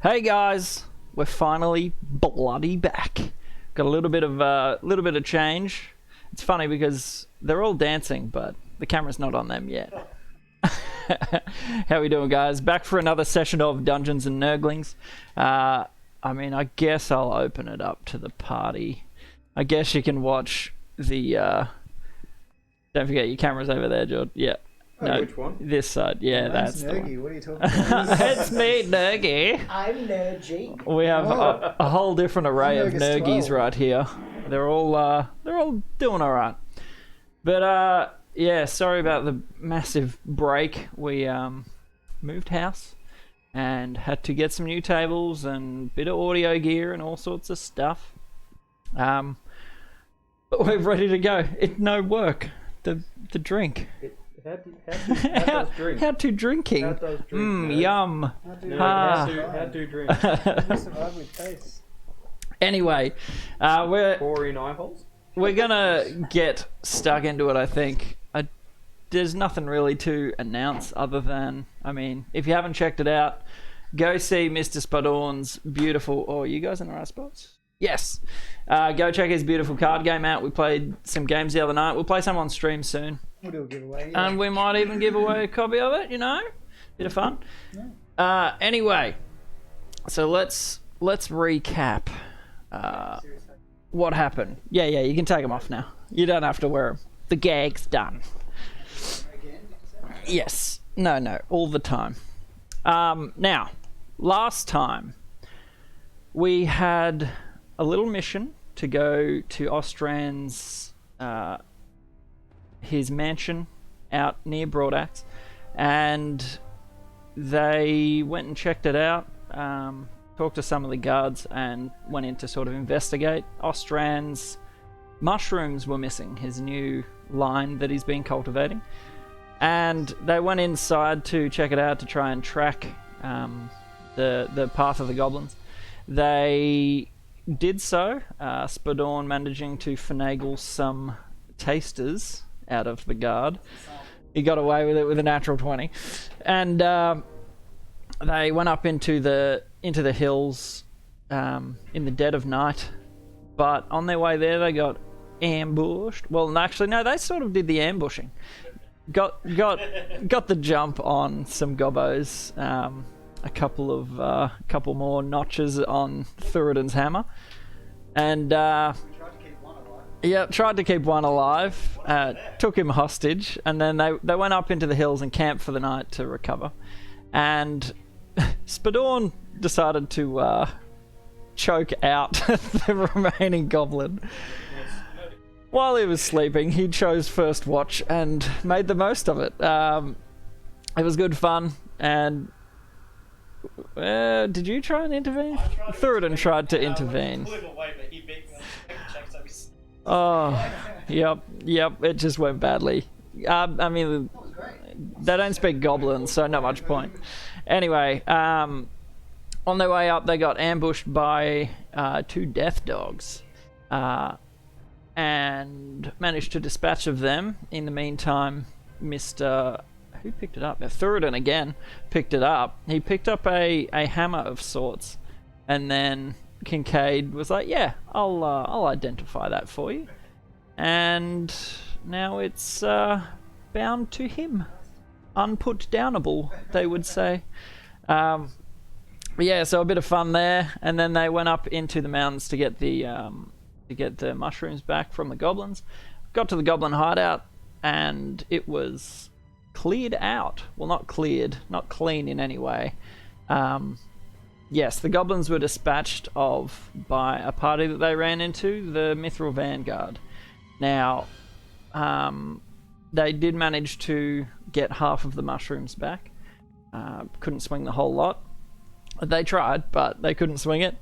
Hey guys, we're finally bloody back. Got a little bit of change. It's funny because they're all dancing, but the camera's not on them yet. How we doing, guys? Back for another session of Dungeons and Nerglings. I guess I'll open it up to the party. I guess you can watch the. Don't forget your camera's over there, George. Yeah. Oh, no, which one? This side. Yeah, that's Nergy. What are you talking about? It's me, Nergy. I'm Nergy. We have a whole different array of Nergis Nergies 12. right here. They're all doing all right. But yeah, sorry about the massive break. We moved house and had to get some new tables and a bit of audio gear and all sorts of stuff. But we're ready to go. It no work. The drink. How does drink? How to drinking. How does drink? Yum. How do drink? Survive with taste. Anyway, we're Pour in eye holes? gonna get stuck into it. I think there's nothing really to announce other than, if you haven't checked it out, go see Mr. Spadorn's beautiful. Oh, you guys in the right spots? Yes. Go check his beautiful card game out. We played some games the other night. We'll play some on stream soon. We'll do a giveaway. And we might even give away a copy of it, Bit of fun. Anyway, so let's recap what happened. Yeah, you can take them off now. You don't have to wear them. The gag's done. Yes. No, all the time. Now, last time we had a little mission to go to Ostran's his mansion out near Broadaxe, and they went and checked it out, talked to some of the guards, and went in to sort of investigate. Ostran's mushrooms were missing, his new line that he's been cultivating, and they went inside to check it out to try and track the path of the goblins. They did so, Spadorn managing to finagle some tasters out of the guard. He got away with it with a natural 20, and they went up into the hills in the dead of night. But on their way there, they got ambushed. Well, actually, no, they sort of did the ambushing. Got the jump on some gobbos. A couple more notches on Thuradin's hammer, and tried to keep one alive. Took him hostage, and then they went up into the hills and camped for the night to recover. And Spadorn decided to choke out the remaining goblin. While he was sleeping, he chose first watch and made the most of it. It was good fun, and did you try and intervene? Thuradin tried to intervene. Oh, yep, it just went badly. They don't speak goblin, so not much point. Anyway, on their way up, they got ambushed by 2 death dogs, and managed to dispatch of them. In the meantime, who picked it up? Thuradin again picked it up. He picked up a hammer of sorts, and then Kincaid was like, "Yeah, I'll identify that for you." And now it's bound to him, unputdownable, they would say. But yeah, so a bit of fun there, and then they went up into the mountains to get the mushrooms back from the goblins. Got to the goblin hideout, and it was cleared out. Well, not cleared, not clean in any way. Yes, the goblins were dispatched of by a party that they ran into, the Mithril Vanguard. Now, they did manage to get half of the mushrooms back. Couldn't swing the whole lot. They tried, but they couldn't swing it.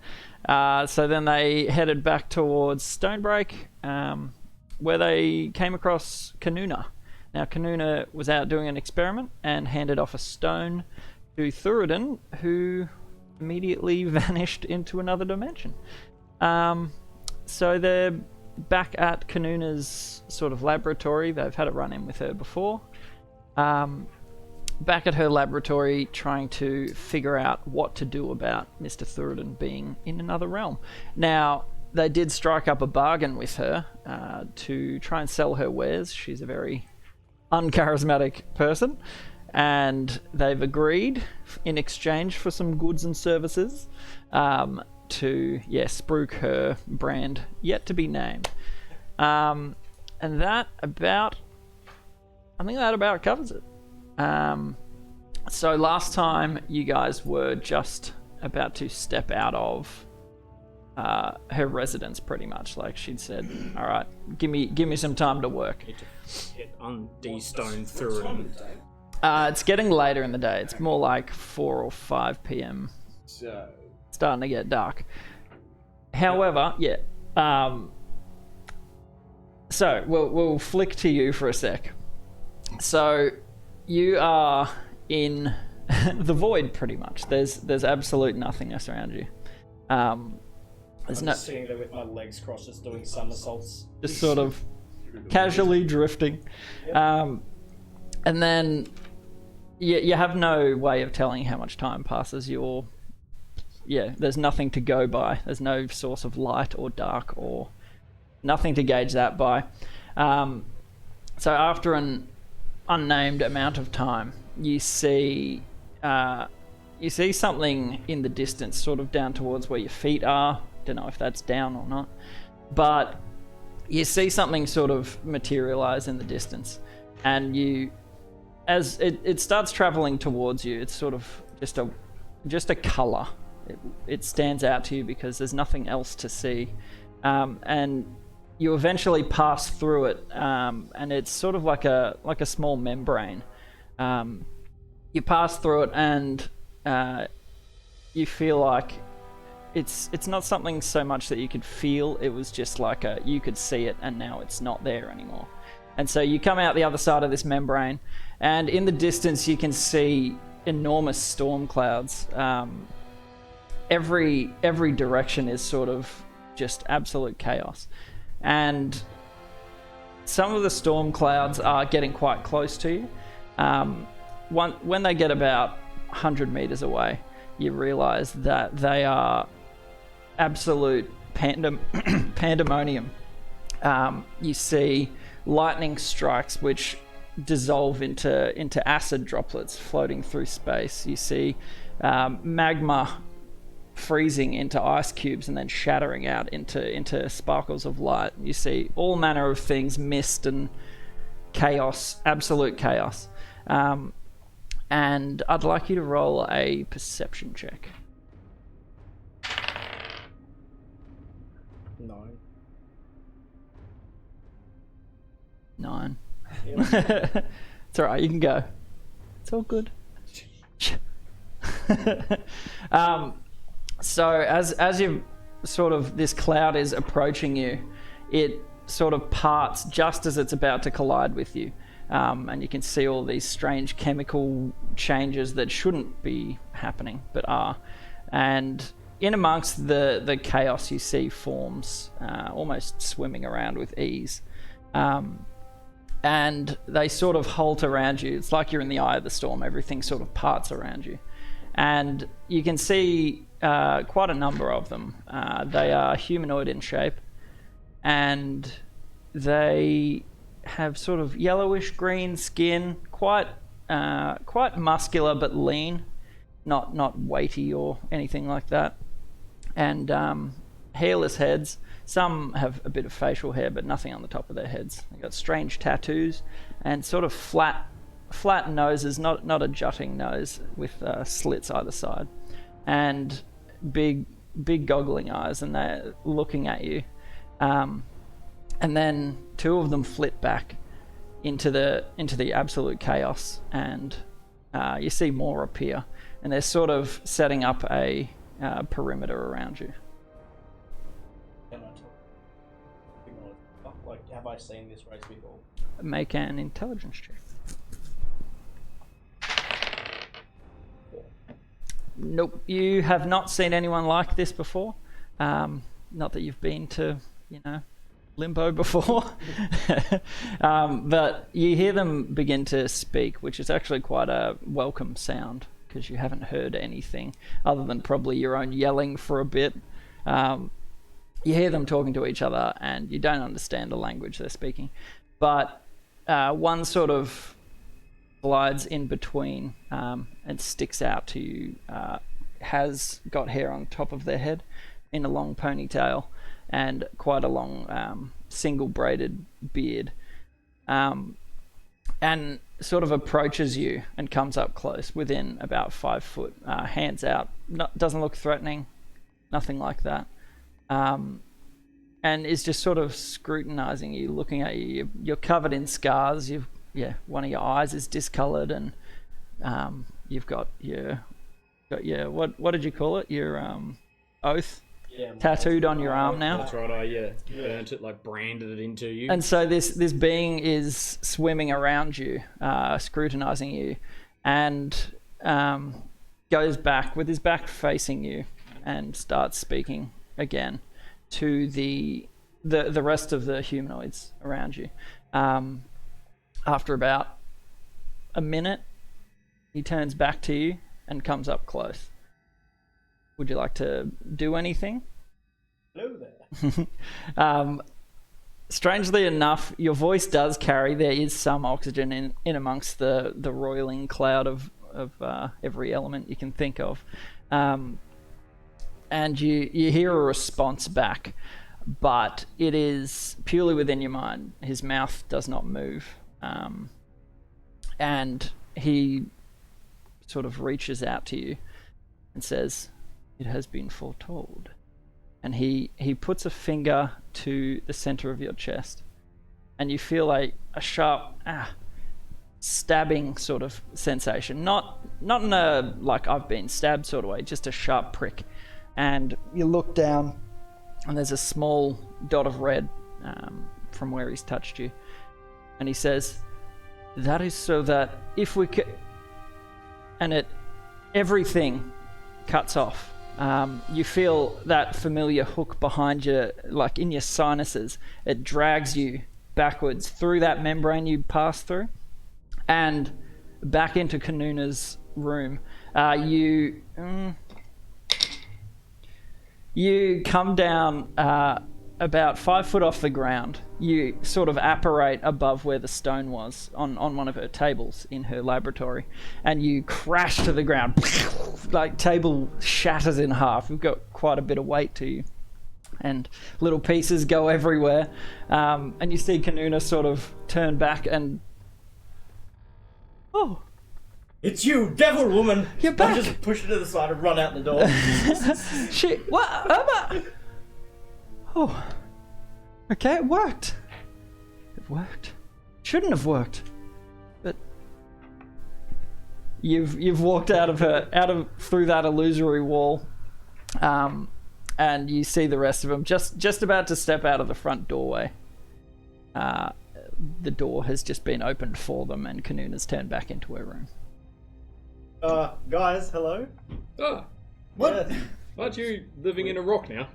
So then they headed back towards Stonebreak, where they came across Kanuna. Now, Kanuna was out doing an experiment and handed off a stone to Thuradin, who immediately vanished into another dimension. So they're back at Kanuna's sort of laboratory. They've had a run-in with her before. back at her laboratory trying to figure out what to do about Mr. Thuradin being in another realm. Now, they did strike up a bargain with her to try and sell her wares. She's a very uncharismatic person, and they've agreed in exchange for some goods and services to spruik her brand yet to be named. And that about, I think that about covers it. So last time you guys were just about to step out of her residence, pretty much. Like she'd said, all right, give me some time to work. Need to hit on D-stone Thuradin. It's getting later in the day. It's more like 4 or 5 p.m. So, Starting to get dark. However, so we'll flick to you for a sec. So you are in the void, pretty much. There's absolute nothingness around you. There's I'm no, just sitting there with my legs crossed, just doing somersaults. just sort of casually drifting. And then you have no way of telling how much time passes. There's nothing to go by. There's no source of light or dark or nothing to gauge that by. So after an unnamed amount of time, you see something in the distance, sort of down towards where your feet are. Don't know if that's down or not, but you see something sort of materialize in the distance, and as it starts traveling towards you, it's sort of just a color. It stands out to you because there's nothing else to see, and you eventually pass through it, and it's sort of like a small membrane. You pass through it, and you feel like it's not something so much that you could feel. It was just like you could see it, and now it's not there anymore. And so you come out the other side of this membrane, and in the distance you can see enormous storm clouds. Every direction is sort of just absolute chaos, and some of the storm clouds are getting quite close to you. When they get about 100 meters away, you realize that they are absolute pandemonium. You see lightning strikes which dissolve into acid droplets floating through space. You see magma freezing into ice cubes and then shattering out into sparkles of light. You see all manner of things, mist and chaos, absolute chaos. And I'd like you to roll a perception check. 9. It's alright, you can go. It's all good. So as you sort of, this cloud is approaching you, it sort of parts just as it's about to collide with you. And you can see all these strange chemical changes that shouldn't be happening, but are. And in amongst the chaos, you see forms almost swimming around with ease. And they sort of halt around you. It's like you're in the eye of the storm. Everything sort of parts around you. And you can see quite a number of them. They are humanoid in shape, and they have sort of yellowish green skin, quite muscular but lean, not weighty or anything like that, and hairless heads. Some have a bit of facial hair, but nothing on the top of their heads. They've got strange tattoos and sort of flat noses, not a jutting nose, with slits either side, and big goggling eyes, and they're looking at you. And then 2 of them flit back into the absolute chaos, and you see more appear, and they're sort of setting up a perimeter around you. Can I talk? Like, have I seen this race before? Make an intelligence check. Nope, you have not seen anyone like this before. Not that you've been to, limbo before. But you hear them begin to speak, which is actually quite a welcome sound because you haven't heard anything other than probably your own yelling for a bit. You hear them talking to each other and you don't understand the language they're speaking. But one sort of glides in between and sticks out to you, has got hair on top of their head in a long ponytail and quite a long single braided beard, and sort of approaches you and comes up close within about 5 foot, hands out, doesn't look threatening, nothing like that, and is just sort of scrutinizing you, looking at you. You're covered in scars. One of your eyes is discolored, and you've got your what did you call it? Your oath tattooed on your arm now. That's right. I burnt it, like branded it into you. And so this being is swimming around you, scrutinizing you, and goes back with his back facing you, and starts speaking again to the rest of the humanoids around you. After about a minute, he turns back to you and comes up close. Would you like to do anything? Hello there. Strangely enough, your voice does carry. There is some oxygen in amongst the roiling cloud of every element you can think of. And you hear a response back, but it is purely within your mind. His mouth does not move. And he sort of reaches out to you and says, "It has been foretold." And he puts a finger to the center of your chest, and you feel like a sharp stabbing sort of sensation, not in a like I've been stabbed sort of way, just a sharp prick. And you look down and there's a small dot of red from where he's touched you, and he says, "That is so that if we could," and everything cuts off. You feel that familiar hook behind you, like in your sinuses. It drags you backwards through that membrane you passed through and back into Kanuna's room. You come down about 5 foot off the ground. You sort of apparate above where the stone was on one of her tables in her laboratory, and you crash to the ground. Like, table shatters in half. You've got quite a bit of weight to you, and little pieces go everywhere. And you see Kanuna sort of turn back and, "Oh, It's you, devil woman! You're back!" I just push it to the side and run out the door. Shit, what? Oh, okay, it worked. It worked. Shouldn't have worked, but you've walked through that illusory wall, and you see the rest of them just about to step out of the front doorway. The door has just been opened for them, and Kanuna's turned back into her room. Guys, hello. What? Yeah. Aren't you living in a rock now?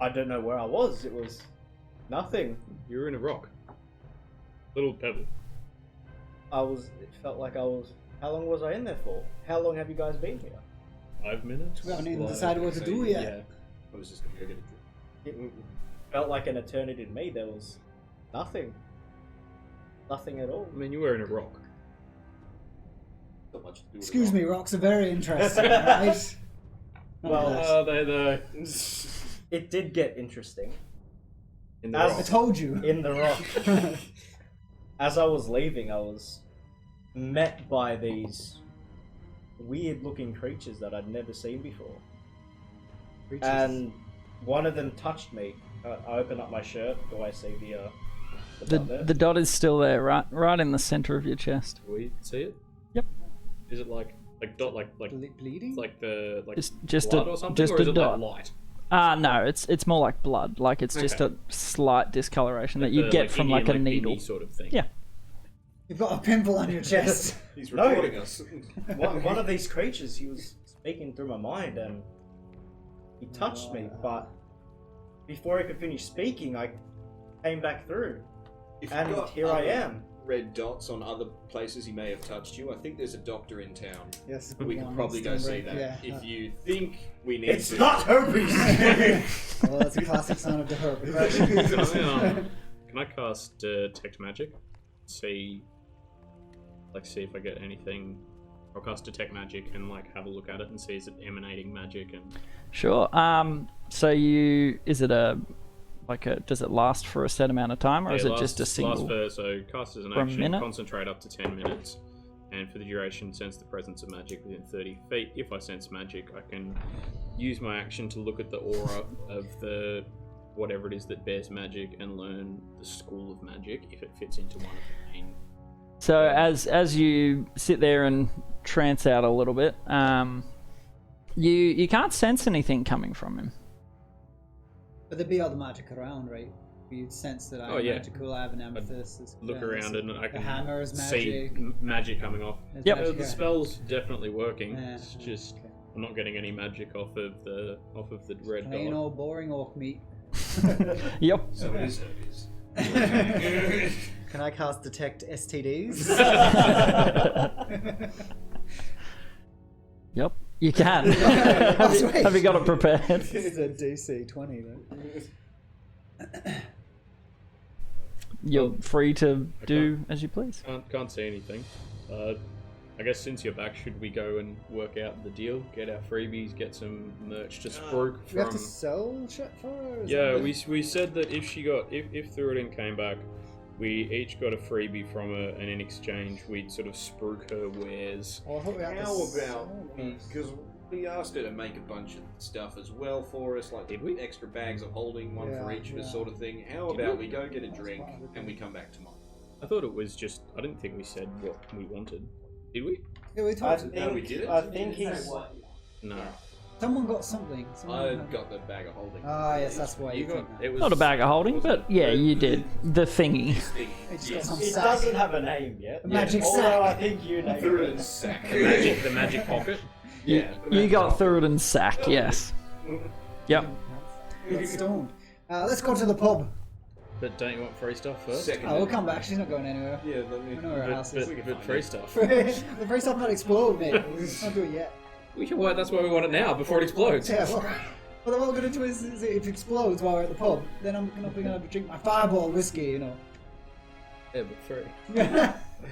I don't know where I was. It was nothing. You were in a rock. Little pebble. It felt like I was. How long was I in there for? How long have you guys been here? 5 minutes? We haven't even decided what to do yet. Yeah. I was just gonna go get a drink. It felt like an eternity to me. There was nothing. Nothing at all. I mean, you were in a rock. Not much to do with Excuse it. me, rocks are very interesting, right? Well, They it did get interesting. in the As- I rock. told you. In the rock. As I was leaving, I was met by these weird-looking creatures that I'd never seen before. And one of them touched me. I open up my shirt. Do I see the dot there? The dot is still there, right in the center of your chest. Do we see it? Yep. Is it like dot like Bleeding? it's like the Just blood a or something, just or is a it dot. like light? No, it's more like blood. Like it's just Okay. a slight discoloration that you The, get from Indian, like a needle. bindi sort of thing. Yeah. You've got a pimple on your chest. He's No. recording us. One of these creatures, he was speaking through my mind, and he touched me, but before I could finish speaking, I came back through, If you've and got here I other am. red dots on other places he may have touched you, I think there's a doctor in town. Yes. We could probably go see that. Yeah. If you think we need It's to. not herpes. Well, that's a classic sign of the herpes. Can I cast detect magic? See if I get anything. I'll cast detect magic and like have a look at it and see is it emanating magic and. Sure. So is it does it last for a set amount of time, or is it just a single? So cast as an for a action, minute? concentrate up to 10 minutes, and for the duration, sense the presence of magic within 30 feet. If I sense magic, I can use my action to look at the aura of the whatever it is that bears magic and learn the school of magic if it fits into one of the main. So as you sit there and trance out a little bit, you can't sense anything coming from him. But there'd be other magic around, right? You'd sense that I'm magical, I have an amethyst. Look around and I The can hammer is see magic. magic coming off. There's Yep. magic The here. spell's definitely working. Yeah, It's just okay. I'm not getting any magic off of the red Plain dot. old boring orc meat. Yep. So it is herpes. Can I cast detect STDs? Yep. You can. Sweet. have you got it prepared? It's a DC 20 then. You're free to do as you please. Can't see anything. I guess since you're back, should we go and work out the deal? Get our freebies, get some merch to spruik We have to from. sell shit for her? Is Yeah, that we said that if Thuradin came back, we each got a freebie from her, and in exchange we'd sort of spruik her wares. Oh, I thought we had to How sell about first. because we asked her to make a bunch of stuff as well for us, like Did we? extra bags of holding, one for Yeah, each of us, yeah. sort of thing. How Did about we? we go get a drink and we come back tomorrow? I thought it was just. I didn't think we said what we wanted. Did we? Yeah, we I talked. we did it? think he's. No. Someone got something. I got the bag of holding. Ah, yes, that's why you You got. think that. It was Not a bag of holding, but yeah, you did. The thingy. It just got Yes. some It sack. doesn't have a name yet. The magic Although sack. I think you named Thuradin's it. sack. the magic pocket. Yeah. You got Thuradin's sack, yes. Yep. Got stoned. Let's go to the pub. But don't you want free stuff first? Second. Oh, we'll come back. She's not going anywhere. Yeah, let me. We know where her house is. But free stuff. The first time not explode, mate. Let's not do it yet. That's why we want it now, before it explodes. Yeah, well, what I'm going to do is if it explodes while we're at the pub, then I'm going to drink my fireball whiskey, you know. Yeah, but free.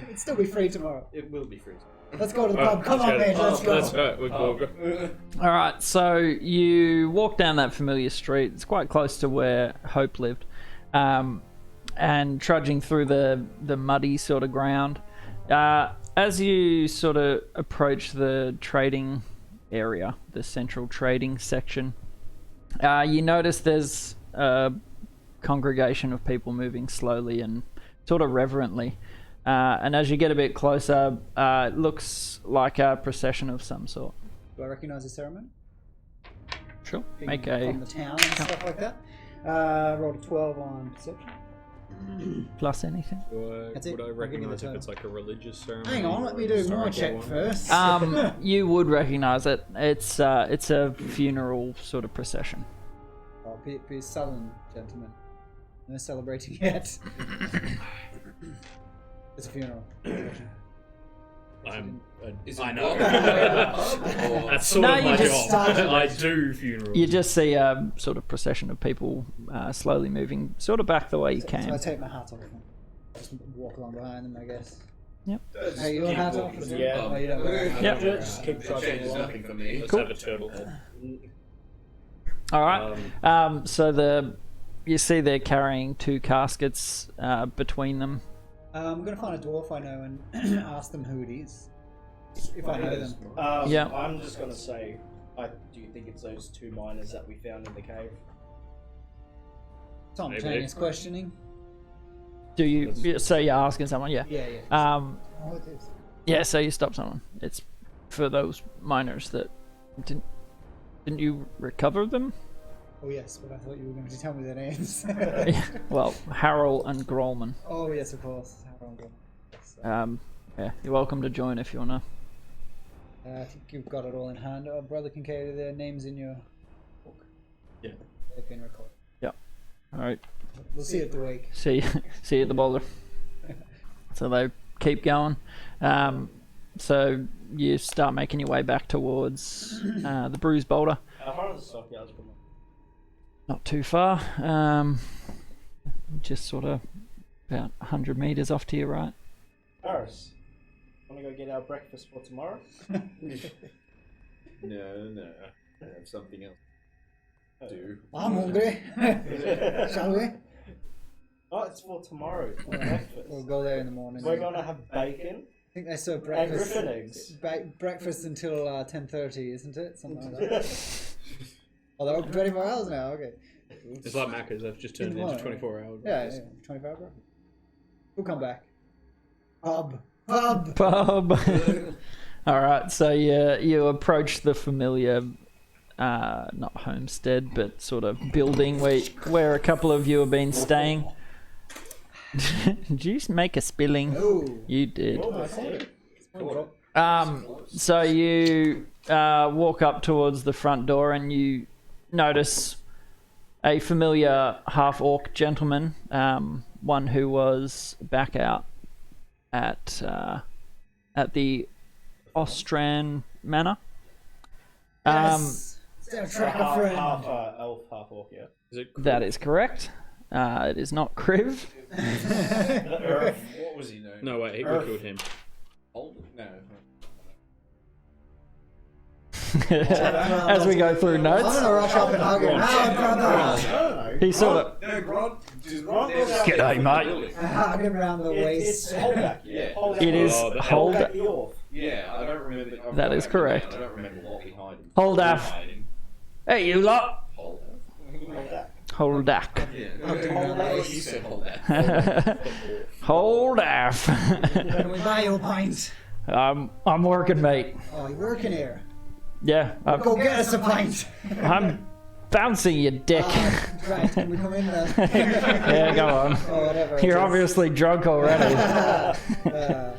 It'll still be free tomorrow. It will be free. Let's go to the pub. Come on, mate. Let's go. Let's go. We'll go. All right, so you walk down that familiar street. It's quite close to where Hope lived, and trudging through the muddy sort of ground. As you sort of approach the trading area, the central trading section, you notice there's a congregation of people moving slowly and sort of reverently. And as you get a bit closer, it looks like a procession of some sort. Do I recognise the ceremony? Sure. Being Make from a the town and stuff like that. Rolled a 12 on perception. plus anything. That's it. Would I I'll give you recognise the if it's like a religious ceremony? Hang on, let me do more historical check one? first. You would recognize it. It's a funeral sort of procession. Oh, be a southern gentleman. No celebrating yet. It's a funeral. I know. Or- That's sort No, of you my just job. started I do funerals. You just see a sort of procession of people slowly moving, sort of back the way you So I came. take my hat off and just walk along behind them, I guess. Yep. Hey, your Keep hat off? walking. as well? Yeah. Oh, you don't wear a hat. Yep. Just keep It trudging changes along. nothing for me. Let's have a turtle head. All right. So you see they're carrying two caskets between them. I'm going to find a dwarf I know and ask them who it is. If I know them. Yeah. I'm just gonna say, do you think it's those two miners that we found in the cave? Spontaneous questioning. Do you? So you're asking someone? Yeah. Yeah, yeah. Oh, it is. Yeah. So you stop someone. It's for those miners that didn't you recover them? Oh, yes, but I thought you were going to tell me their names. Yeah. Well, Harold and Grolman. Oh, yes, of course. Yeah. You're welcome to join if you wanna. I think you've got it all in hand. Brother Kincaid, are their names in your book? Yeah. They've been recorded. Yep. Alright, We'll see you at the wake. see you at the boulder. So they keep going. So you start making your way back towards the bruised boulder. How far are the stockyards from? Not too far. Just sort of about 100 meters off to your right. Paris, want to go get our breakfast for tomorrow? No. I have something else to do. I'm hungry. Shall we? Oh, it's for tomorrow. For breakfast. We'll go there in the morning. We're gonna have bacon I think they serve and breakfast. griffin eggs. Breakfast until 10:30, isn't it? Something like that. Oh, they're open 24 hours now. Okay. It's like Macca's. They've just turned it into 24-hour. Yeah, 24 hours. We'll come back. Pub. Pub. Alright, so you approach the familiar, not homestead, but sort of building where a couple of you have been staying. Did you make a spilling? Oh. You did. Oh. So you walk up towards the front door and you notice a familiar half-orc gentleman, one who was back out at the Ostran Manor. Yes. Tracker Half friend. elf, half orc, yeah. Is it That is correct. It is not Kriv. What was he known? No, wait, we killed him. Old? No. As we go through I'm notes, gonna rush up and hug him. Brother. he sort of No, Rod. Just G'day, mate. Hug him around the waist. It's Holdak. Yeah. It is Oh, the hold Holdak the orc. Yeah, I don't remember. I've That got is back correct. down. I don't remember what behind him. hold off. Behind him. Hey, you lot. Hold Holdak. Hold off. Yeah. Hugged him around the You waist. said hold that. Hold off. Can we buy you a pint? I'm working, mate. Oh, you're working here. Yeah, Go get us a pint. I'm bouncing, you dick. Right, can we come in then? Yeah, go on. Oh, whatever. You're obviously drunk already. Uh,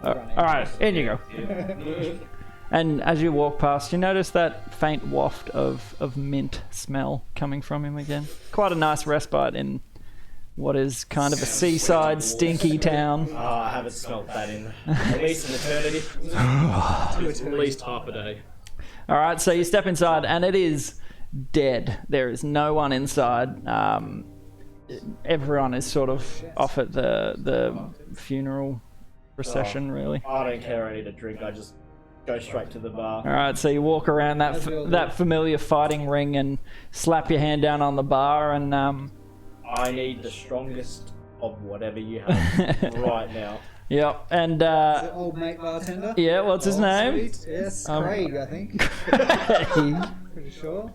All right, in you go. And as you walk past, you notice that faint waft of mint smell coming from him again. Quite a nice respite in what is kind of a seaside, stinky town. Oh, I haven't smelt that in at least an eternity. At least half a day. All right, so you step inside, and it is dead. There is no one inside. Everyone is sort of off at the funeral procession, really. I don't care. I need a drink. I just go straight to the bar. All right, so you walk around that familiar fighting ring and slap your hand down on the bar, and I need the strongest of whatever you have right now. yep, and the old mate bartender. yeah, what's his Oh, name? sweet. Yes, Um, Craig, I think. Pretty sure.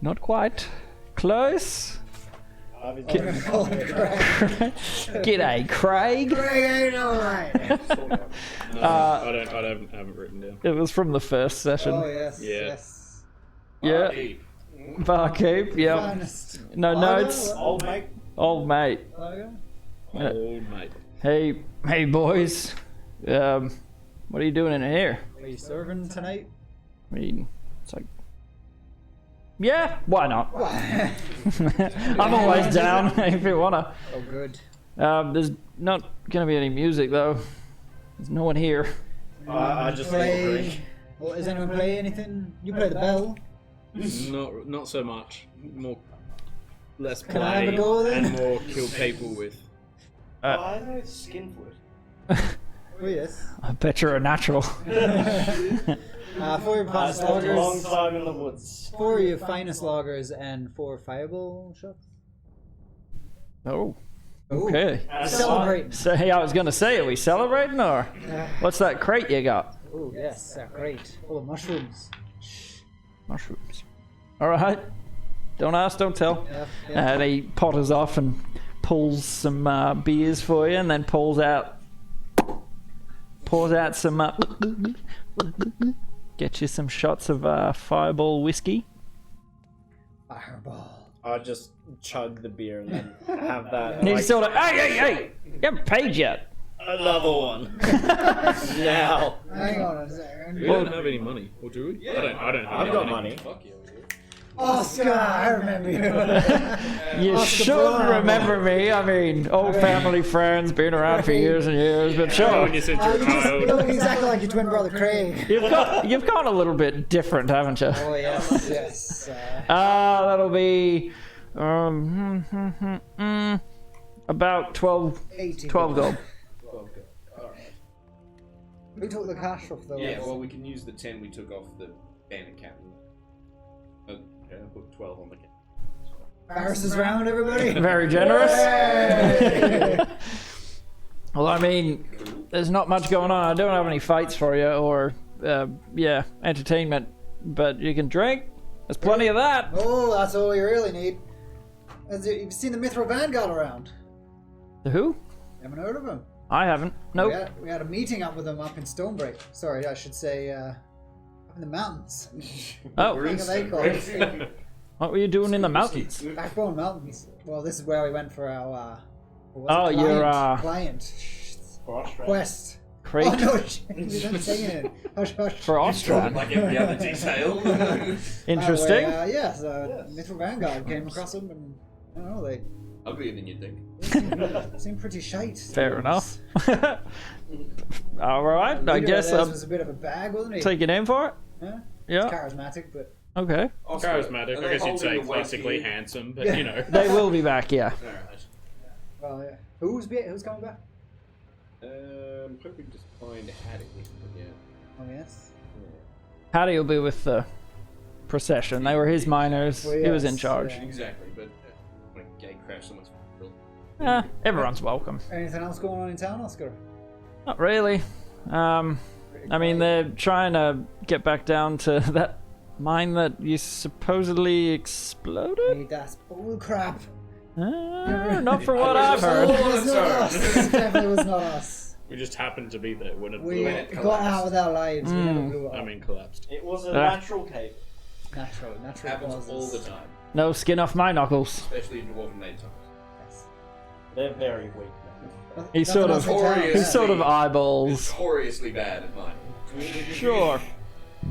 Not quite. Close. I'm gonna call him Craig. G'day, Craig. Craig ain't alright. No, I haven't written down. It was from the first session. Oh yes, Yeah. yes. Yeah, barkeep. Yep. Finest. No notes. Old mate. Old mate. Lager? Old mate. Hey, boys. What are you doing in here? Are you serving tonight? I mean, it's like, yeah, why not? I'm always down if you wanna. Oh, good. There's not gonna be any music though. There's no one here. I just need a Play. drink. Well, does anyone play anything? You play the bell. Not so much. Less Can I have a play go then? and more kill people with. I know Skinfoot. Oh yes. I bet you're a natural. 4 your I finest spent a long loggers. time in the woods. 4 your finest loggers and 4 fireball shots. Oh, Ooh. okay. Celebrate. So hey, I was gonna say, are we celebrating or what's that crate you got? Oh yes, great. Full of mushrooms. Mushrooms. All right. Don't ask, don't tell. Yeah. And he potters off and pulls some beers for you, and then pours out some. Get you some shots of Fireball whiskey. Fireball. I just chug the beer and then have that. And he's like, sort of, hey! You haven't paid yet. another one. Now. Hang on a second. We don't have any money, or do we? I don't have I've any got money. money. Fuck yeah, we do. Oscar, I remember you. You Oscar should Brown. remember me. I mean, old family friends, been around for years and years, but Oh, sure. when you said you're You child. look exactly like your twin brother Craig. You've gone a little bit different, haven't you? Oh yes, yes. That'll be about 12 80. gold. Okay. Alright. We took the cash off though. Yeah, well, we can use the 10 we took off the bandit captain. Okay, I'll put 12 on the captain. Harris's round, everybody. Very generous. Yay! Well, I mean, there's not much going on. I don't have any fights for you or, entertainment. But you can drink. There's plenty of that. Oh, that's all we really need. You've seen the Mithril Vanguard around? The who? Haven't heard of him? I haven't. Nope. We had a meeting up with them up in Stonebreak. Sorry, I should say up in the mountains. Oh, What do they call it? what were you doing in the mountains? Backbone Mountains. Well, this is where we went for our client quest. Creek Oh no, we didn't say it. Hush, hush. for Austria. Like every other detail. Interesting. Yes, Mithril Vanguard came across them, and I don't know, they Uglier than you'd think. seemed pretty shite. Fair enough. All right, I Leader guess of theirs I'm was a bit of a bag, wasn't he? taking in for it. Yeah. Yeah. Charismatic, but Okay. Charismatic. Are I they guess you'd say holding the weight classically here? handsome, but Yeah. you know. They will be back. Yeah. Alright. well, yeah. Who's coming back? Hoping to find Hattie. Yeah. Oh yes. Hattie will be with the procession. They were his miners. Well, He was in yes, charge. yeah. Exactly, but when a gate crash someone's real. Everyone's welcome. Anything else going on in town, Oscar? Not really. I mean, they're trying to get back down to that mine that you supposedly exploded. Hey, that's bull crap. Not from what I've heard. It was not us. It definitely was not us. We just happened to be there when it We blew When up. it got out with our lives. We never blew it I up. mean, collapsed. It was a Ah. natural cave. Natural Happens causes. all the time, No skin off my knuckles. especially in dwarven age times. Yes. They're very weak now. He's Nothing sort else of- in town, Notorious. He's sort of eyeballs. Notoriously bad at mine. Sure.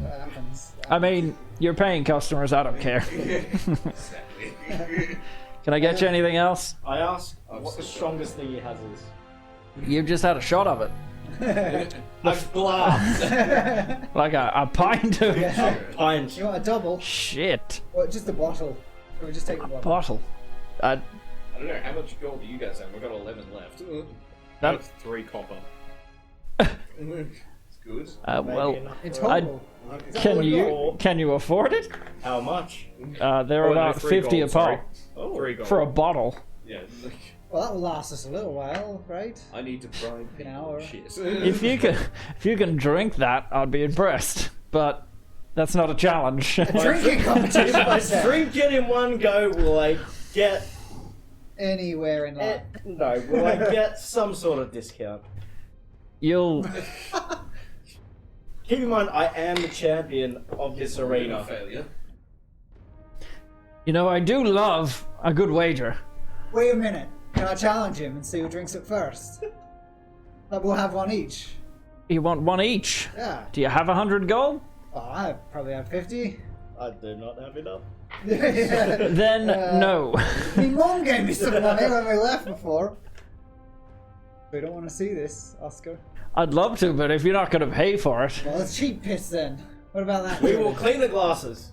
That happens. I mean, you're paying customers. I don't care. Exactly. Can I get you anything else? I asked what the strongest thing he has is. You've just had a shot of it. A glass. Like a pint of Pint. You want a double? shit. Or just a bottle? Or we just take the bottle? Bottle. I don't know, how much gold do you guys have? We've got 11 left. That, 3 copper. It's good. well, In total? can you afford it? How much? They're Oh, no, about 3 50 a gold, sorry. pop Oh. 3 gold. for a bottle. Yeah, Well, that will last us a little while, right? I need to bribe An people. hour. Shit. If you can drink that, I'd be impressed. But that's not a challenge. Drinking competition, I said. Drink it in one go, will I get Anywhere in life. no, will I get some sort of discount? You'll. Keep in mind I am the champion of this arena. Failure. You know, I do love a good wager. Wait a minute. Can I challenge him and see who drinks it first? Like, we'll have one each. You want one each? Yeah. Do you have 100 gold? Oh, I probably have 50. I do not have enough. Yeah. Then no. My mum gave me some money when we left before. We don't want to see this, Oscar. I'd love to, but if you're not going to pay for it, Well, it's cheap piss then. What about that? We will clean the glasses.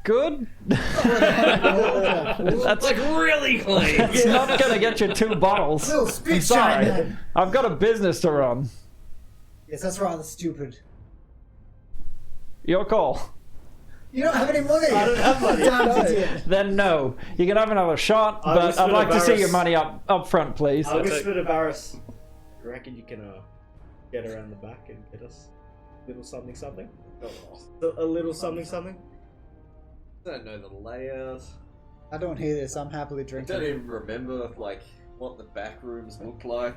good. That's That's Like, really clean! it's not going to get you 2 bottles. Little I'm spit sorry. shine then. I've got a business to run. Yes, that's rather stupid. Your call. You don't have any money. I don't have money. Damn idiot. Then no. You can have another shot, I but was I'd like to see embarrassed. your money up front, please. I whispered to Barris. You reckon you can get around the back and get us a little something something? A little something something? I don't know the layout. I don't hear this. I'm happily I don't drinking. even remember, like, what the back rooms looked like.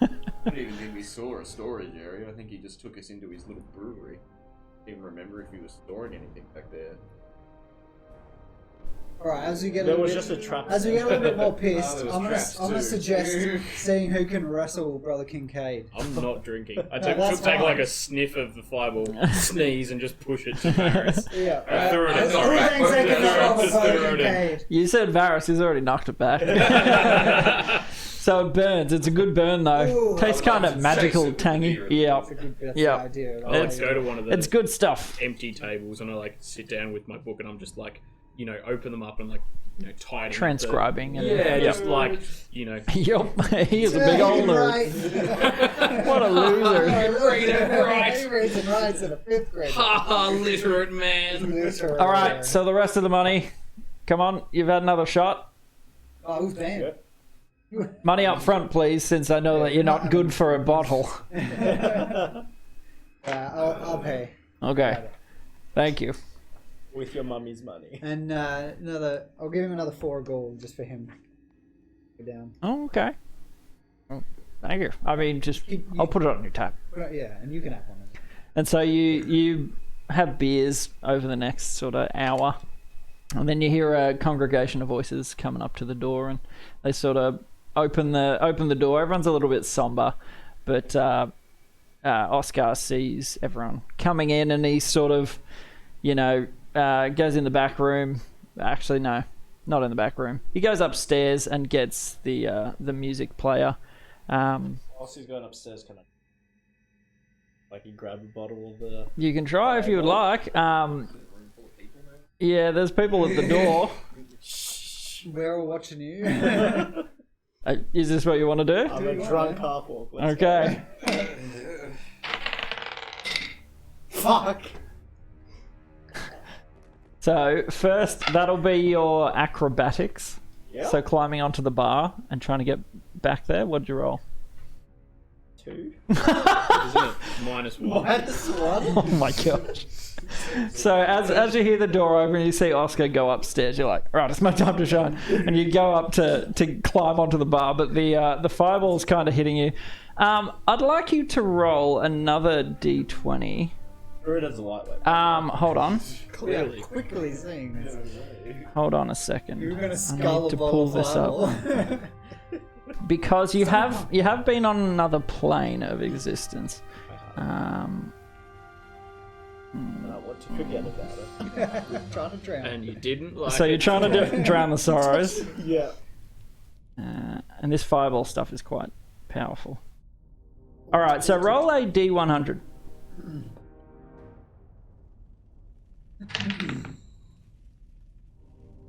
I don't even think we saw a storage area. I think he just took us into his little brewery. I don't even remember if he was storing anything back there. Alright, as we get a There little was bit, just a trap. as we get a little bit more pissed, Oh, there was I'm traps gonna too. suggest seeing who can wrestle Brother Kincaid. I'm not drinking. I No, took that's take fine. like a sniff of the fireball, sneeze, and just push it to Varys. Yeah. Thuradin. Who's getting second shot of Brother Thuradin. Kincaid? You said Varys, he's already knocked it back. So it burns. It's a good burn though. Ooh, Tastes kind of magical, tangy. Yeah. That's a good that's Yeah. the idea. I like go to one of the It's good stuff. empty tables and I like sit down with my book and I'm just like, you know, open them up and like, you know, tidying up Transcribing and yeah, Yep. just like, you know, Yup, he is a big old nerd. What a loser. He reads and writes in a 5th grade. haha, literate man. All right, so the rest of the money. Come on, you've had another shot. Oh, who's paying? Yeah. Money up front, please, since I know that you're not good for a bottle. I'll pay. Okay, thank you. With your mummy's money. And I'll give him another 4 gold just for him. Go down. Oh, okay. Oh, thank you. I mean, just I'll put it on your tab. Yeah, and you can have one. And so you have beers over the next sort of hour, and then you hear a congregation of voices coming up to the door, and they sort of open the door. Everyone's a little bit somber, but Oscar sees everyone coming in, and he sort of, you know, goes in the back room. Actually, no, not in the back room. He goes upstairs and gets the music player. Whilst he's going upstairs, can I? Like, you grab a bottle of the. You can try if you would like. Yeah, there's people at the door. We're all watching you. Is this what you want to do? I'm a drunk half orc. Let's Okay. Fuck! So first, that'll be your acrobatics. Yeah. So climbing onto the bar and trying to get back there. What'd you roll? 2. Isn't it? -1. -1? Oh my gosh. So as you hear the door open, you see Oscar go upstairs. You're like, right, it's my time to shine. And you go up to climb onto the bar, but the fireball's kind of hitting you. I'd like you to roll another d20. Thuradin's a lightweight. Hold on. Clearly. Quickly seeing this. Hold on a second. You're gonna I skull need a to ball pull of this up. fireball. Because you have been on another plane of existence. What to forget about it. Trying to drown. And you didn't like So you're it. trying to drown the sorrows. Yeah. And this fireball stuff is quite powerful. Alright, so roll a d100.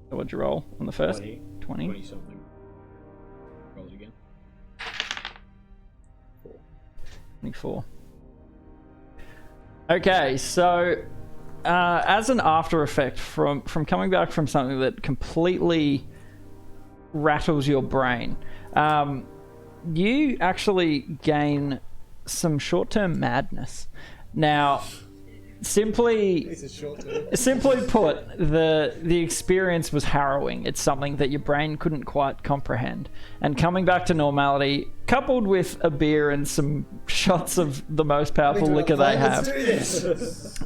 So what'd you roll on the first? 20. 20? 20 something. Roll it again. 24. Okay, so as an after effect from coming back from something that completely rattles your brain, you actually gain some short-term madness. Now, simply put, the experience was harrowing. It's something that your brain couldn't quite comprehend. And coming back to normality, coupled with a beer and some shots of the most powerful liquor they have. Let's do this.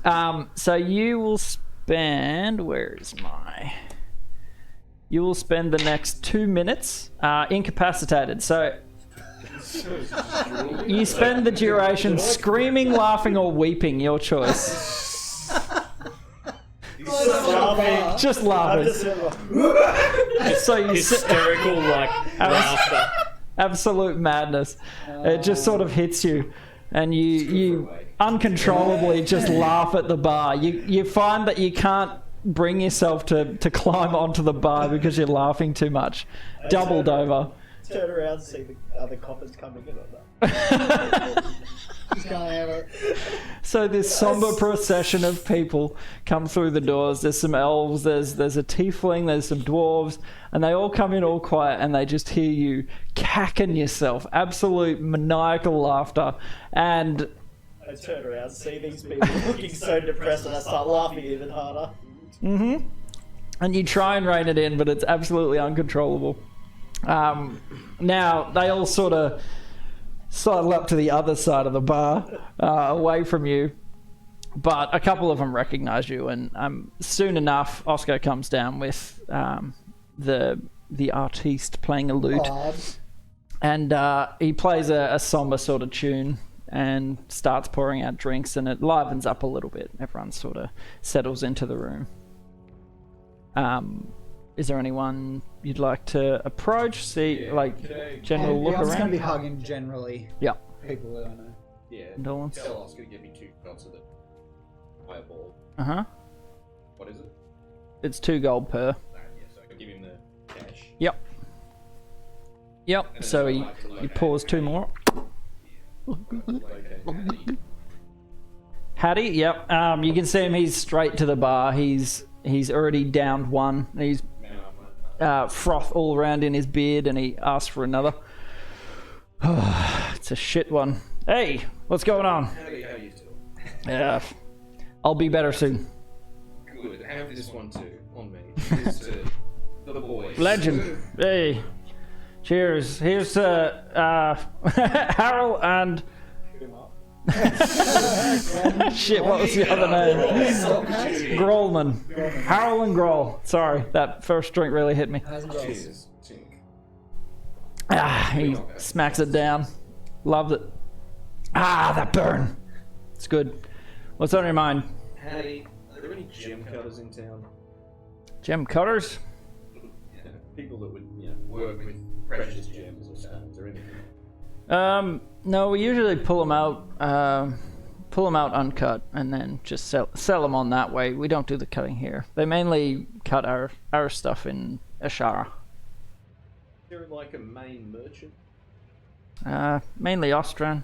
So you will spend... You will spend the next 2 minutes incapacitated. So you spend the duration screaming, laughing, or weeping, your choice. Laughing. Just laughing. So you Hysterical, like, laughter. absolute madness. It just sort of hits you, and you uncontrollably just laugh at the bar. You find that you can't bring yourself to climb onto the bar because you're laughing too much. Doubled over. Turn around and see the other coppers coming in on that. Just can't have it. So this somber procession of people come through the doors. There's some elves, there's a tiefling, there's some dwarves, and they all come in all quiet, and they just hear you cacking yourself. Absolute maniacal laughter. And I turn around, see these people looking so depressed, and I start laughing even harder. and you try and rein it in, but it's absolutely uncontrollable. Now they all sort of sidle up to the other side of the bar, away from you, but a couple of them recognize you, and soon enough, Oscar comes down with the artiste playing a lute, Bob. and he plays a somber sort of tune and starts pouring out drinks, and it livens up a little bit. Everyone sort of settles into the room. Is there anyone you'd like to approach? See, general look I'm just around? gonna be hugging generally. Yeah. People that I know. Yeah. Condolence. Tell Oscar to get me 2 shots of the fireball. Uh-huh. What is it? It's 2 gold per. Alright, yeah, so I can give him the cash. Yep. So he pours 2 more. Hattie, yep. You can see him. He's straight to the bar. He's already downed 1. He's froth all around in his beard, and he asks for another. It's a shit one. Hey, what's going on? How you doing? Yeah, I'll be better soon. Good. Have this one too on me. Here's to the boys. Legend. Hey, cheers. Here's to Harold and. Shit, what was the other name? Grollman. Harold and Groll. Sorry, that first drink really hit me. Cheers. He smacks it down. Loves it. That burn. It's good. What's on your mind? Hattie, are there any gem cutters in town? Gem cutters? Yeah, people that would, work with precious gems or stones or anything. No, we usually pull them out uncut, and then just sell them on that way. We don't do the cutting here. They mainly cut our stuff in Ashara. Is there like a main merchant? Mainly Ostran.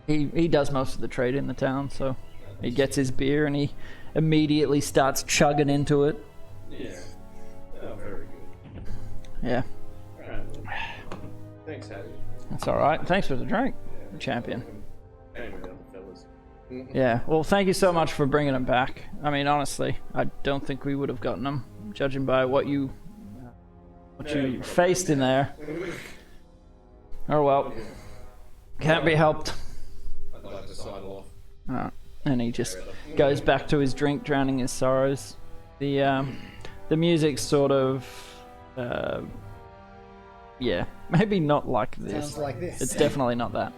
He does most of the trade in the town, so he gets his beer and he immediately starts chugging into it. Yeah. Oh, very good. Yeah, Alright. Thanks, Hattie. that's all right. Thanks for the drink, champion. Came with the other fellas. Yeah, well, thank you so much for bringing him back. I mean, honestly, I don't think we would have gotten him, judging by what you faced in there. Oh well, can't be helped. I'd like to sidle off. And he just goes back to his drink, drowning his sorrows. The music's sort of, maybe not like this. Sounds like this. It's definitely not that.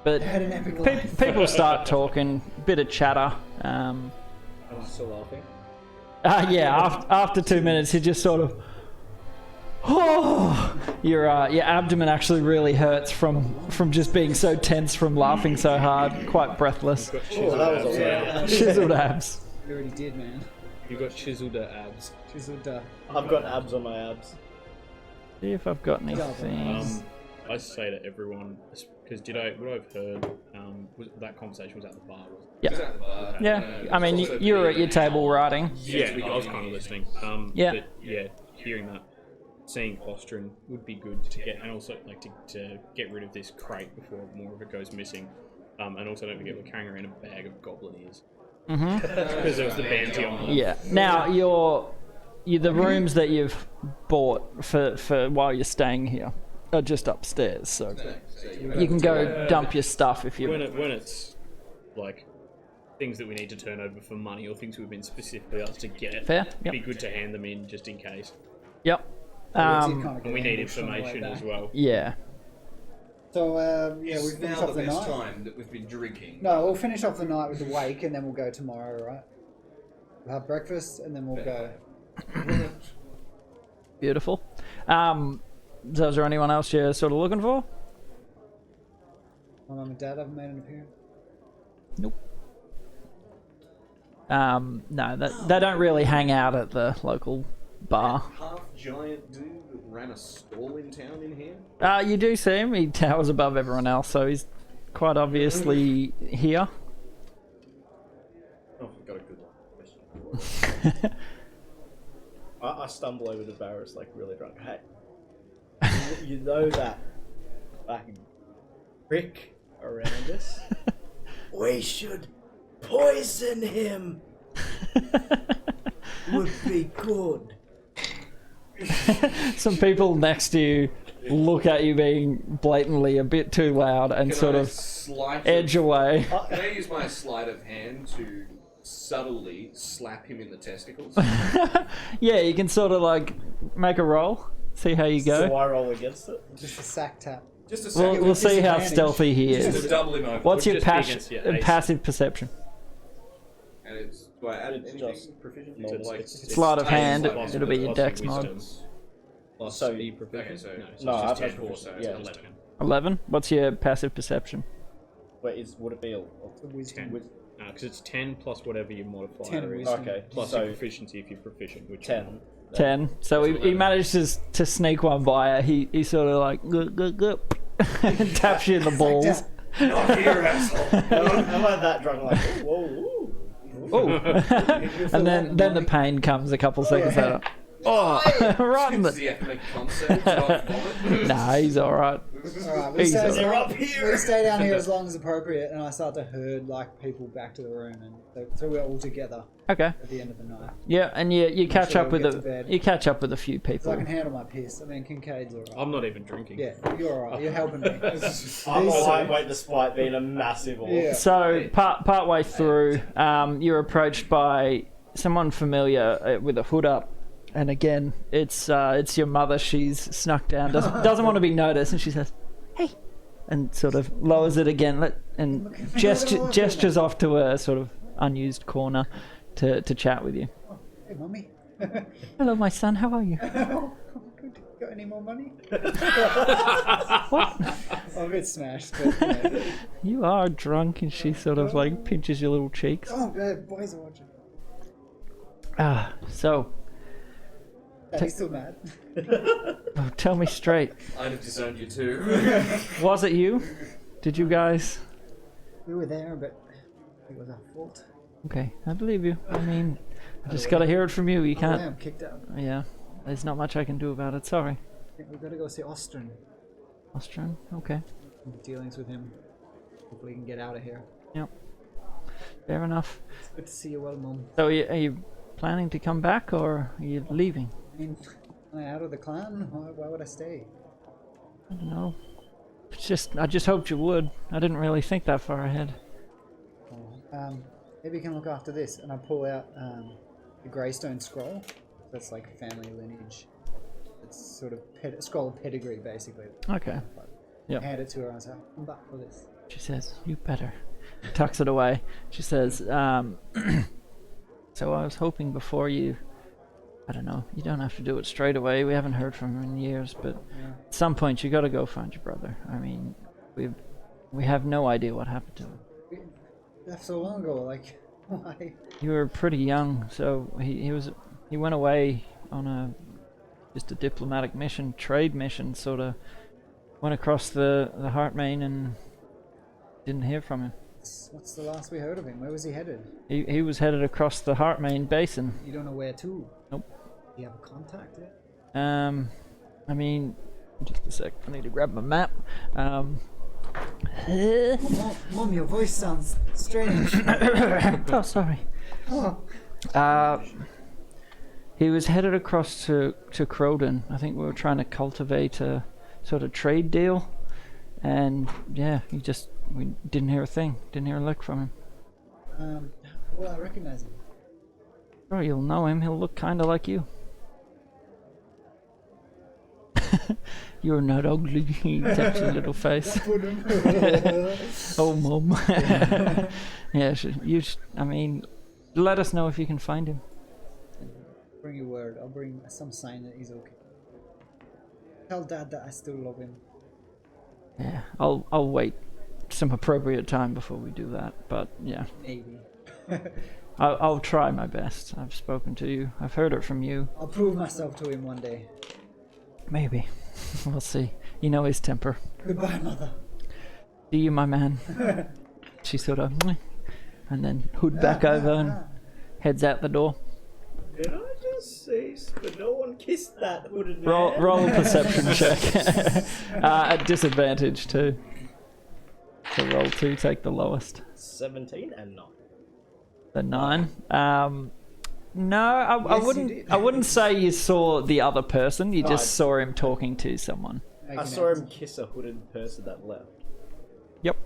But I had an epic life. people start talking, bit of chatter. I'm still laughing. After 2 minutes, he just sort of. Your abdomen actually really hurts from just being so tense from laughing so hard. Quite breathless. Oh, that was alright. Chiseled abs. You already did, man. You got chiseled abs. Chiseled, I've got abs on my abs. See if I've got anything. I say to everyone, because what I've heard, was that conversation was at the bar, wasn't it? Yeah. At the bar. Yeah. I mean, you were at your table writing. Yeah, I was kind of listening. Yeah. But yeah, hearing that, seeing posturing would be good to get, and also like to get rid of this crate before more of it goes missing. And also don't forget we're carrying around a bag of goblin ears. Because there was the bounty on them. Yeah. Now the rooms that you've bought for while you're staying here are just upstairs, so you can go dump your stuff if you. When it's like things that we need to turn over for money or things we've been specifically asked to get, Fair, it'd yep. be good to hand them in just in case. Yep. And we need information as well. Yeah. So, we Is finish now off the the best night. time that we've been drinking. No, we'll finish off the night with the wake, and then we'll go tomorrow, right? We'll have breakfast, and then we'll go. Beautiful. So is there anyone else you're sort of looking for? My mum and dad haven't made an appearance. Nope. No, they don't really hang out at the local bar. Half giant dude that ran a stall in town in here. You do see him. He towers above everyone else, so he's quite obviously here. Oh, got a good question. I stumble over to Varus like really drunk. Hey, you know that fucking prick around us? We should poison him. Would be good. Some people next to you look at you being blatantly a bit too loud and Can sort I of sleight edge away. Can I use my sleight of hand to subtly slap him in the testicles? Yeah, you can sort of like make a roll, see how you go. Do I roll against it? Just a sack tap. Just a second. We'll see how disadvantage. stealthy he Just is. to double him over. What's your Just be against your ace. passive perception? And it's, do I add It's anything? just Proficiency? normal. Like, It's Sleight of I use hand, sleight of hand. it'll be your Plus dex wisdom, mod. Plus So- the proficient. Okay, so- no, No, it's I just have 10, proficiency, so yeah. it's 11. 11? What's your passive perception? Wait, would it be a Wisdom. 10. Because it's 10 plus whatever your modifier 10 is. wisdom. Okay, Plus so your proficiency if you're proficient, which 10. 10. So he 11. manages to sneak one by her. He sort of like and taps you in the balls. Not here, asshole. Am I that drunk? Like, whoa, whoa. Oh, and then the pain comes a couple seconds yeah. later. Oh, right in Does the. he have to make concept, not vomit? Nah, he's all right. Alright, we He's stay, alright. They're up here. we stay down here as long as appropriate, and I start to herd like people back to the room, and so we're all together Okay. at the end of the night. Yeah, and you catch sure up we'll with get to bed. you catch up with a few So I people. can handle my piss. I mean, Kincaid's alright. I'm not even drinking. Yeah, you're alright. You're helping me. I'm a lightweight despite being a massive orc. Yeah. So part way through, you're approached by someone familiar with a hood up, and again, it's your mother. She's snuck down, doesn't want to be noticed, and she says, "Hey," and sort of lowers it again, and gestures off to a sort of unused corner to chat with you. Hey, mummy. Hello, my son. How are you? Got any more money? What? I'm a bit smashed, but you know. You are drunk, and she sort of like pinches your little cheeks. Oh, boys are watching. So Daddy's still mad. oh, tell me straight. I'd have disowned you too. Was it you? Did you guys? We were there, but it was our fault. Okay, I believe you. I mean, I just gotta hear it from you. You Oh, can't. I'm kicked out. Yeah, there's not much I can do about it. Sorry. I think we've got to go see Ostrin. Austrian. Okay, Dealings with him. Hopefully, we can get out of here. fair enough. It's good to see you well, Mum. So, are you planning to come back, or are you leaving? I mean, am I out of the clan? Why would I stay? I don't know. I just hoped you would. I didn't really think that far ahead. Oh, maybe you can look after this. And I pull out the Greystone scroll. That's like family lineage. It's sort of scroll of pedigree, basically. Okay. Yep. Hand it to her and I say, "Come back for this." She says, "You better." Tucks it away. She says, "So I was hoping before you. I don't know. You don't have to do it straight away. We haven't heard from him in years, but Yeah. at some point you got to go find your brother. I mean, we have no idea what happened to him. We left so long ago. Like, why? You were pretty young, so he went away on just a diplomatic mission, trade mission, sort of. Went across the Heartmain and didn't hear from him. What's the last we heard of him? Where was he headed? He was headed across the Heartmain Basin. You don't know where to? Nope. Do you have a contact yet? I mean, just a sec. I need to grab my map. Mom, your voice sounds strange. Oh, sorry. Oh. He was headed across to Croden. I think we were trying to cultivate a sort of trade deal, and yeah, we didn't hear a thing. Didn't hear a lick from him. Well, I recognize him. Sure, you'll know him. He'll look kind of like you. You're not ugly. He taps your little face. Oh, Mum. Yeah, I mean, let us know if you can find him. Bring your word. I'll bring some sign that he's okay. Tell Dad that I still love him. Yeah, I'll wait some appropriate time before we do that. But yeah, Maybe. I'll try my best. I've spoken to you. I've heard it from you. I'll prove myself to him one day. Maybe. We'll see. You know his temper. Goodbye, Mother. See you, my man. She sort of, and then hood back over and heads out the door. Did I just say, but no one kissed that hooded man? Roll a perception check. At disadvantage too. So roll 2, take the lowest. 17 and 9. The 9. No, I Yes, you wouldn't. did. I wouldn't say you saw the other person. You just I- saw him talking to someone. I saw him kiss a hooded person that left. Yep.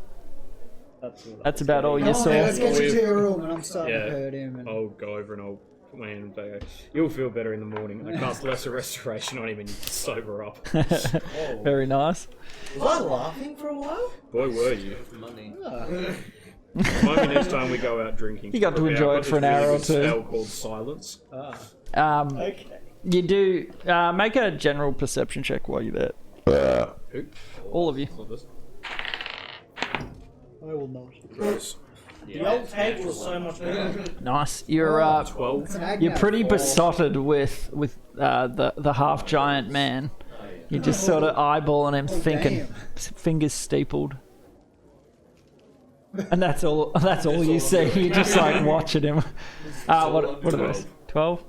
That's about all you Come saw. on, let's get you to your room, and I'm starting Yeah. to hurt him. And... I'll go over and I'll put my hand and go, you'll feel better in the morning. I cast lesser restoration on him and you sober up. Very nice. Was I laughing for a while? Boy, were you. Money. Remind me next time we go out drinking. You got to Okay, enjoy I've it got for an this really hour or good two. spell called Silence. Okay. You do make a general perception check while you're there. Who? All of you. Not this. I will not. The old table was so much better. Nice. You're 12. It's an ag you're now. pretty besotted with the half giant man. You're just sort of eyeballing him, thinking, damn. fingers steepled, and that's all. That's all you see. You're just like watching him. What are those? 12.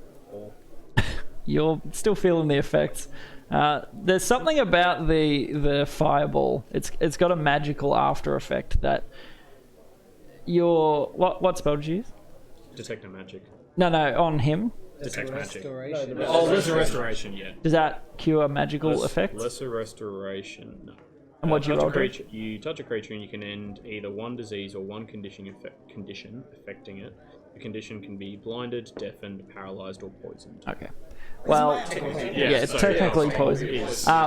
You're still feeling the effects. There's something about the fireball. It's got a magical after effect that what spell did you use? Detect a magic. No, on him. Detect magic. Restoration. Oh, lesser restoration, yeah. Does that cure magical effects? Lesser restoration, no. And what'd you touch roll, a creature, you touch a creature and you can end either one disease or one condition affecting it. The condition can be blinded, deafened, paralyzed, or poisoned. Okay. Well, yeah, it's technically poison.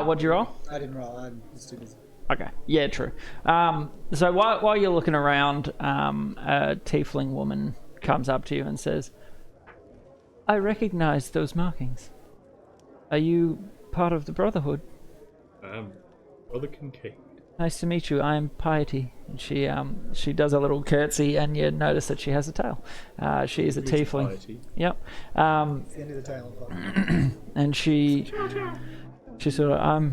What'd you roll? I didn't roll. I was too busy. Okay. Yeah, true. So while you're looking around, a tiefling woman comes up to you and says, "I recognize those markings. Are you part of the Brotherhood? Brother Kincaid. Nice to meet you. I am Piety." And she does a little curtsy, and you notice that she has a tail. She is a tiefling. Piety. Yep. It's the end of the tail. And she sort of, I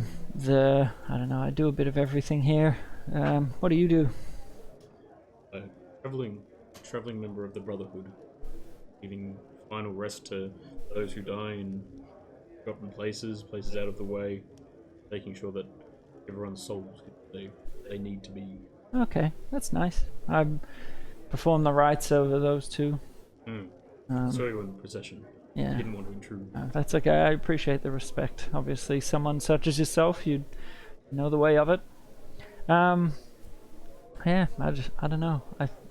don't know, I do a bit of everything here. What do you do? A traveling member of the Brotherhood, giving final rest to those who die in forgotten places out of the way, making sure that everyone's souls they need to be. Okay, that's nice. I perform the rites over those two. Sorry, we're in the procession. Yeah. Didn't want to intrude. That's okay. I appreciate the respect. Obviously, someone such as yourself, you know the way of it. Yeah, I don't know.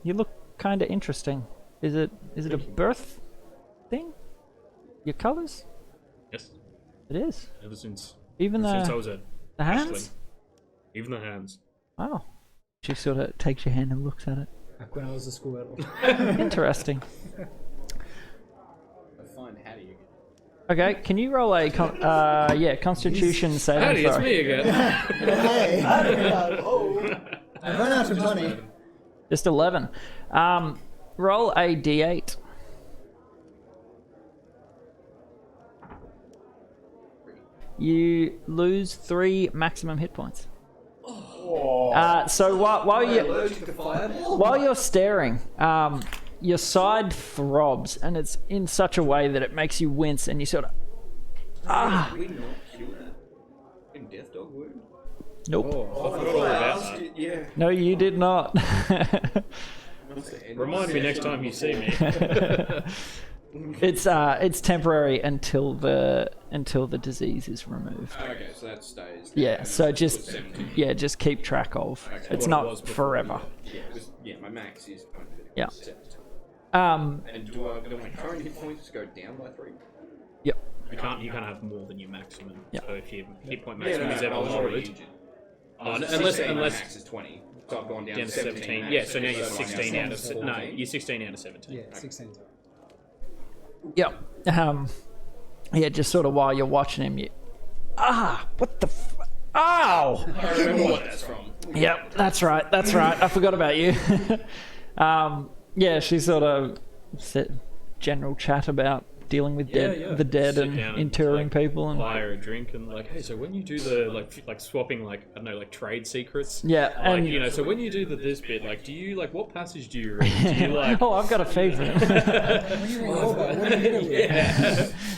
You look kind of interesting. Is it a birth thing? Your colors? Yes. It is. Ever since Even I the was a hands? hatchling. Even the hands. Wow. She sort of takes your hand and looks at it. Back when I was a school adult. Interesting. A fine Hattie. Okay, can you roll a Constitution saving Howdy, it's throw? me again. Hey! I run out of money. Just 11. Roll a d8. You lose 3 maximum hit points. So while you're staring, your side throbs, and it's in such a way that it makes you wince, and you sort of We not kill that in Death Dog wound? nope. I forgot all about that. Yeah. No, you did not. Remind me next time you see me. It's temporary until the disease is removed. Okay, so that stays. Yeah, so just 17. just keep track of. Okay. It's What it not was before, forever. Yeah, my max is 100. Yeah. 17. And do my current hit points go down by 3? yep. You can't have more than your maximum. Yeah. So if your hit point maximum is ever I was already 100, injured. unless my max is 20. So I've gone down down to 17. Yeah, so now you're 16 out of no, you're 16 out of 17. Yeah, 16. Yep. Yeah, just sort of while you're watching him, you. What the? Ow! I remember what that's from. Yep, that's right. I forgot about you. Yeah, she sort of said general chat about dealing with the dead Sit and down interring people and buy her a drink and hey, so when you do the like swapping I don't know trade secrets. yeah, and So when you do this bit, do you what passage do you read? Do you oh, I've got a favorite.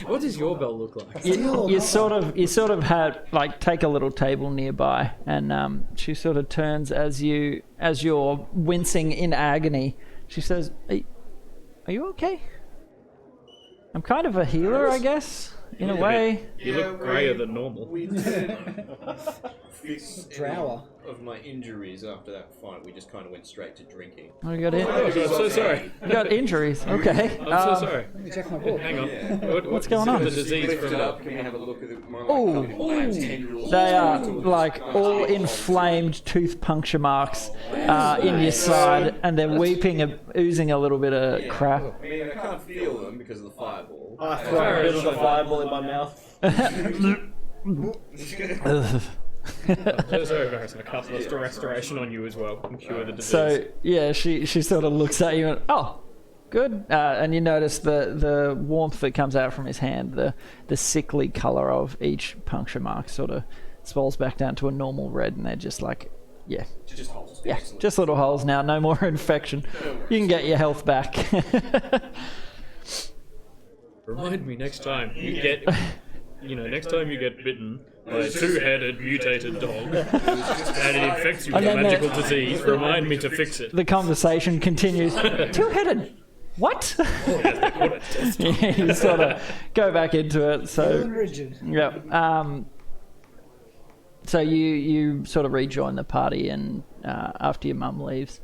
What does your bell look like? you sort of had take a little table nearby, and she sort of turns as you're wincing in agony. She says, "Are you okay? I'm kind of a healer, I guess." in a way. You look greyer than normal. We did fix Drower. of my injuries after that fight. We just kind of went straight to drinking. Oh, you got Oh, I'm so sorry. you got injuries. Okay. I'm so sorry. Let me check my book. Hang on. Yeah. What's going on? The disease Lift from it up. Can we have a look at it? My Ooh. tendrils. They are like all inflamed tooth puncture marks in your side, and they're oozing a little bit of crap. I mean, I can't feel them because of the fireball. I throw a bit of a fireball in my mouth. So sorry, Varys. I cast Lust Restoration on you as well and cure the disease. So yeah, she sort of looks at you and good. And you notice the warmth that comes out from his hand, the sickly color of each puncture mark sort of swells back down to a normal red, and they're just like, Just holes. yeah, Excellent. just little holes now. No more infection. You can get your health back. Remind me next time you get, next time you get bitten by a two-headed mutated dog and it infects you with a then magical disease, remind me to fix it. The conversation continues. Two-headed. What? Yeah, you sort of go back into it. So Rigid. yeah. So you sort of rejoin the party, and after your mum leaves,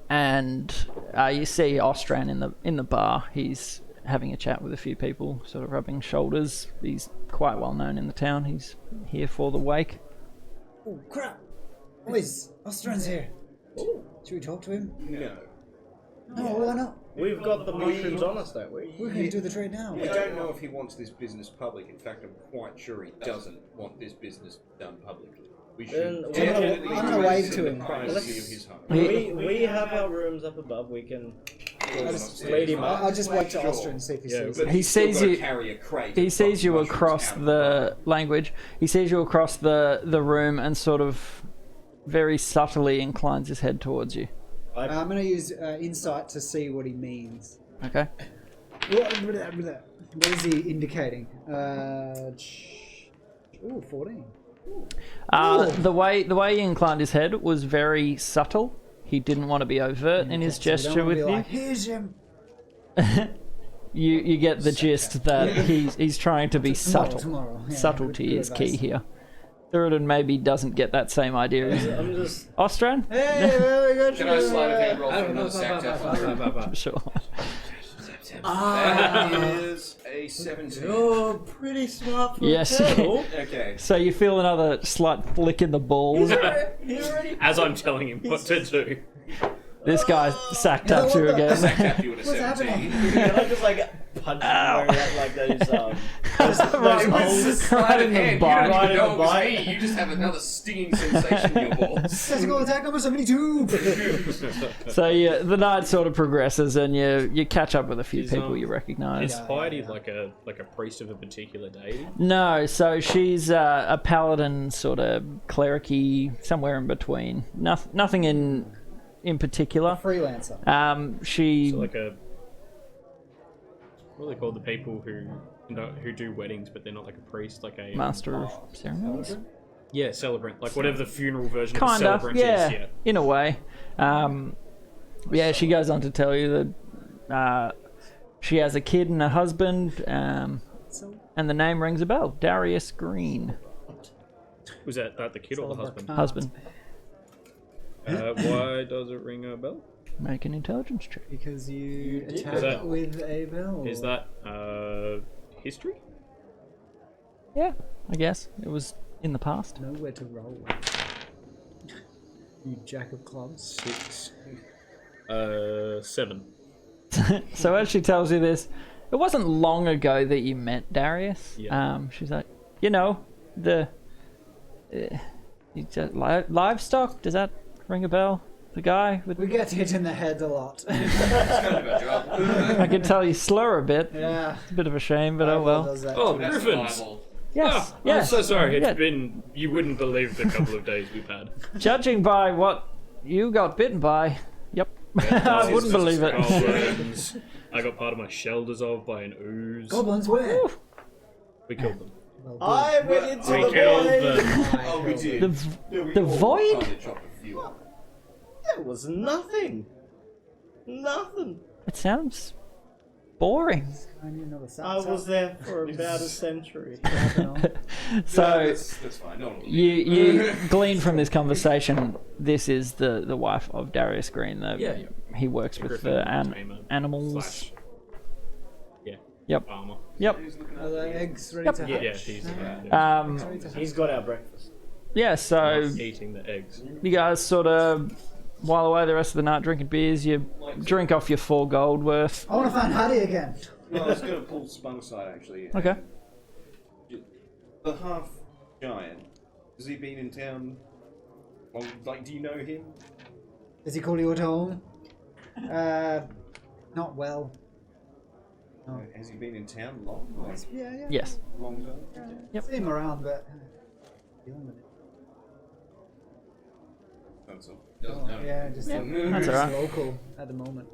and you see Ostran in the bar. He's having a chat with a few people, sort of rubbing shoulders. He's quite well known in the town. He's here for the wake. Oh crap! Boys, Ostran's here. Should we talk to him? No. No, why not? We've got the mushrooms on us, don't we? We're going to do the trade now. I don't know if he wants this business public. In fact, I'm quite sure he doesn't want this business done publicly. We should Then definitely I'm gonna wave to him. the privacy of his home. We have our rooms up above. We can lead him up. I'll just wait to Ostran and see if he sees But it. He he's still sees gotta you- Carry a crate He of sees you mushrooms across out of the language. He sees you across the room and sort of very subtly inclines his head towards you. I'm going to use insight to see what he means. Okay. What is he indicating? 14. The way he inclined his head was very subtle. He didn't want to be overt in his So you don't gesture wanna with be you. like, here's him. You get the gist that he's trying to be subtle. Tomorrow. Yeah, Subtlety good is key advice. here. Thuradin maybe doesn't get that same idea as I'm just. Ostran. Hey, very good. Can I slide a hand roll for another sack tap? Sure. That is a 17. Oh, pretty smart for Yes. a turtle. Okay. So you feel another slight flick in the balls. He already. As I'm telling him what to do. This guy sack taps you again. Sack tap you at a What's 17. happening? Can I just punch him where he had those Right, holes? Sleight of in the hand. bite. You don't Right even in know the it was bite. me. You just have another stinging sensation in your balls. Tactical attack number 72. So yeah, the night sort of progresses, and you catch up with a few Is, people you recognise. Is Piety like a priest of a particular deity? No, so she's a paladin, sort of cleric-y, somewhere in between. Nothing in particular. Freelancer. She So like a what are they called? The people who do weddings, but they're not like a priest, like a master of ceremonies. yeah, celebrant, like whatever the funeral version Kind of a of, celebrant yeah, is. Yeah. in a way. Yeah, she goes on to tell you that she has a kid and a husband, and the name rings a bell. Darius Green, Was that the kid or the husband? husband. Why does it ring a bell? Make an intelligence check. Because you Is attack that- with a bell. Is that history? Yeah, I guess it was in the past. Nowhere to roll. You jack of clubs. 7. So as she tells you this, it wasn't long ago that you met Darius. Yeah. She's like, the livestock. Does that ring a bell? The guy with We get hit in the head a lot. That's kind of a job. I can tell you slur a bit. Yeah. It's a bit of a shame, but oh well. Does that Oh, too. That's Griffins! libel. Yes, I'm yes. so sorry. It's Yeah. been, you wouldn't believe the couple of days we've had. Judging by what you got bitten by, yep. I wouldn't believe it. Goblins. I got part of my shell dissolved by an ooze. Goblins, where? We killed them. Well, good. I went into We the killed void. them. Oh, we did. The void? Kinda chopped a few up. There was nothing. Nothing. It sounds Boring. I need another I was there for about a century. So That's fine. No one will you glean from this conversation. This is the wife of Darius Green. Yeah. He works with Griffin the tamer animals. slash- Yeah. Yep. Farmer. Yep. Are the eggs ready Yep. to Yeah, hatch? he's He's got our breakfast. Yeah. So eating the eggs. you guys sort of while away the rest of the night drinking beers. You drink off your 4 gold worth. I want to find Hattie again. Well, I was going to pull Spunk's side actually. Okay. The half giant. Has he been in town? Well, like, do you know him? Does he call you at home? Not well. No. Has he been in town long? Like, Yeah. Yes. long time? Yep. See him around, but dealing with it. That's all. Yeah, just That's all right. local at the moment.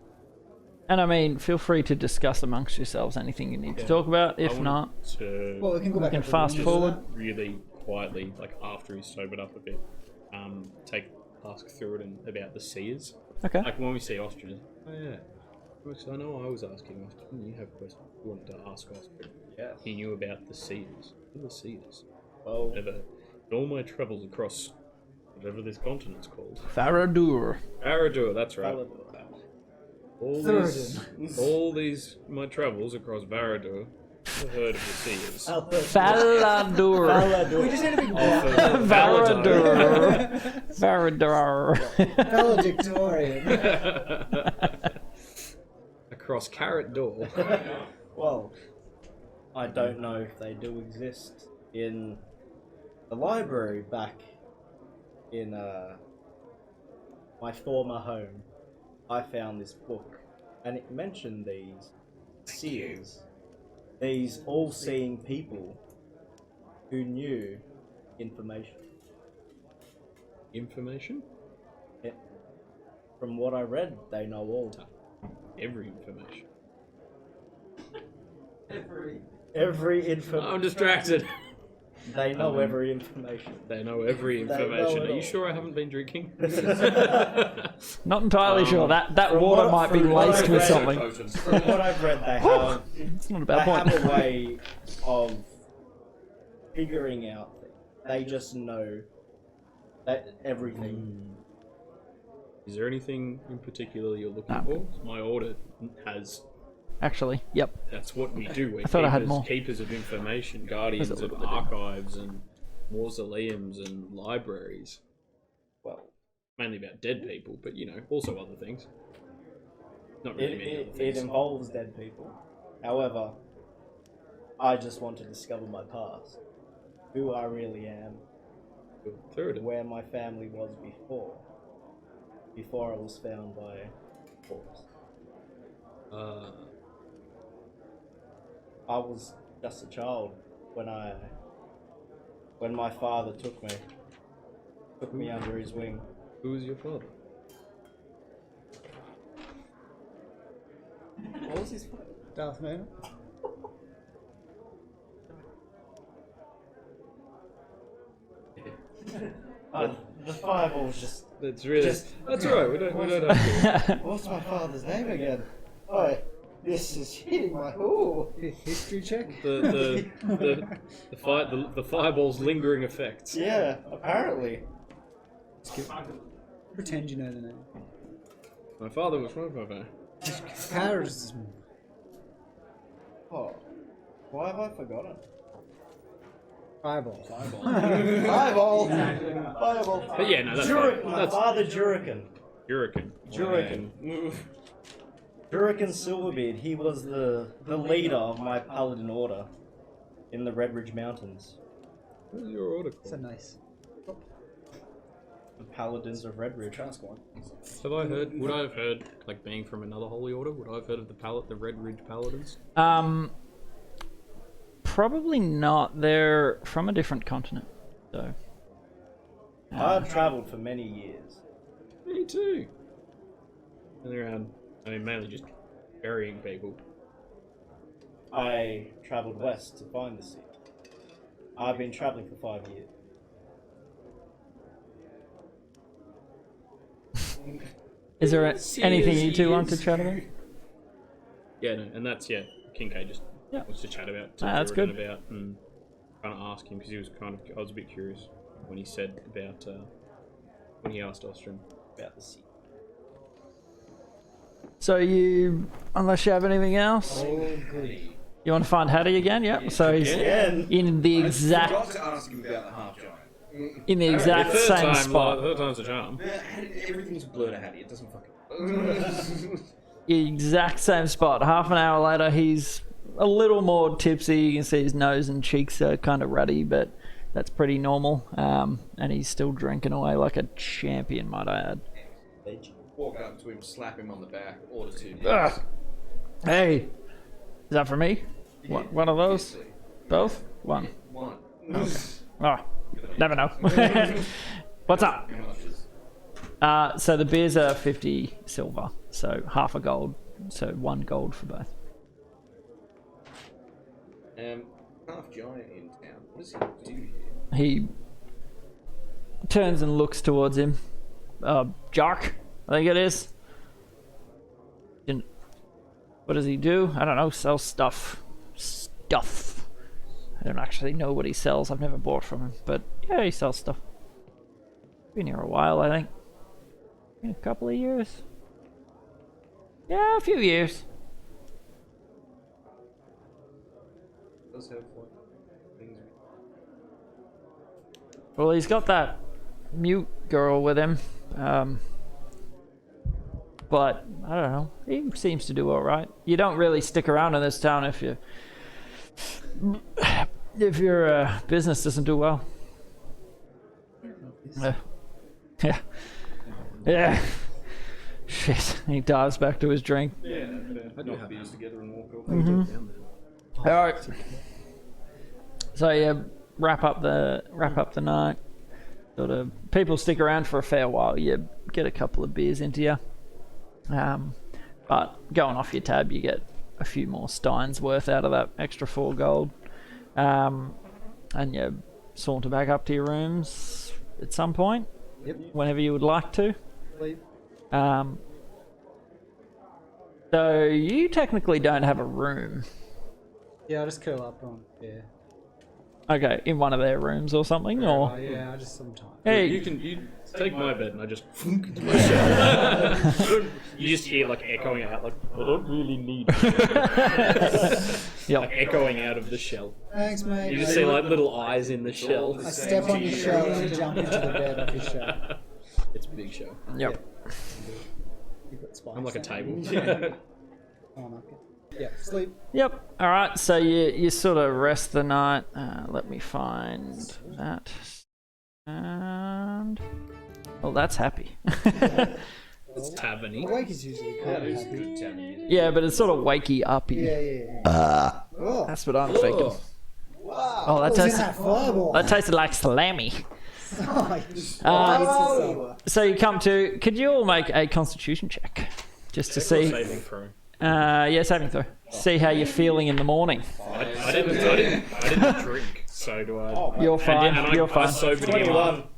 And I mean, feel free to discuss amongst yourselves anything you need to talk about. If I not, want to Well, we can go back. can up to fast the forward. really quietly, like after he's sobered up a bit, ask Thuradin about the seers. okay. Like when we see Austrians. Oh yeah. Because I know I was asking Austrian. You have questions you wanted to ask Austrian. Yeah. He knew about the seers. What are the seers? Well, Never. In all my travels across whatever this continent's called. Faradur. Aradur, that's right. Thuradin. All these my travels across Varadur, I've heard of the seers. Faladur. We just need a big Varadur. Varadur. valedictorian. Across Carrot Door. well, I don't know if they do exist in the library back in my former home. I found this book, and it mentioned these seers, these all-seeing people who knew information. Information? From what I read, they know all. Every information. Every information. I'm distracted. They know every information. They know every They know information. it Are you all. sure I haven't been drinking? Not entirely sure. That from water what- might be from what laced I've with read- something. From what I've read, they have. It's not a They bad point. have a way of figuring out things. They just know that everything. Is there anything in particular you're looking No. for? My order has. Actually, yep. That's what we do. We're I thought I had keepers, more. keepers of information, guardians There's a of little bit in. archives and mausoleums and libraries. Well, Mainly about dead people, but you know, also other things. Not really many other it things. involves dead people. However, I just want to discover my past, who I really am, Third. where my family was before I was found by corpse. I was just a child when my father took me under his wing. Who was your father? What was his name? Darth Vader. The fireball was just. That's really. Just- That's alright. We don't have to. What's my father's name again? Oh, this is hitting my. Ooh. History check. The fireball's lingering effects. Yeah, apparently. Pretend you know the name. My father was my father. Paris. Oh, why have I forgotten? Fireball. Fireball. Fireball. But yeah, no, that's Juric, fine. my That's father Jurican. Hurricane. Jurican. Jurican Silverbeard. He was the leader of my paladin order in the Red Ridge Mountains. What is your order So called? nice. The Paladins of Red Ridge. Have I heard? Would I have heard, like being from another holy order? Would I have heard of the Red Ridge Paladins? Probably not. They're from a different continent, so. I've travelled for many years. Me too. And around, I mean, mainly just burying people. I travelled west to find the sea. I've been travelling for 5 years. Is there anything you two want to chat about? Yeah, no, and that's Kincaid just Yeah. wants to chat about. That's Thuradin good. About and kind of ask him because he was I was a bit curious when he said about when he asked Ostrom about the sea. So you, unless you have anything else, you want to find Hattie again? Yep. So he's in the exact Forgot to ask him about the half giant. in the exact same spot. Third time's a charm. Everything's blurred to Hattie. It doesn't fucking. Exact same spot. Half an hour later, he's a little more tipsy. You can see his nose and cheeks are kind of ruddy, but that's pretty normal. And he's still drinking away like a champion, might I add. Walk up to him, slap him on the back, order 2 Ugh. Hey, is that for me? One of those? Both? One. One. Oh, never know. What's up? How much is? So the beers are 50 silver, so half a gold, so 1 gold for both. Half giant in town. What does he do here? He turns and looks towards him. Jark, I think it is. What does he do? I don't know. Sell stuff. I don't actually know what he sells. I've never bought from him, but yeah, he sells stuff. Been here a while, I think. In a couple of years. Yeah, a few years. Does have like things. Well, he's got that mute girl with him. But I don't know. He seems to do all right. You don't really stick around in this town if your business doesn't do well. Yeah. Shit. He dives back to his drink. Yeah, knock beers together and walk off. All right. So yeah, wrap up the night. Sort of people stick around for a fair while. You get a couple of beers into you. But going off your tab, you get a few more steins worth out of that extra 4 gold. And you saunter back up to your rooms at some point. Yep. Whenever you would like to. Leave. So you technically don't have a room. Yeah, I'll just curl up on. Yeah. Okay, in one of their rooms or something, or Yeah, I just sometimes. hey, You take my bed and I just into my shell. You just hear like echoing out like I don't really need yeah. like echoing out of the shell. Thanks, mate. You just see like little eyes in the shell. I step on your shell and jump into the bed of your shell. It's a big shell. Yep. You've got spikes. I'm like a in it. table. Oh, no. Yeah, sleep. Yep. All right. So you sort of rest the night. Let me find that. And well, that's happy. It's taverny. Awake is usually kind of happy. Yeah, but it's sort of wakey uppy. Yeah. Oh, That's what I'm thinking. wow. Oh, that What was in tastes. that fireball? That tasted like salami. Oh, So you come to. Could you all make a Constitution check, just to see? Saving throw. Yeah, saving throw. See how you're feeling in the morning. I didn't drink, so do I. You're fine. And You're I fine. sobered him up.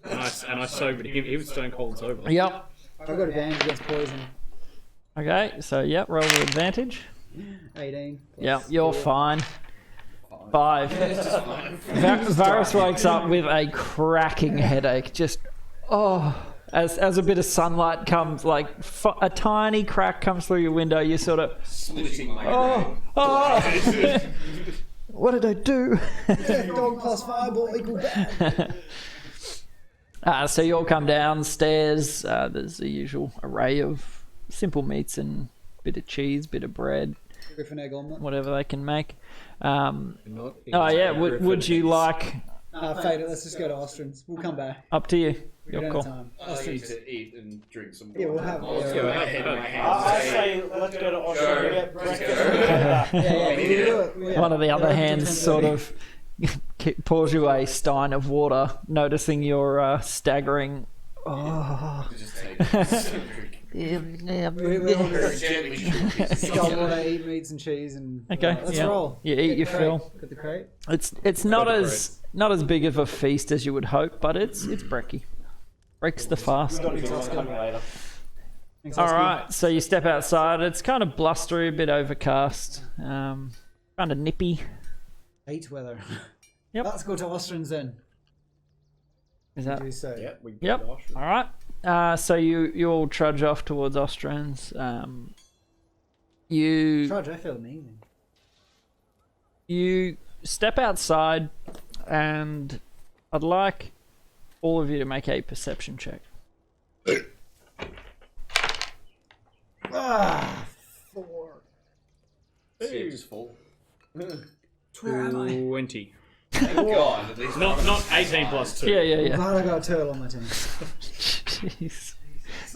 And I sobered him. He was stone cold sober. Yep. I've got advantage against poison. Okay. So yep. Roll with advantage. 18. Yep. You're fine. 5. Varus wakes up with a cracking headache. Just as a bit of sunlight comes, like a tiny crack comes through your window, you sort of Splitting my oh. What did I do? Dog plus fireball equal bad. So you all come downstairs. There's the usual array of simple meats and bit of cheese, bit of bread, Griffin egg omelette. whatever they can make. Oh yeah, would you like? Fade it. Let's just go to Ostrins. We'll come back. Up to you. We Your don't call. have time. I need to eat and drink some water. Yeah, we'll have. My head in my I hands. say let's go to Austria and get breakfast. Yeah, we'll do it. Yeah. One of the other Yeah, hands pretend sort ready. of pours you a stein of water, noticing your staggering. Oh. Just take it. We're all Very just gently shoot pieces. skull water, eat meats and cheese, and Okay, let's yeah. roll. You eat Get your the crate. fill. Got the crate. It's not as big of a feast as you would hope, but it's breaky. Breaks the fast. Got details coming later. Thanks, All Husky. right, so you step outside. It's kind of blustery, a bit overcast, kind of nippy. Hate weather. Yep. Let's go to Austrians then. Is that? Do so. Yep, we Yep. gosh. All right. So you all trudge off towards Ostrans. You Trudge, I feel amazing. you step outside, and I'd like all of you to make a perception check. Ah, 4. See it just fall. Where am I? 20. Thank God. At least Not 18 plus 2. Yeah. Glad I got a turtle on my team. Jeez.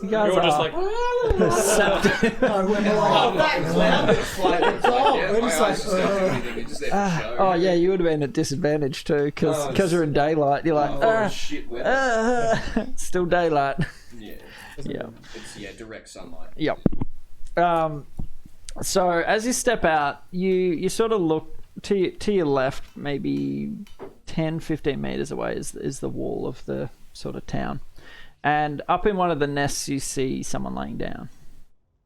You guys You're are just like, No, when we're Oh, like, that cloud is like, yeah, we're my just eyes like, just don't do anything. You're just there for show. oh yeah, you would have been at disadvantage too, because you're in daylight. You're like, Oh, shit weather. still daylight. Yeah. Yeah. It's, direct sunlight. Yep. So as you step out, you sort of look to your left, maybe 10, 15 meters away is the wall of the sort of town. And up in one of the nests, you see someone laying down.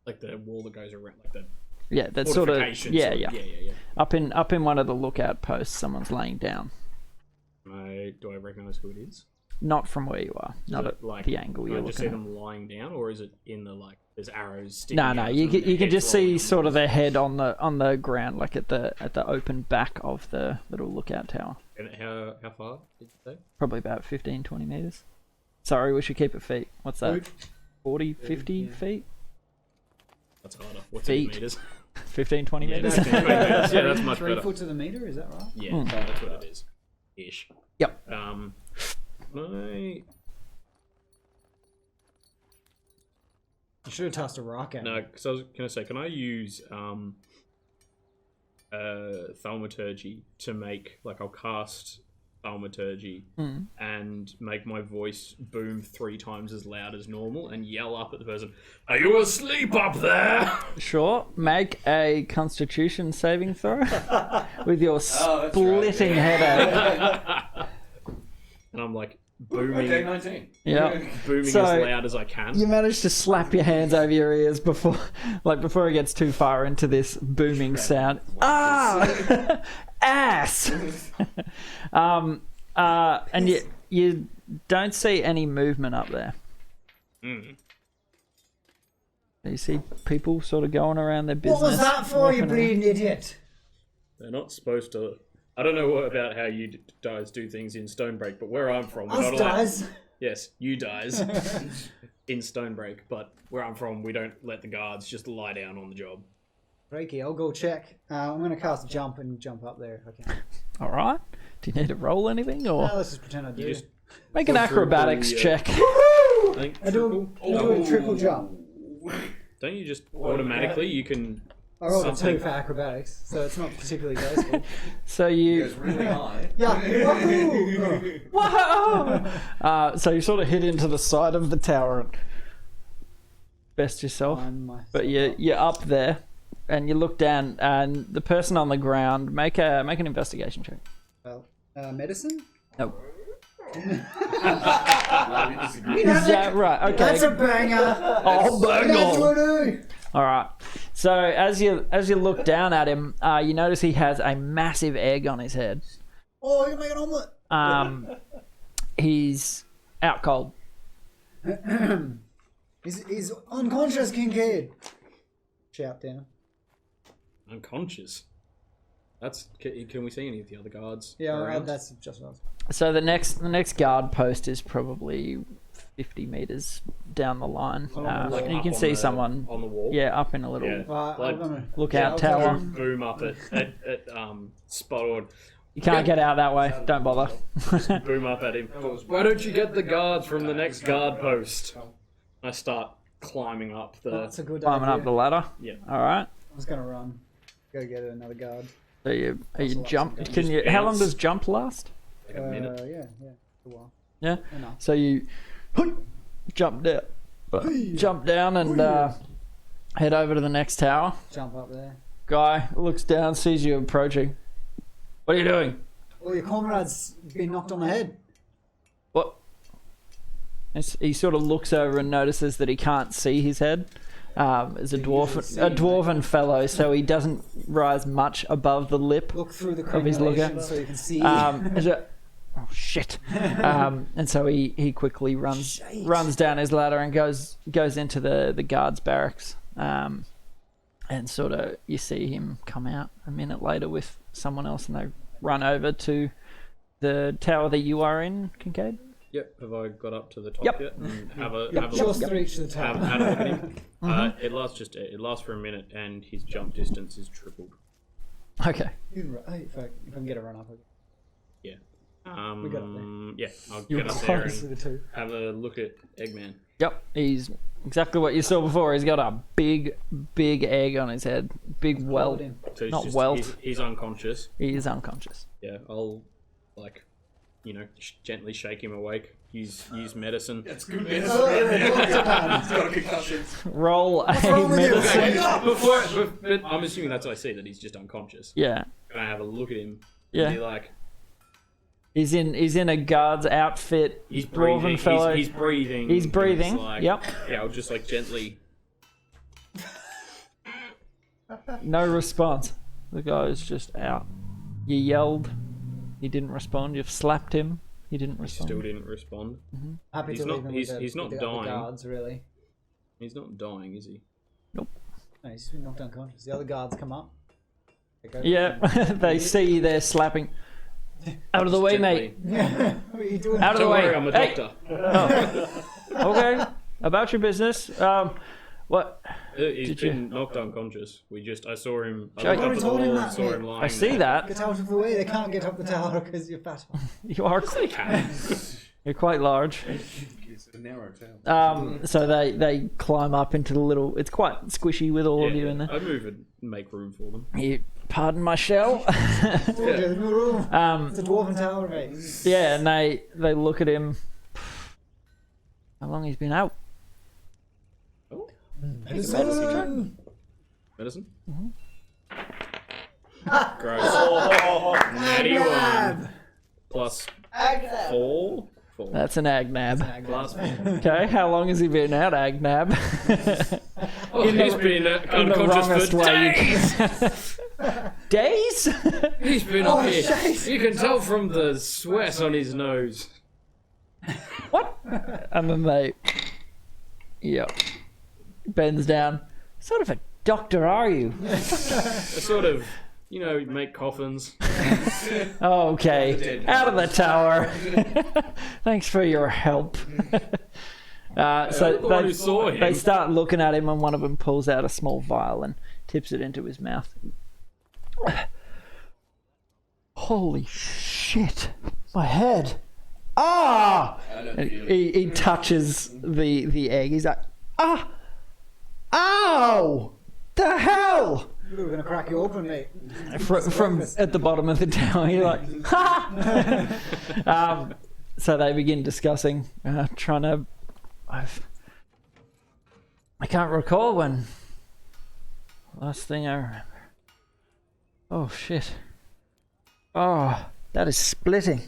like the wall that goes around, like the Yeah, that's sort of fortifications. yeah. Yeah. Up in one of the lookout posts, someone's laying down. Do I recognize who it is? Not from where you are, not Is at it like the angle can you're I just see looking at. them lying down, or is it in the like there's arrows sticking No, out you from can their just heads see rolling sort of on their head on the ground, like at the open back of the little lookout tower. And how far did you say? Probably about 15, 20 meters. Sorry, we should keep it feet. What's that? 40, 50 feet? That's harder. What's Feet. in meters? 15, 20 Yeah, meters? 15, 20 meters. Yeah, that's much 3 better. foot to the meter, is that right? Yeah, that's what it is. Ish. Yep. My You should have tossed a rock at no, me. because I was gonna say, can I use thaumaturgy to make like I'll cast thaumaturgy and make my voice boom 3 times as loud as normal and yell up at the person, "Are you asleep up there?" Sure. Make a Constitution saving throw with your Oh, that's right, splitting headache. And I'm like booming, Okay, 19. Yeah. booming So- as loud as I can. You manage to slap your hands over your ears before it gets too far into this booming sound. Ah, ass. And you don't see any movement up there. Mm. You see people sort of going around their business. What was that for, you walking around. bleeding idiot? They're not supposed to. I don't know about how you guys do things in Stonebreak, but where I'm from, we're Us not allowed. guys. Yes, you guys in Stonebreak, but where I'm from, we don't let the guards just lie down on the job. Reiki, I'll go check. I'm going to cast jump and jump up there if I can. All right. Do you need to roll anything, or No, let's just pretend I do. You just make an acrobatics check? I think I do a triple jump. don't you just automatically you can I rolled a 2 something- for acrobatics, so it's not particularly graceful. So It you goes really high. Yeah. Whoa! So you sort of hit into the side of the tower and best yourself. But you're up there, and you look down, and the person on the ground make an investigation check. Well, medicine? No. Why we disagree? Is that right? Okay. That's a banger! Oh, bang That's on. what I do! All right. So as you look down at him, you notice he has a massive egg on his head. Oh, you can make an omelette! He's out cold. He's unconscious, Kincaid! Shout down. unconscious. That's can we see any of the other guards? Yeah, around? that's just what I was... So the next guard post is probably 50 meters down the line. Like you up can on see the- someone. on the wall. Yeah, up in a little Yeah. I'm Like, gonna... lookout Yeah, I'll tower. Boom up at spot on. You can't get out that way. Don't bother. Boom up at him. Why don't you get the guards from the next guard post? I start climbing up the. That's a good Climbing idea. up the ladder. Yeah. All right. I was gonna run. Go get another guard. So you Also jump. lots of Can you? Just How long bounce. does jump last? Like a minute. Yeah, a while. Yeah. Enough. So you jump down, and head over to the next tower. Jump up there. Guy looks down, sees you approaching. What are you doing? Well, your comrade's been knocked on the head. What? He sort of looks over and notices that he can't see his head. As a dwarven fellow, so he doesn't rise much above the lip Look through the of his looker. crenulation so you can see. Oh shit! And so he quickly runs down his ladder and goes into the guards barracks. And sort of you see him come out a minute later with someone else, and they run over to the tower that you are in, Kincaid. Yep. Have I got up to the top Yep. yet? And have a Just look. reach the top. Have a look at him. It lasts for a minute, and his jump distance is tripled. Okay. If I can get a run up. Yeah. We got it there. Yeah. I'll You're get up there close to the and two. have a look at Eggman. Yep. He's exactly what you saw before. He's got a big egg on his head. Big welt. So Not welt. He's unconscious. He is unconscious. Yeah. I'll gently shake him awake. Use medicine. That's good medicine. He's got a concussion. Roll a wrong with you? medicine. But I'm assuming that's what I see, that he's just unconscious. Yeah. Can I have a look at him? Yeah. And be like, He's in a guard's outfit. he's dwarven breathing. fellow. He's breathing. He's and breathing, like, yep. Yeah, I'll just gently. No response. The guy is just out. You yelled. He didn't respond. You've slapped him. He didn't respond. Still didn't respond. Happy He's to not- leave him he's- with he's not the dying. guards, really. He's not dying, is he? No, he's been knocked unconscious. The other guards come up. They go, Yeah, they see you there slapping. Out of the way, mate. Yeah. What are you doing? Out of the Don't way. worry, I'm a Hey! doctor. Okay. About your business. What? He's Did been knocked unconscious. I saw him. I Shall I- looked up at the told him wall that, and saw mate. him lying I see that. Get out of the way. They can't get up the tower because you're fat. You are. They can. You're quite large. It's a narrow town. So they climb up into the little. It's quite squishy with all of you in there. I move and make room for them. You pardon my shell. There's no room. It's a dwarven tower, mate. Yeah, and they look at him. How long he's been out? Oh, Medicine. medicine. Gross. Natty one. Plus 4. That's an Agnab. Plus. Okay, how long has he been out, Agnab? Oh, he's been in the unconscious wrongest for way. days. Days? He's been up here. You can tell from the sweat on his nose. What? And then they. Yep. Bends down. What sort of a doctor are you? A sort of, make coffins. Oh, okay. Out of the tower. Thanks for your help. So the one who saw him. they start looking at him, and one of them pulls out a small vial and tips it into his mouth. Holy shit! My head. Ah! I don't And feel it. he touches the egg. He's like, ah! Ow! The hell! We're gonna crack you open, mate. From at the bottom of the tower, you're like, ha! So they begin discussing, trying to. I can't recall when. Last thing I remember. Oh shit! Oh, that is splitting.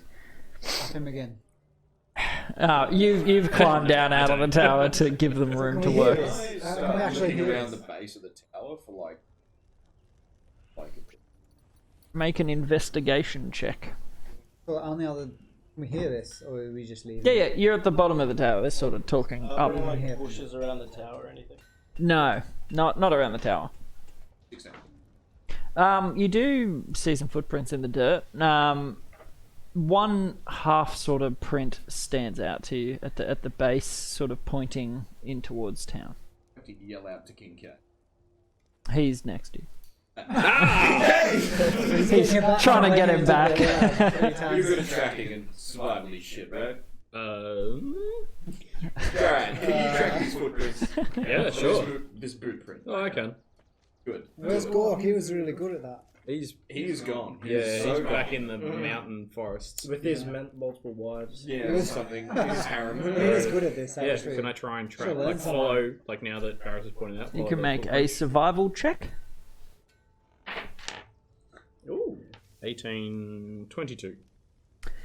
Tap him again. You've climbed down out of the tower to give them room to Can we hear work. this? So Can we actually looking hear around this? the base of the tower for like Make an investigation check. Well, on the other, can we hear this, or are we just leaving? Yeah, you're at the bottom of the tower. They're sort of talking Are up. there like here. bushes around the tower or anything? No, not around the tower. example. You do see some footprints in the dirt. One half sort of print stands out to you at the base, sort of pointing in towards town. I have to yell out to King Cat. He's next to you. He's trying to get him back. You're good at tracking and survival shit, right? Alright, can you track these footprints? Yeah, sure. This boot print. Oh, I can. Good. Where's Gork? He was really good at that. He is gone. Yeah, He's so he's back gone. in the mountain forests. With his multiple wives. Yeah, something. His harem. He is good at this, Yeah, actually. can I try and track, Sure, learn follow, now that Paris is pointing out? You follow can the make a footprints? survival check. Ooh. 18, 22.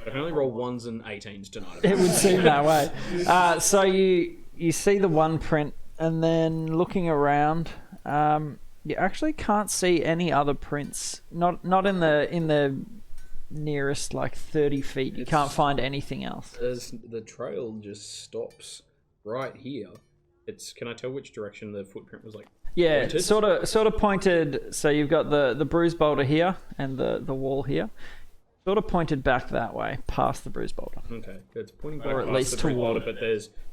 I can only roll 1s and 18s tonight. It would seem that way. So you see the one print, and then looking around, you actually can't see any other prints. Not in the nearest like 30 feet. You can't find anything else. The trail just stops right here. Can I tell which direction the footprint was like? Yeah, pointed? sort of pointed. So you've got the bruise boulder here and the wall here. Sort of pointed back that way, past the bruise boulder. Okay, it's pointing back Or at past least the bruise toward. boulder, but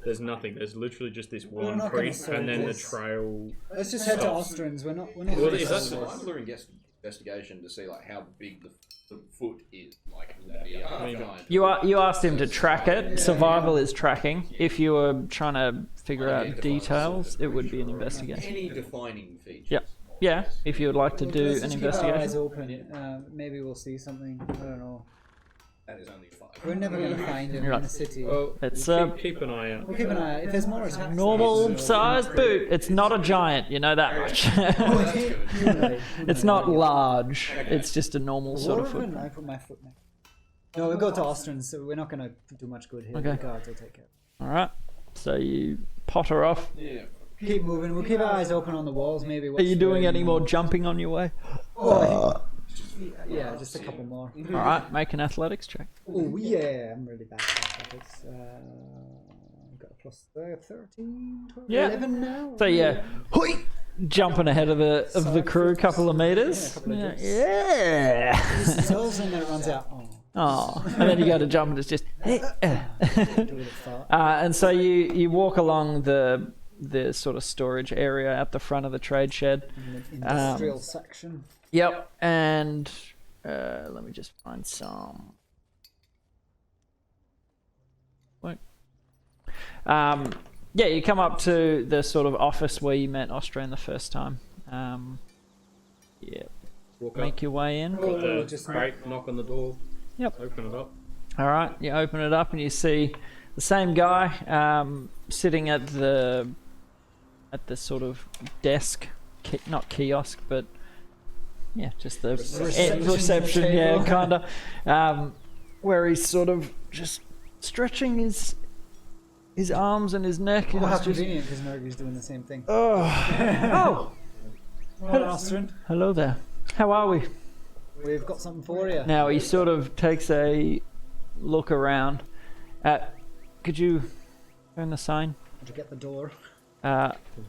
there's nothing. There's literally just this We're one not gonna print, solve and then the this. trail. Let's just head to stops. Ostrins. We're not. Well, Well, is that Survival or investigation to see like how big the foot is, like the giant. You asked him to track it. Survival is tracking. If you were trying to figure out details, it would be an investigation. Any defining features. Yep. Yeah, if you would like to do let's an just keep our eyes investigation. open. Maybe we'll see something. I don't know. That is only 5. We're never gonna find him You're in right. the city. Well, It's keep an eye out. We'll keep an eye. If there's more attacks, Normal sized boot. It's not a giant, you know that much. It's not large. It's just a normal sort of foot. I put my foot next. No, we'll go to Ostrins, so we're not gonna do much good here. Okay. The guards will take care. All right. So you potter off. Yeah. Keep moving. We'll keep our eyes open on the walls. Maybe. Are you doing any more jumping on your way? Yeah, just a couple more. All right. Make an athletics check. Oh yeah, I'm really bad at athletics. Got a plus 13, 12, Yeah. 11 now. So yeah, hoi, jumping ahead of the crew, a couple of meters. Yeah, a couple of jumps. Yeah. Cells and then it runs out. Oh, Oh, and then you go to jump and it's just. do a little fart. And so you walk along the sort of storage area at the front of the trade shed. In the industrial section. Yep, and let me just find some. What? Yeah, you come up to the sort of office where you met Austrian the first time. Yeah, Walk make up. your way in. Got the just crate, knock on the door. Yep. Open it up. All right, you open it up and you see the same guy sitting at the sort of desk, not kiosk, but yeah, just the reception, yeah, table. kinda, where he's sort of just stretching his arms and his neck. And Oh, how it's just, convenient, because Nergy's doing the same thing. oh, Hello, Austrian. hello there. How are we? We've got something for you. Now he sort of takes a look around. Could you turn the sign? Did you get the door?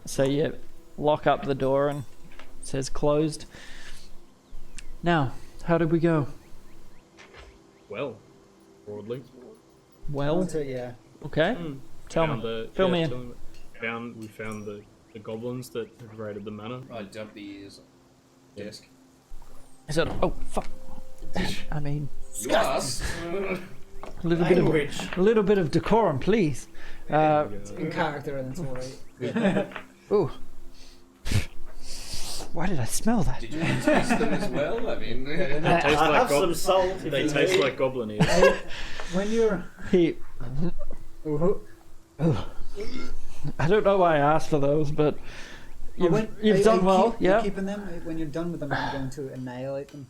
So you lock up the door and it says closed. Now, how did we go? Well, broadly. Well, Yeah. okay. Tell Found me. the- Fill me yeah, in. tell me. We found the goblins that had raided the manor. I dumped the ears on the desk. I said, oh fuck. I mean, Yes. a little bit of decorum, please. In character, and it's alright. Ooh. Why did I smell that? Did you taste them as well? I mean, They taste I like have some salt. if They you taste need. like goblin ears. When you're. He. I don't know why I asked for those, but you've done well. You're Yeah. keeping them. When you're done with them, I'm going to annihilate them.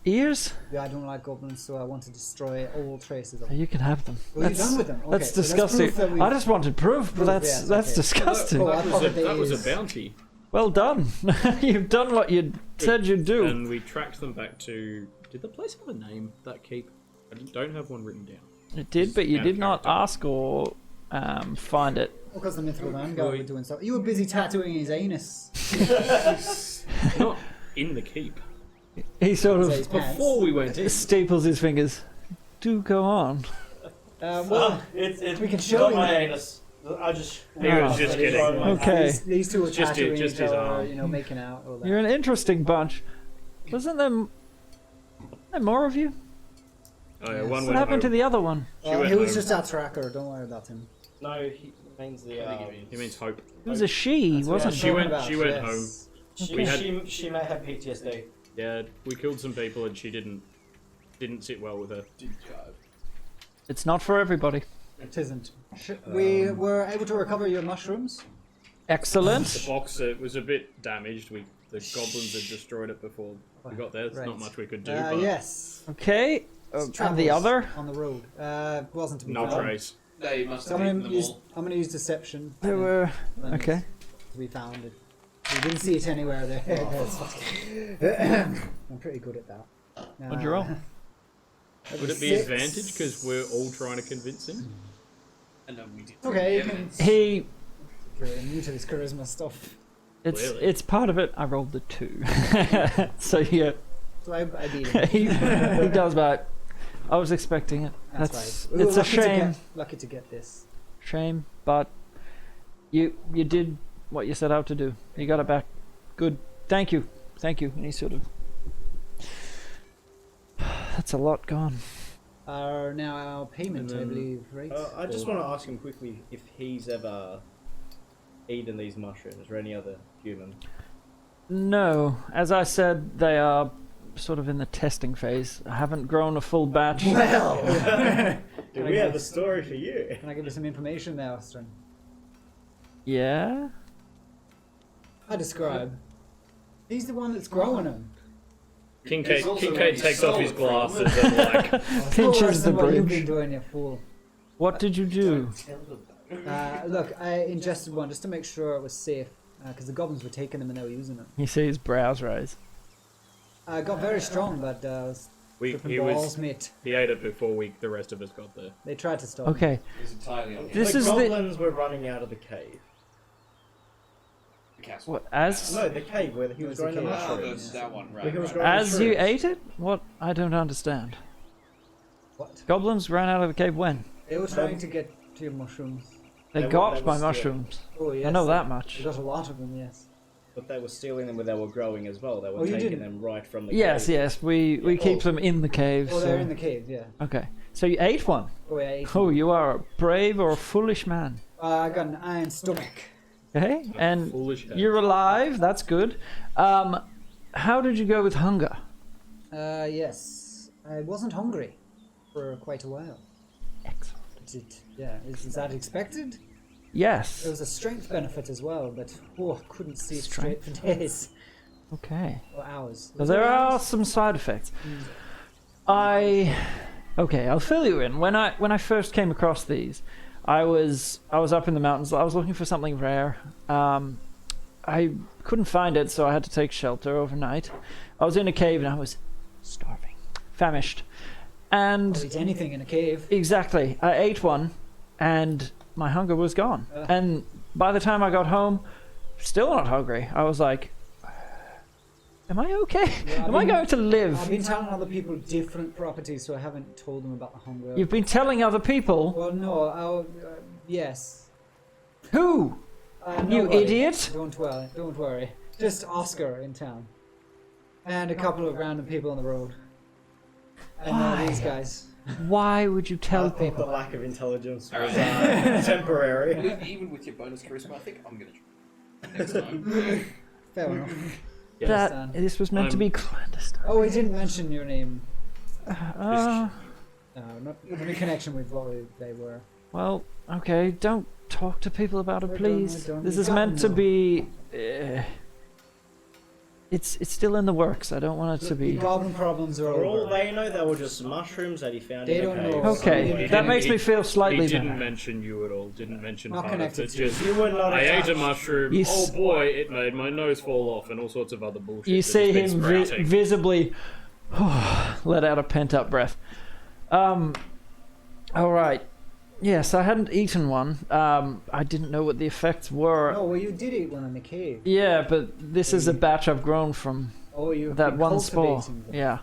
Ears? Yeah, I don't like goblins, so I want to destroy all traces of them. You can have them. Well, you're done with them. Okay, That's so that's disgusting. proof that we- I just wanted proof, but Proof, that's yes, that's okay. disgusting. Oh, I thought That was is- a bounty. Well done. You've done what you said you'd do. And we tracked them back to. Did the place have a name? That keep? I don't have one written down. It did, but you Out did of not character. ask or find it. Because the mythical vanguard were doing stuff. You were busy tattooing his anus. Not in the keep. He sort His of pants. Before we went in. staples his fingers. Do go on. Well, It's We can show not you. my anus. I just. He was just kidding. Okay. these two were Just tattooing just each his other, arm. you know, making out. All that. You're an interesting bunch. Wasn't there more of you? Oh yeah, Yes. one What went happened to home. the other one? She went he was home. just our tracker. Don't worry about him. No, he means the. He means hope. It was a she, wasn't She it? went- About, she went yes. We had- She may have PTSD. Yeah, we killed some people and she didn't sit well with her. It's not for everybody. It isn't. We were able to recover your mushrooms. The Excellent. box was a bit damaged. The goblins had destroyed it before we got there. There's not Right. much we could do. But Yes. Okay. And the Travels other? on the road. Wasn't to be No found. trace. They must So have I'm eaten gonna them use all. deception. There were. and Okay. To be found. We didn't see it anywhere there. I'm pretty good at that. What'd you roll? Would it be 6. advantage because we're all trying to convince him? And then we did. Okay, you Yeah, can. He. You're new to this charisma stuff. Clearly. It's part of it. I rolled the 2. So yeah, So I beat him. he does that. I was expecting it. That's right. It's a Lucky to shame. lucky to get this. Shame, but you did what you set out to do. You got it back. Good. Thank you. And he sort of. That's a lot gone. Now our payment, I And then, believe, right? I just want to ask him quickly if he's ever eaten these mushrooms or any other human. No, as I said, they are sort of in the testing phase. I haven't grown a full batch. Well, Do we have a story for you? can I give you some information there, Austin? Yeah. I describe. He's the one that's growing them. Kincaid also takes really off his solid from glasses and like Pinches the What you've bridge. been doing, you fool. What did you do? Look, I ingested one just to make sure it was safe, because the goblins were taking them and they were using them. You see his brows raise. I got very strong, but tripping he balls, was mate. he ate it before the rest of us got there. They tried to stop me. Okay. It was entirely on This the is the- goblins were running out of the cave. the castle. What as No, the cave where he was It was growing the the cave. Oh, mushrooms. that one, Where right. he was right. growing the as you shrooms. ate it? What? I don't understand. What? Goblins ran out of the cave when? They were trying to get to your mushrooms. They They got were my stealing. mushrooms. Oh, yes. I know that We much. got a lot of them, yes. But they were stealing them when they were growing as well. They were Oh, you taking didn't? them right from the Yes, cave. yes. We keep them in the cave. Oh, so- they're in the cave, yeah. Okay. So you ate one. Oh, yeah, I ate Oh, them. you are a brave or a foolish man. I got an iron stomach. Okay. And Foolish head. you're alive. That's good. How did you go with hunger? Yes. I wasn't hungry for quite a while. Excellent. Is that expected? Yes. There was a strength benefit as well, but I couldn't see it straight Strength for days Okay. or hours. So there are some side effects. Okay, I'll fill you in. When I first came across these, I was up in the mountains. I was looking for something rare. I couldn't find it, so I had to take shelter overnight. I was in a cave and I was starving, famished, and I'll eat anything in a cave. exactly, I ate one, and my hunger was gone. And by the time I got home, still not hungry. I was like, am I okay? Yeah, Am I going to live? I've been telling other people different properties, so I haven't told them about the hunger. You've been telling other people. Well, no, yes. Who? You Nobody. idiot. Don't worry. Just Oscar in town. And a couple of random people on the road. And Why? these guys. Why would you tell I thought the people? lack of intelligence was Alright. temporary. Even with your bonus charisma, I think I'm gonna try next time. Fair enough. That Understand. this was meant to be clandestine. Oh, we didn't mention your name. Uh, No, not in connection with what they were. well, okay. Don't talk to people about it, We're please. done. This You is got meant to them, be. It's still in the works. I don't want it to The be. goblin problems are For all over. they know, they were just mushrooms that he found They in the don't cave. know. Okay, He that didn't- makes me feel He slightly didn't better. mention you at all. Didn't mention Not part of connected it. to you. Just You were not I ate a attached. mushroom. You Oh s- boy, it made my nose fall off and all sorts of other bullshit. You that see has him been sprouting. visibly let out a pent-up breath. All right. Yes, I hadn't eaten one. I didn't know what the effects were. No, well, you did eat one in the cave. Yeah, but this is a batch I've grown from Oh, you that one spore. them. Yeah.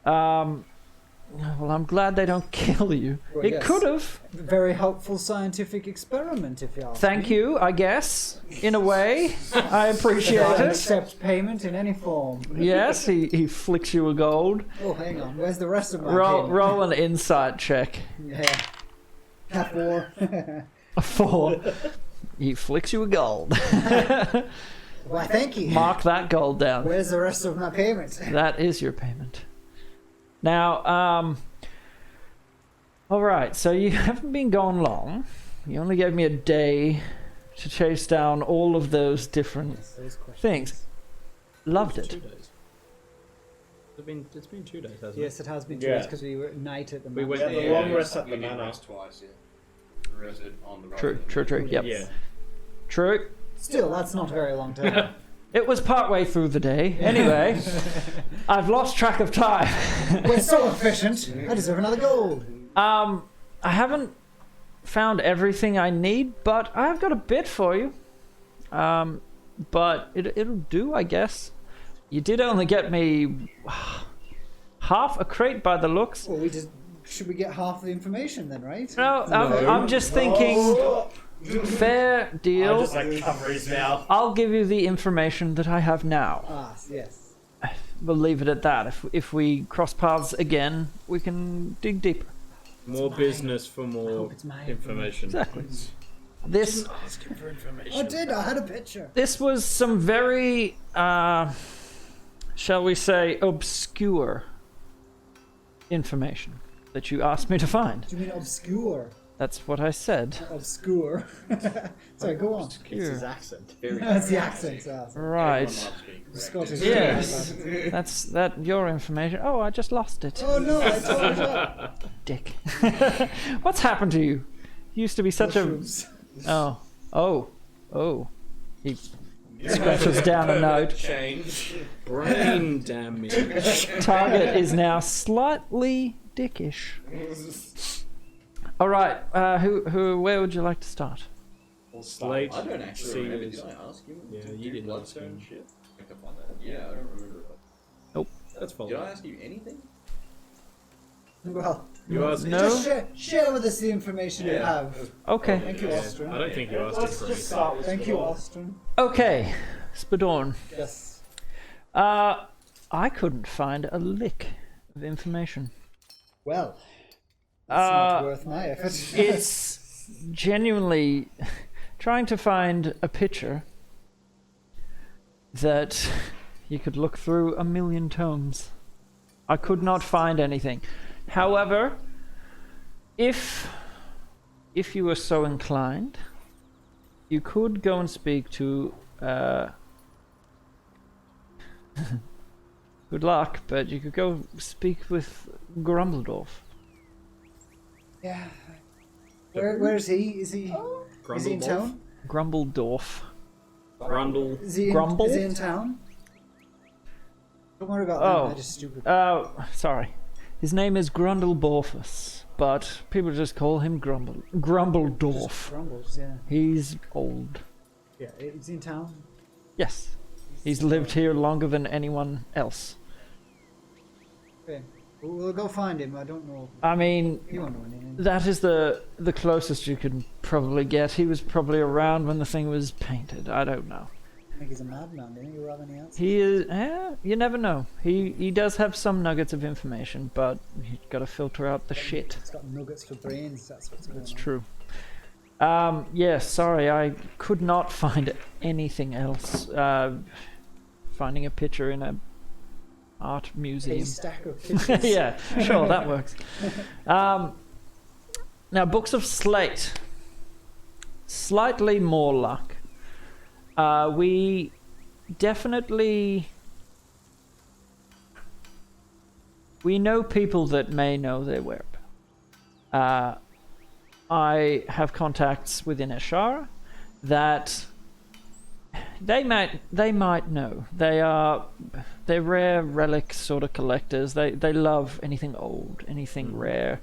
Well, I'm glad they don't kill you. Well, It yes. could have. Very helpful scientific experiment, if you ask Thank me. you, I guess. In a way, I appreciate I it. accept payment in any form. Yes, he flicks you a gold. Oh, hang on. Where's the rest of my Roll, payment? roll an insight check. Yeah. Half war. A 4. He flicks you a gold. Why, thank you. Mark that gold down. Where's the rest of my payment? That is your payment. Now, all right. So you haven't been gone long. You only gave me a day to chase down all of those different Those questions. things. Loved it. 2 days. It's been 2 days, hasn't Yes, it has been Yeah. because we were at night at the We moment. went Yeah, the there. long rest at the We did manor. rest twice, yeah. Rested on the road. True. Yep. Yeah. True. Still, that's not a very long time. It was partway through the day. Anyway, I've lost track of time. We're so efficient. I deserve another gold. I haven't found everything I need, but I've got a bit for you. But it'll do, I guess. You did only get me half a crate by the looks. Well, should we get half the information then, right? No, I'm just thinking, fair I deal. just like cover his mouth. I'll give you the information that I have now. Ah, yes. We'll leave it at that. If we cross paths again, we can dig deeper. More business for more hope it's my information. Exactly. This Asking for information. I did. I had a picture. this was some very, shall we say, obscure information that you asked me to find. Do you mean obscure? That's what I said. Obscure. Sorry, go on. It's his accent. That's the accent. Right. Scottish. Yes. That's your information. Oh, I just lost it. Oh no, I told you. Dick. What's happened to you? You used to be such Mushrooms. Oh. He scratches down a note. Change. Brain damage. Target is now slightly dickish. All right. Where would you like to start? Slate. I don't actually See, remember. is- Did I ask you? Yeah, to you do didn't ask bloodstone him. shit? I can find that. Yeah, I don't remember. That's fine. Did I ask you anything? Well, You asked. No. just share with us the information you have. Okay. Thank you, Yeah, Ostrin. I don't think you asked him Let's for just anything. start with Thank you, Spador. Ostrin. Okay. Spadorn. Yes. I couldn't find a lick of information. Well, that's not Uh, worth my effort. It's genuinely trying to find a picture that you could look through a million tomes. I could not find anything. However, if you were so inclined, you could go and speak to good luck, but you could go speak with Grumbledorf. Yeah. Where is he? Is he in Grumbledorf? town? Grumbledorf. Grundle. Is he Grumble? Is he in town? Don't worry about Oh. that. I'm just stupid. Sorry. His name is Grundleborfus, but people just call him Grumbledorf. Just grumbles, yeah. He's old. Yeah, is he in town? Yes. He's lived here longer than anyone else. Okay. We'll go find him. I don't know. I mean, He won't know anything. that is the closest you could probably get. He was probably around when the thing was painted. I don't know. I think he's a madman. Didn't he rob any else? He is. You never know. He does have some nuggets of information, but you got to filter out the shit. He's got nuggets for brains. That's what's going That's on. true. Yeah, sorry, I could not find anything else. Finding a picture in a art A museum. stack of pictures. Yeah, sure, that works. Now, books of slate. Slightly more luck. We definitely... We know people that may know their whereabouts. I have contacts within Ashara that they might know. They're rare relic sort of collectors. They love anything old, anything rare.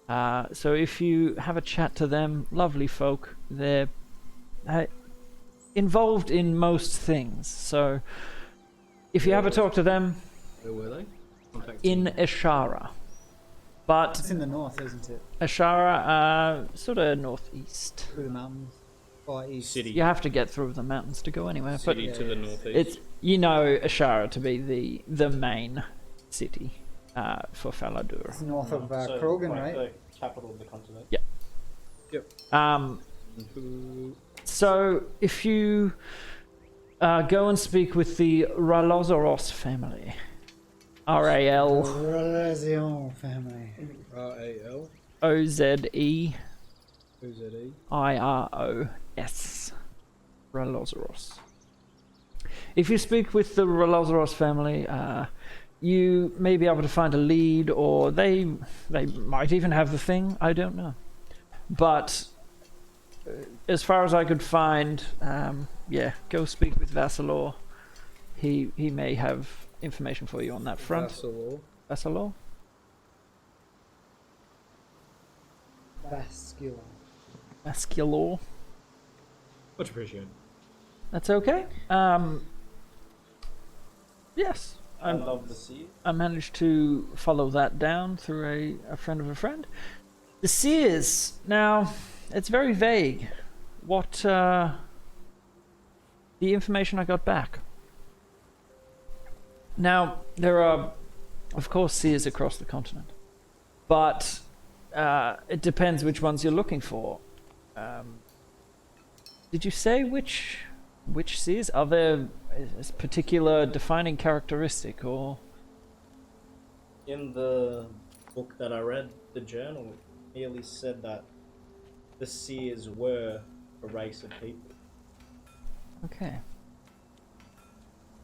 So if you have a chat to them, lovely folk. They're involved in most things. So if you have a talk to them, Where were they? Contact in Ashara. But It's in the north, isn't it? Ashara, sort of northeast. Through the mountains. Or east. City. You have to get through the mountains to go anywhere. But City to the northeast. it's Ashara to be the main city for Faladur. It's north of So, Krogan, like, right? the capital of the continent. So if you go and speak with the Ralozaros family, R-A-L Ralazion family. R-A-L. O-Z-E O-Z-E. I-R-O-S. Ralozaros. If you speak with the Ralozaros family, you may be able to find a lead, or they might even have the thing. I don't know. But as far as I could find, yeah, go speak with Vassalor. He may have information for you on that front. Vassalor? Vasculor. Much appreciated. That's okay. Yes. I love the sea. I managed to follow that down through a friend of a friend. The Seers. Now, it's very vague. What, the information I got back. Now, there are, of course, Seers across the continent. But, it depends which ones you're looking for. Did you say which Seers? Are there a particular defining characteristic, or? In the book that I read, the journal, it merely said that the seers were a race of people. Okay.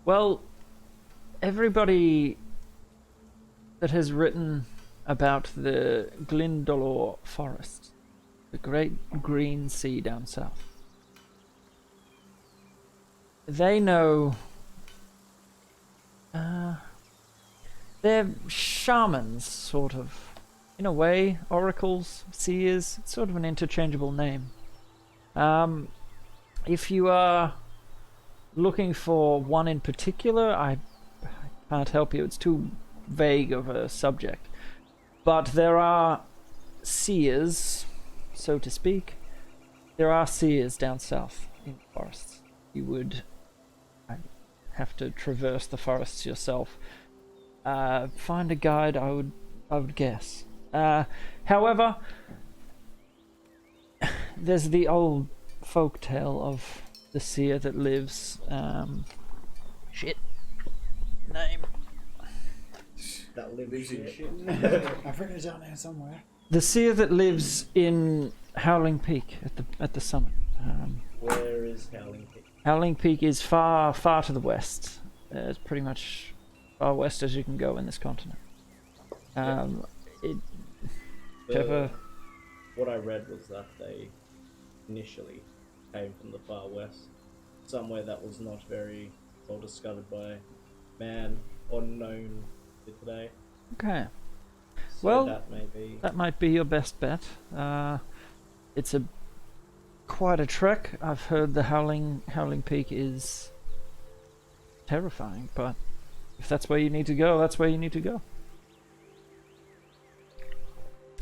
Well, everybody that has written about the Glindolor forest, the great green sea down south, they know they're shamans, sort of, in a way. Oracles, seers, it's sort of an interchangeable name. If you are looking for one in particular, I can't help you, it's too vague of a subject. But there are seers, so to speak. There are seers down south in forests. You would have to traverse the forests yourself. Find a guide, I would guess. However, there's the old folk tale of the seer that lives. Shit. Name. That lives in shit. I've written it down there somewhere. The seer that lives in Howling Peak at the summit. Where is Howling Peak? Howling Peak is far to the west. It's pretty much far west as you can go in this continent. What I read was that they initially came from the far west, somewhere that was not very well discovered by man or known to today. Okay. So Well, that might be your best bet. It's quite a trek. I've heard the Howling Peak is terrifying, but if that's where you need to go, that's where you need to go.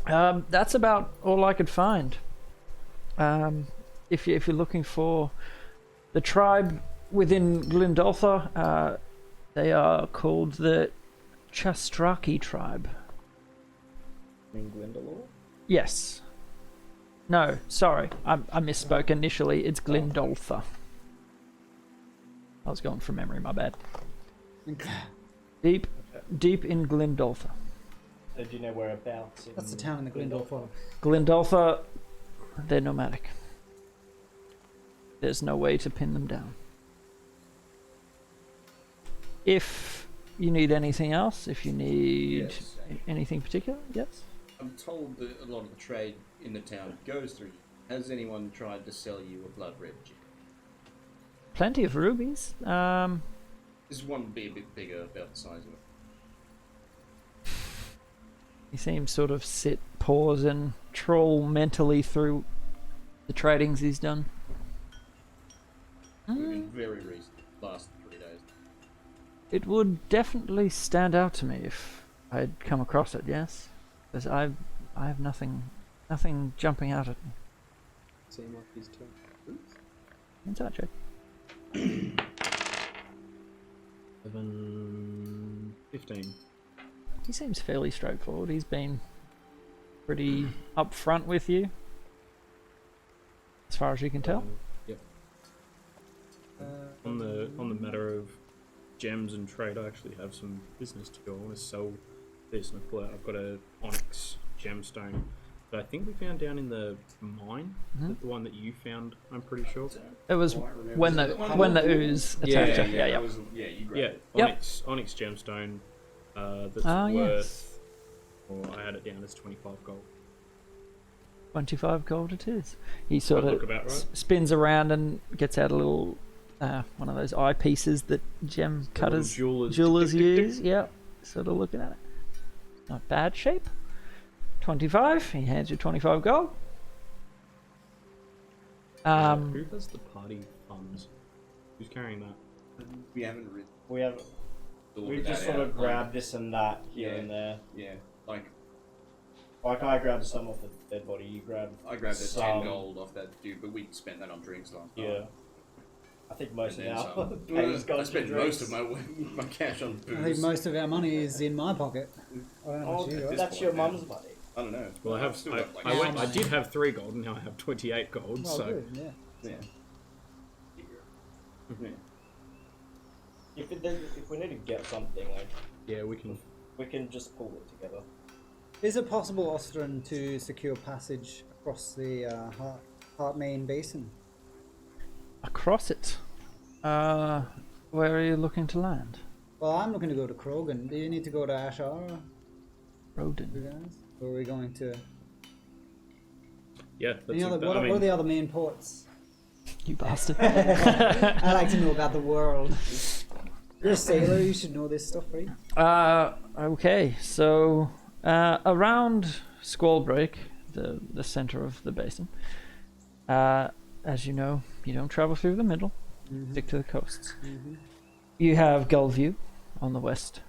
That's about all I could find. If you're looking for the tribe within Glindoltha, they are called the Chastraki tribe. in Glindolor? Yes. No, sorry, I misspoke initially. It's Glindoltha. I was going from memory, my bad. Deep in Glindoltha. So do you know whereabouts? That's the town in the Glindolfo. Glindoltha, they're nomadic. There's no way to pin them down. If you need anything else, if you need Yes. anything particular, yes? I'm told that a lot of the trade in the town goes through you. Has anyone tried to sell you a blood red chicken? Plenty of rubies. This one would be a bit bigger, about the size of it. He seems sort of pause and troll mentally through the tradings he's done. It would have been very recent, last 3 days. It would definitely stand out to me if I'd come across it, yes. Because I have nothing jumping out at me. Seem like he's turned. Inside check. 7, 15. He seems fairly straightforward. He's been pretty upfront with you, as far as you can tell. Yep. On the matter of gems and trade, I actually have some business to do. I want to sell this, and I pull out. I've got a onyx gemstone that I think we found down in the mine. Mhm. The one that you found, I'm pretty sure. It was when the ooze attacked you. Yeah. You grabbed Yeah, it. Yep. onyx gemstone. That's Ah, worth. Or I had it down as 25 gold. 25 gold it is. He sort That of look about right? spins around and gets out a little one of those eyepieces that gem The cutters, little jewelers tick, tick, tick, use. Yep, sort of looking at it. Not bad shape. 25. He hands you 25 gold. Who has the party funds? Who's carrying that? We haven't really We have. thought We about just sort our, of grabbed this and that here Yeah. and there. Yeah, like Like I grabbed some off the dead body. You grabbed. I grabbed the some. 10 gold off that dude, but we spent that on drinks last night. Yeah. I think most of And then our some. pay's gone I to spent drinks. most of my cash on booze. I think most of our money is in my pocket. I don't know Oh, about you, this right? that's point your now. mum's money. I don't know. Well, I have. Still I, got, like, I, went, I money. did have 3 gold, and now I have 28 gold. Oh, so good, yeah. Yeah. Yeah. If we need to get something, like yeah, we can. we can just pull it together. Is it possible, Ostrin, to secure passage across the Heart Main Basin? Across it. Where are you looking to land? Well, I'm looking to go to Krogan. Do you need to go to Ashara, you Rodin. guys? Or are we going to... Yeah, that's Any other, that, what, I what mean, are the other main ports? You bastard. I like to know about the world. You're a sailor, you should know this stuff, right? Okay, so around Squallbreak, the center of the basin, as you know, you don't travel through the middle, stick to the coasts. You have Gullview on the west.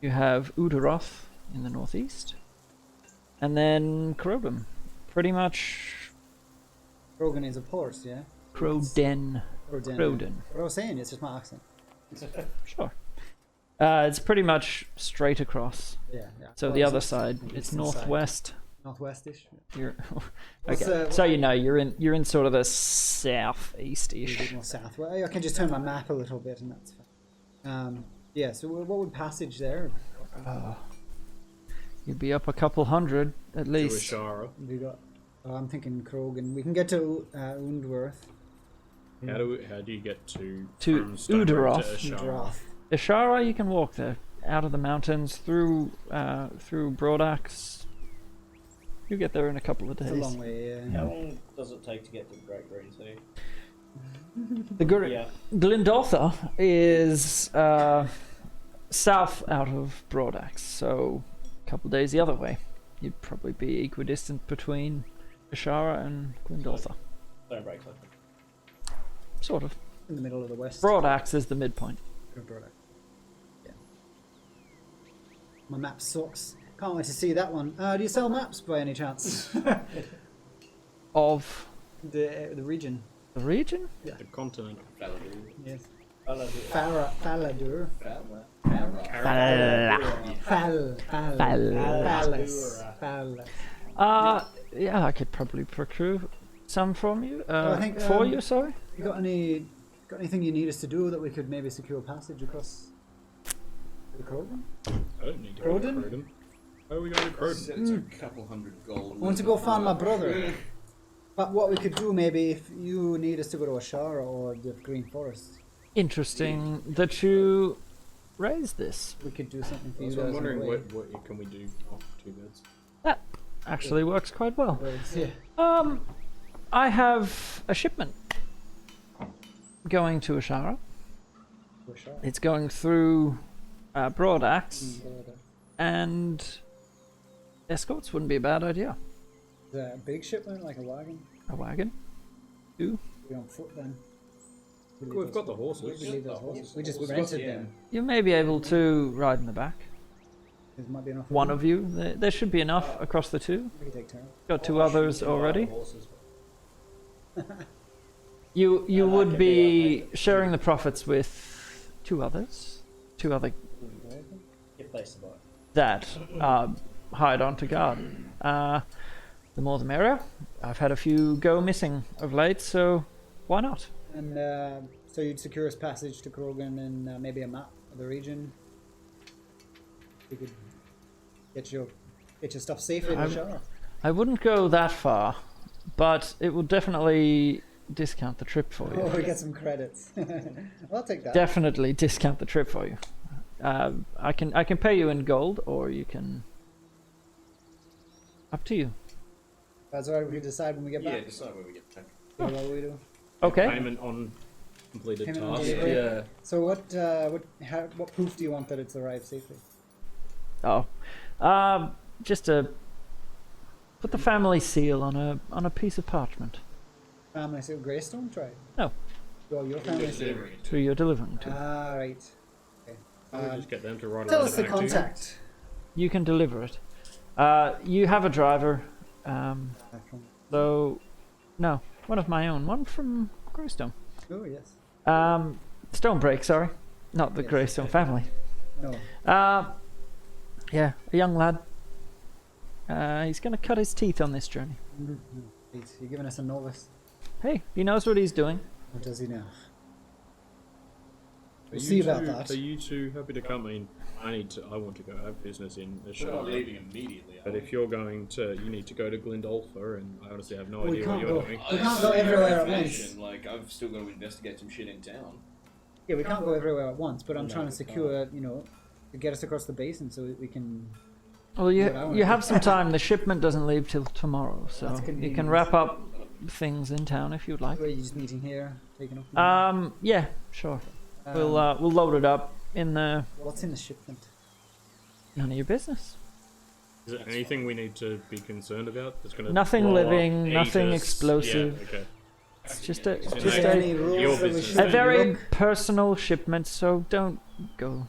You have Udaroth in the northeast. And then Crowdom. Pretty much Krogan is a port, yeah? Crowden. Kroden. Crowden. What I was saying, it's just my accent. Sure. It's pretty much straight across. Yeah, yeah. So Well, the other it's side, it's eastern side. northwest. Northwestish. You're What's, okay. So you know you're in sort of the southeast-ish. A bit more south. Well, I can just turn my map a little bit, and that's fine. Yeah. So what would passage there? You'd be up a couple hundred at to least. Ashara. We got. I'm thinking Krogan. We can get to Undworth. How do you get to To from Stonerock Udaroth. to Ashara? Udaroth. Ashara, you can walk there, out of the mountains, through Broadaxe. You get there in a couple of It's a days. long way. Yeah. How long does it take to get to the Great Green Sea? The Glendotha is south out of Broadaxe, so a couple of days the other way. You'd probably be equidistant between Ashara and Glendotha. Don't break something. Sort of. In the middle of the west. Broadaxe is the midpoint. Broadaxe. Yeah. My map sucks. Can't wait to see that one. Do you sell maps by any chance? Of the region. the region? The continent. Yes. Faladur. Faladur. Yeah, I could probably procure some from you. I think, for you, sorry. You got anything you need us to do that we could maybe secure passage across the Krogan? I don't need to go to Croydon? Croydon. Where are we going to Croydon? It's a couple hundred gold. I want to go find my brother. But what we could do maybe if you need us to go to Ashara or the Green Forest, Interesting that you raised this. we could do something for you So guys. I'm wondering on the way. what can we do off 2 beds? That actually works quite well. Yeah. I have a shipment going to Ashara. To Ashara. It's going through Broadaxe, and escorts wouldn't be a bad idea. Is that a big shipment, like a wagon? A wagon? 2? We on foot then? We've got the horses. We leave those horses. We just Horses, rented yeah. them. You may be able to ride in the back. There might be enough. One of you. There should be enough across the 2. We can take turns. Got 2 others already. Horses. You that would could be be sharing the profits with 2 others. 2 other If they survive. that are hired on to guard. The more the merrier. I've had a few go missing of late, so why not? And so you'd secure us passage to Krogan and maybe a map of the region. We could get your stuff safely in the shower. I wouldn't go that far, but it will definitely discount the trip for you. Oh, we get some credits. I'll take that. Definitely discount the trip for you. I can pay you in gold, or you can. Up to you. That's all right. We can decide when we get Yeah, back. decide when we get back. What we do. Okay. Payment on completed Payment on tasks. delivery. Yeah. So what proof do you want that it's arrived safely? Oh, just put the family seal on a piece of parchment. Family seal Greystone, try. No. Well, your family seal. Who you're delivering to. Ah, right. Okay. We'll just get them to write Tell a us the letter back to you. contact. You can deliver it. You have a driver. Though, no, one of my own. One from Greystone. Oh yes. Stonebreak, sorry, not the Yes. Greystone family. No. Yeah, a young lad. He's gonna cut his teeth on this journey. Wait, you're giving us a novice. Hey, he knows what he's doing. What does he know? Are We'll you see about two- that. Are you two happy to come in? I want to go. I have business in the We're not shop. leaving immediately. But if you're going to, you need to go to Glendolfer, and I honestly have no We idea what can't you're go. doing. We can't go everywhere at once. once. Like, I've still got to investigate some shit in town. Yeah, we can't go everywhere at once, but I'm No, trying to we secure, to get us across the basin so we can. Well, What I wanna you have do. some time. The shipment doesn't leave till tomorrow, so That's you can convenient. wrap up things in town if you'd like. We're just meeting here, taking off. Yeah, sure. We'll load it up in the. What's in the shipment? None of your business. Is there anything we need to be concerned about? That's going to Nothing living, nothing explosive. Yeah, okay. It's just a Is it just like Any a, rules your that we business? should a very look? personal shipment. So don't go.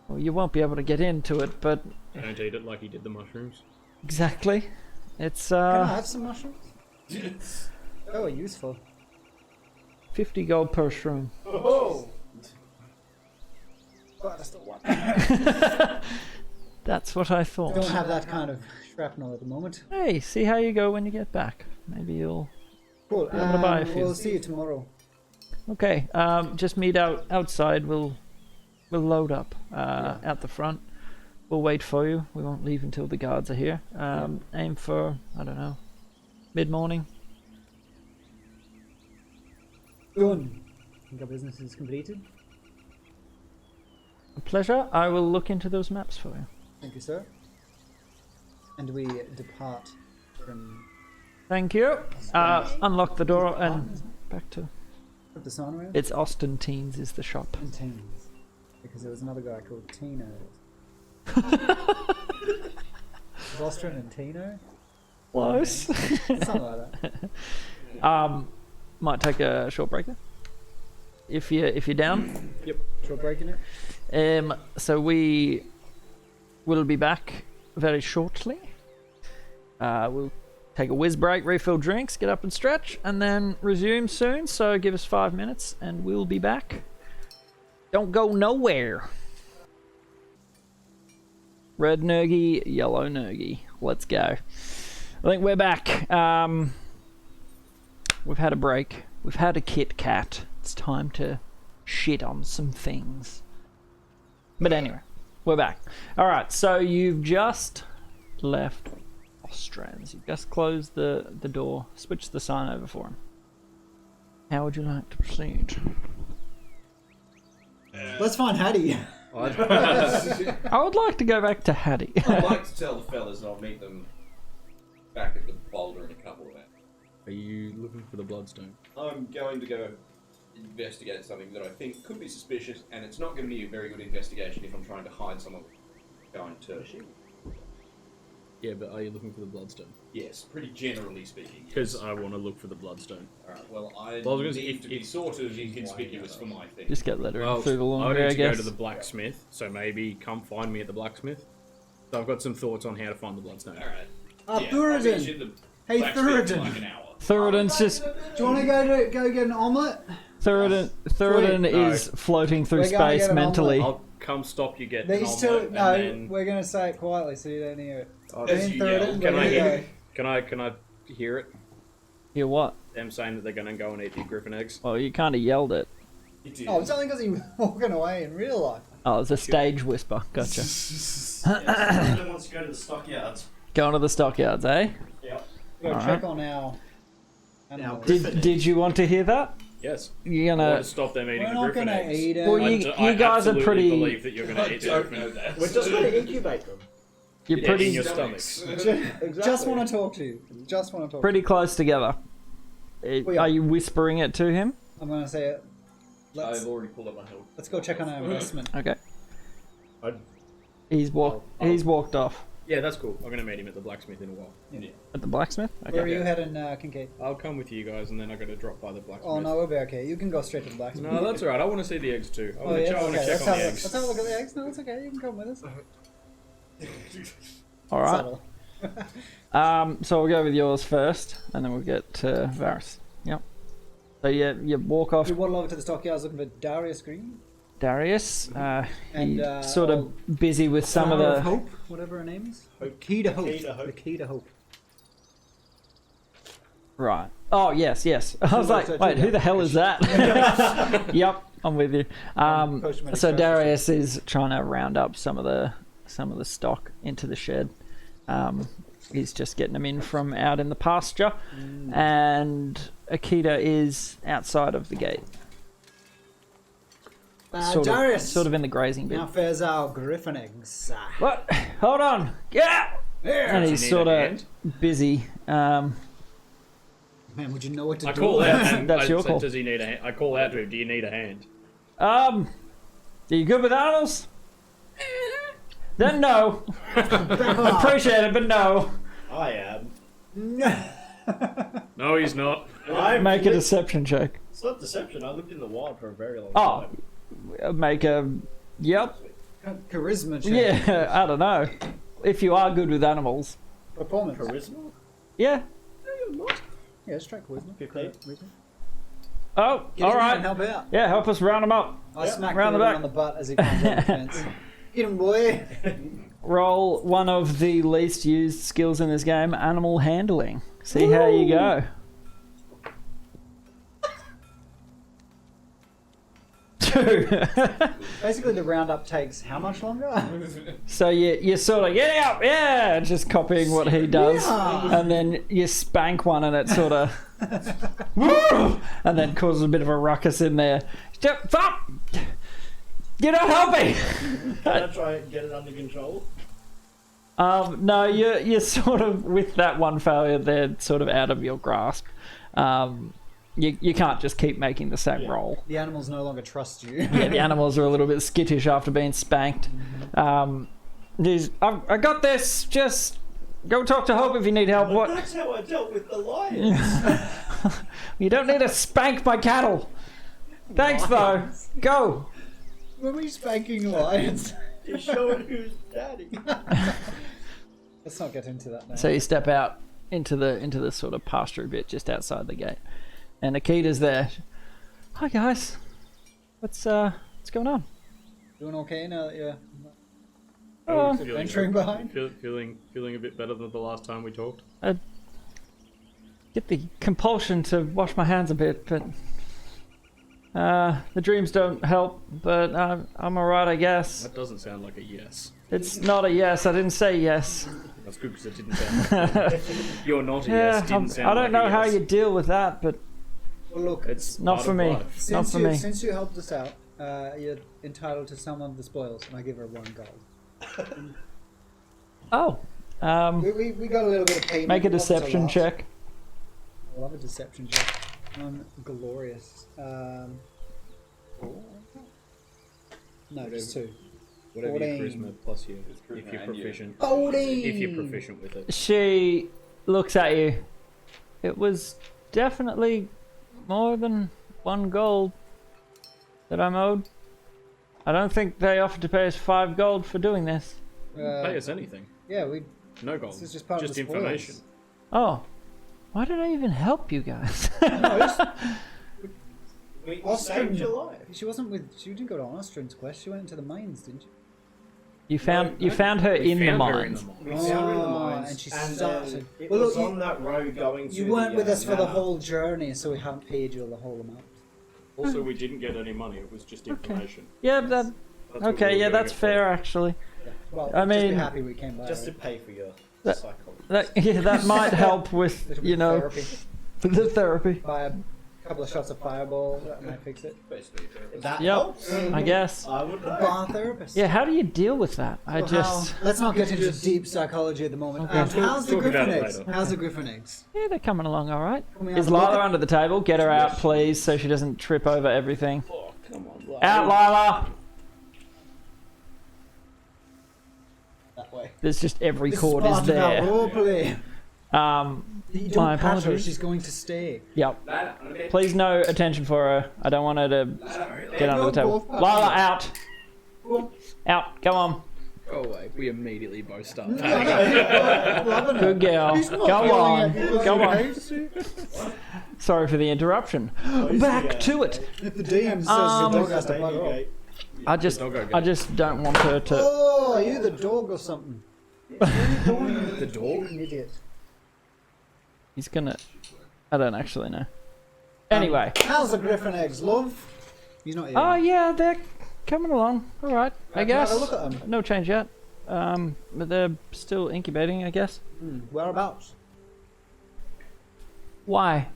Well, you won't be able to get into it, but Don't eat it like he did the mushrooms. exactly. It's Can I have some mushrooms? Oh, useful. 50 gold per shroom. Oh! God, I still want. That's what I thought. Don't have that kind of shrapnel at the moment. Hey, see how you go when you get back. Maybe you'll. Cool. Be able to buy a few. We'll see you tomorrow. Okay. Just meet outside. We'll load up at the front. We'll wait for you. We won't leave until the guards are here. Aim for, I don't know, mid-morning. Done. I think our business is completed. A pleasure. I will look into those maps for you. Thank you, sir. And we depart from. Thank you. Unlock the door and back to. Put the sign around. It's Austin Teens is the shop. And Teens. Because there was another guy called Tino. Rostron and Tino? Close. Something like that. Might take a short break there. If you're down. Short breaking it. So we will be back very shortly. We'll take a whiz break, refill drinks, get up and stretch, and then resume soon. So give us 5 minutes, and we'll be back. Don't go nowhere. Red Nergy, yellow Nergy. Let's go. I think we're back. We've had a break. We've had a Kit Kat. It's time to shit on some things. But anyway, we're back. Alright, so you've just left Ostrans. You've just closed the door. Switched the sign over for him. How would you like to proceed? Let's find Hattie. I would like to go back to Hattie. I'd like to tell the fellas that I'll meet them back at the boulder in a couple of hours. Are you looking for the bloodstone? I'm going to go investigate something that I think could be suspicious, and it's not going to be a very good investigation if I'm trying to hide someone going to. Yeah, but are you looking for the bloodstone? Yes, pretty generally speaking. Because I want to look for the bloodstone. Alright, well, I Well, I was gonna say, need if- to be if- sort of inconspicuous for my thing. Just get lettering Well, through the I laundry, need I to guess. go to the blacksmith, so maybe come find me at the blacksmith. So I've got some thoughts on how to find the bloodstone. Alright. Ah, Yeah, I'll meet you Thuradin. at the Hey, blacksmith in Thuradin. like an hour. Thuradin's just... Do you want to go get an omelette? Thuradin No. is floating through We're gonna space get an mentally. I'll come stop you getting an These omelette, two, no, and then... we're going to say it quietly so you don't hear it. Oh, Me As and you yell, Thuradin, can we're I gonna hear? go. Can I hear it? Hear what? Them saying that they're going to go and eat the griffin eggs. Well, you kind of yelled it. Oh, it's only because he was walking away in real life. Oh, it's a stage whisper. Gotcha. Thuradin wants to go to the stockyards. Going to the stockyards, eh? Yep. We're going to Alright. check on our animals. Did you want to hear that? Yes. You're I want gonna. to stop them eating We're the not griffin gonna eggs. eat 'em. Well, I you I guys are absolutely pretty. believe that you're going to eat the griffin eggs. know that. We're just going to incubate them. You're In pretty. your stomachs. Exactly. Just want to talk to you. Just want to talk. Pretty close together. Well, yeah. Are you whispering it to him? I'm gonna say it. I've already pulled up my help. Let's go check on our investment. Okay. I'd- He's walked off Yeah, that's cool. I'm going to meet him at the blacksmith in a while. at the blacksmith. Where are Okay. you heading, Kincaid? I'll come with you guys, and then I'm going to drop by the blacksmith. Oh no, we'll be okay. You can go straight to the blacksmith. No, that's alright. I want to see the eggs too. I Oh want to yeah, check, I want okay. to check Let's on have, the a, eggs. let's have a look at the eggs. No, it's okay. You can come with us. All right. Subtle. So we'll go with yours first, and then we'll get to Varys. Yep. So you walk off We waddle over to the stockyards looking for Darius Green. Darius. And, He's sort of busy with some of Flower the. Hope, whatever her name is. The key to hope. Key to hope. The key to hope. Right. Oh yes, yes. I was like, looks wait, like who you. the hell is that? Yep, I'm with you. Post-traumatic So stress Darius is trying to round up some of the stock into the shed. He's just getting them in from out in the pasture, and Akita is outside of the gate, Darius. sort of in the grazing bit. Now fares our griffin eggs. What? Hold on. Yeah. And he's need sort a of hand? busy. Man, would you know what to I do? call out and That's I your said, call. does he need a hand? I call out to him, do you need a hand? Are you good with animals? Then no. Appreciate it, but no. I am. No, he's not. Make a deception check. It's not deception. I lived in the wild for a very long Oh, time. make a. Yep. Charisma check. Yeah, I don't know. If you are good with animals. Performance. Charisma? Yeah. Yeah, let's try charisma. 15. Oh, Get all in there right. and help out. Yeah, help us round them up. I smack round the him back. on the butt as he comes over the fence. Get him, boy. Roll one of the least used skills in this game, animal handling. See how you go. Two. Basically, the roundup takes how much longer? So you sort of get out, yeah, just copying what he does, Yeah. and then you spank one, and it sort of, woo, and then causes a bit of a ruckus in there. Fuck! You're not helping. Can I try and get it under control? No, you're sort of with that one failure. They're sort of out of your grasp. You can't just keep making the same roll. The animals no longer trust you. Yeah, the animals are a little bit skittish after being spanked. I got this. Just go talk to Hope if you need help. Well, What? that's how I dealt with the lions. You don't need to spank my cattle. Thanks, though. Go. When we spanking lions? You're showing who's daddy. Let's not get into that now. So you step out into the sort of pasture bit just outside the gate, and Akita's there. Hi guys, what's going on? Doing okay now that you're Oh, venturing behind? Feeling a bit better than the last time we talked. get the compulsion to wash my hands a bit, but the dreams don't help. But I'm alright, I guess. That doesn't sound like a yes. It's not a yes. I didn't say yes. That's good because it didn't sound like You're not a yes. Didn't sound I don't like know a how yes. you deal with that, but Well, look, It's not part for of me. life. Not for me. Since you helped us out, you're entitled to some of the spoils, and I give her 1 gold. Oh, We got a little bit of payment. make a What was the deception last? check. I love a deception check. I'm glorious. No, just 2. Whatever your 14. charisma plus your, It's charisma if you're and you. proficient. 14! If you're proficient with it. She looks at you. It was definitely more than 1 gold that I'm owed. I don't think they offered to pay us 5 gold for doing this. Pay us anything. Yeah, we. No gold. This is just part of the information. spoils. Oh, why did I even help you guys? We Ostrom. saved your life. She wasn't with. She didn't go to Ostrin's quest. She went into the mines, didn't she? You found her We in the found her in mines. the mines. We found her in the Oh, mines, and she then started- It Well, was look, on that road going to You weren't the, with us for the manor. whole journey, so we haven't paid you the whole amount. Also, we didn't get any money. It was just information. Yeah, that. That's what we Okay, were yeah, doing that's it for. fair actually. Well, I just be mean- happy we came by. Just to right? pay for your That- psychology. That might help with Little bit you of know therapy. the therapy. Buy a couple of shots of fireball, that might fix it. Basically, That Yep, helps. I guess. I would know. Bar therapist. Yeah, how do you deal with that? I just... Let's not get into deep psychology at the moment. Okay. How's the Talk about griffin it eggs? later. How's the griffin eggs? Yeah, they're coming along all right. Coming Is out the Lila bucket? under the table? Get her out, please, so she doesn't trip over everything. Oh, come on. Out, Lila! That way. There's just every This chord is is part of our there. roleplay. You My don't pat her, apologies. she's going to stay. Yep. Please no attention for her. I don't want her to get under the table. both Lila, out! Out, go on. Go away. We immediately both start. Good girl. Go on. Go on. Sorry for the interruption. Back to it. If the DM says the dog has to bug off. I just don't want her to... Oh, are you the dog or something? The dog? An idiot. He's gonna... I don't actually know. Anyway. How's the griffin eggs, love? He's not here. Oh yeah, they're coming along. All right, I guess. Have a look at them. No change yet. But they're still incubating, I guess. Whereabouts? Why?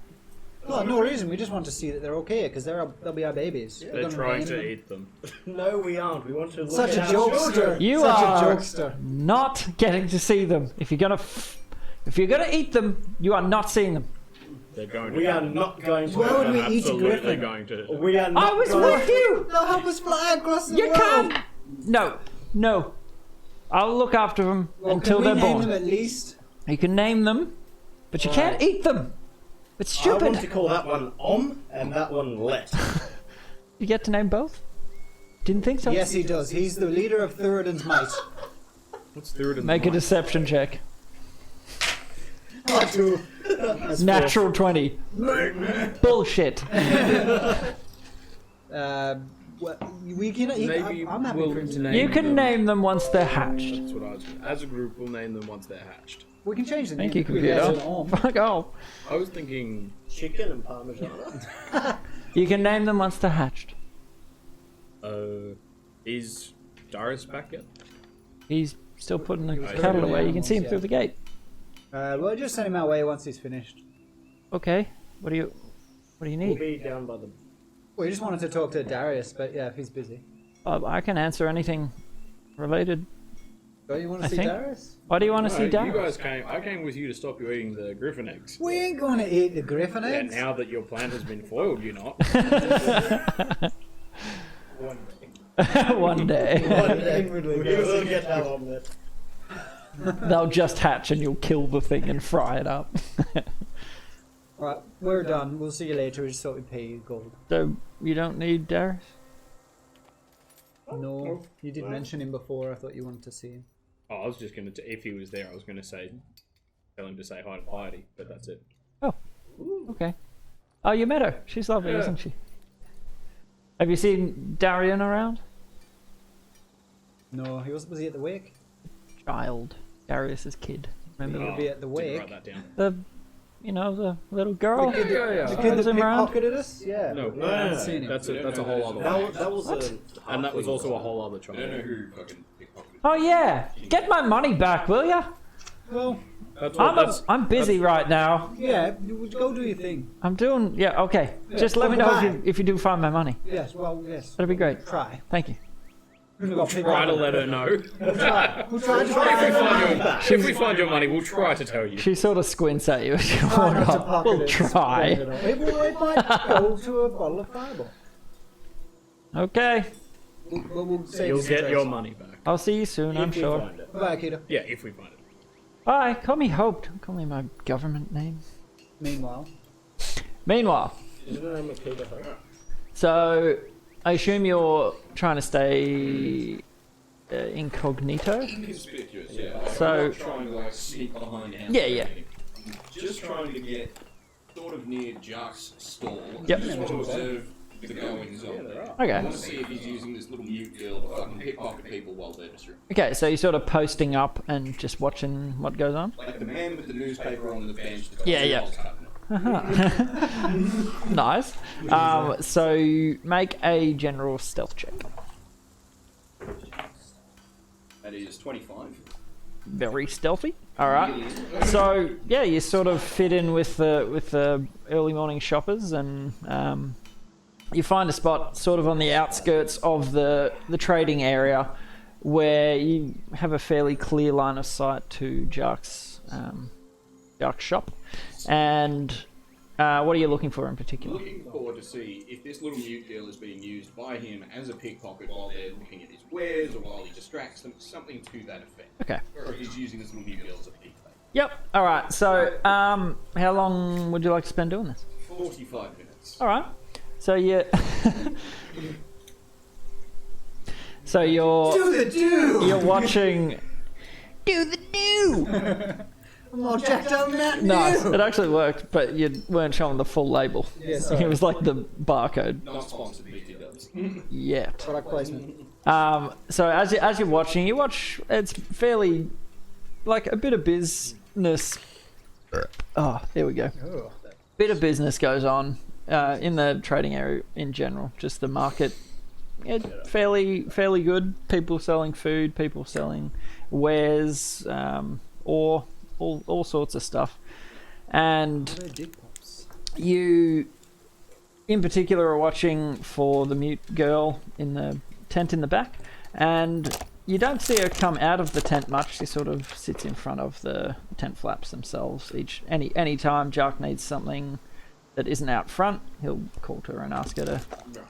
Oh, no reason. We just want to see that they're okay, because they'll be our babies. We're They're gonna trying name to them. eat them. No, we aren't. We want to look Such a at our jokester. children. You Such are a jokester. not getting to see them. If you're gonna eat them, you are not seeing them. They're going to. We are not going to. Why would we eat a Absolutely griffin? going to. We are not I was going with you. They'll help us fly across the You world. can't. No. I'll look after them Well, until can they're we name born. them at least? You can name them, but you can't eat them. It's I want to stupid. call that one and that one Let. You get to name both? Didn't think so. Yes, he does. He's the leader of Thuradin's might. Let's do it in Make a deception check. Natural. Natural 20. Bullshit. We can. Maybe I'm happy we'll for him to name You can them. name them once they're hatched. That's what I was. As a group, we'll name them once they're hatched. We can change the name. Thank you, We can add computer. an arm. Fuck off. I was thinking. Chicken and Parmigiana. You can name them once they're hatched. Is Darius back yet? He's still putting the Okay. cattle away. You can see him Yeah. through the gate. We'll just send him our way once he's finished. Okay. What do you We'll need? be down by the. We just wanted to talk to Darius, but yeah, if he's busy. I can answer anything related. Don't you want to I see think- Darius? Why do you want to No, see you Darius? guys came. I came with you to stop you eating the griffin eggs. We ain't going to eat the griffin And eggs. now that your plan has been foiled, you're not. One day. We will get that on there. They'll just hatch and you'll kill the thing and fry it up. Right, we're done. We'll see you later. We just thought we'd pay you gold. So, you don't need Darius? No, you did mention him before. I thought you wanted to see him. Oh, I was just gonna. If he was there, I was gonna tell him to say hi to Piety, but that's it. Oh. Okay. Oh, you met her. She's lovely, Yeah. isn't she? Have you seen Darian around? No, was he at the wake? Child. Darius's kid. Remember? He'll be at the Didn't wake. write that down. The little girl? The kid that him around? pickpocketed us? Yeah. No, No, I haven't no, seen him. that's a whole other one. That was a. And that was also a whole other I don't know child. who fucking pickpocketed. Oh yeah, get my money back, will ya? Well, I'm busy right now. yeah, you go do your thing. I'm doing okay. Just let me know if you do find my money. Yes, well, yes. That'd be great. Try. Thank you. We've got Try to let her know. We'll try to If we find your money, we'll try to tell you. She sort of squints at you. try not to pocket We'll it. try. It might go to a bottle of fireball. Okay. We'll save You'll some get trace. your money back. I'll see you soon. I'm If we sure. find it. Bye, Akita. Yeah, if we find it. Bye. Call me Hope. Don't call me my government name. Meanwhile, Meanwhile, Isn't her name Akita Hope? so I assume you're trying to stay incognito. Conspicuous, yeah. So- I'm not trying to like sneak behind houses. Yeah. I'm just trying to get sort of near Jack's stall. Yep. Just want to observe the goings on there. Okay. I want to see if he's using this little mute girl to fucking pickpocket people while they're distracted. Okay, so you're sort of posting up and just watching what goes on. Like the man with the newspaper on the bench. Yeah. Nice. So make a general stealth check. That is 25. very stealthy. All right. So yeah, you sort of fit in with the early morning shoppers, and you find a spot sort of on the outskirts of the trading area where you have a fairly clear line of sight to Jark's shop. And what are you looking for in particular? Looking forward to see if this little mute girl is being used by him as a pickpocket while they're looking at his wares or while he distracts them, something to that effect. Okay. Or if he's using this little mute girl as a pickpocket. Yep. All right. So how long would you like to spend doing this? 45 minutes. All right. So you. So you're. Do the do! You're watching. Do the do! I'm all jacked up in that Nice. do! It actually worked, but you weren't showing the full label. Yeah, sorry. It was like the barcode. Not sponsored, BT dubs. Yet. Product placement. So as you're watching, you watch. It's fairly like a bit of business. Oh, there we go. Oh. Bit of business goes on in the trading area in general. Just the market, fairly good. People selling food, people selling wares, or all sorts of stuff. And They're dig pops. you, in particular, are watching for the mute girl in the tent in the back, and you don't see her come out of the tent much. She sort of sits in front of the tent flaps themselves. Any time Jark needs something that isn't out front, he'll call to her and ask her to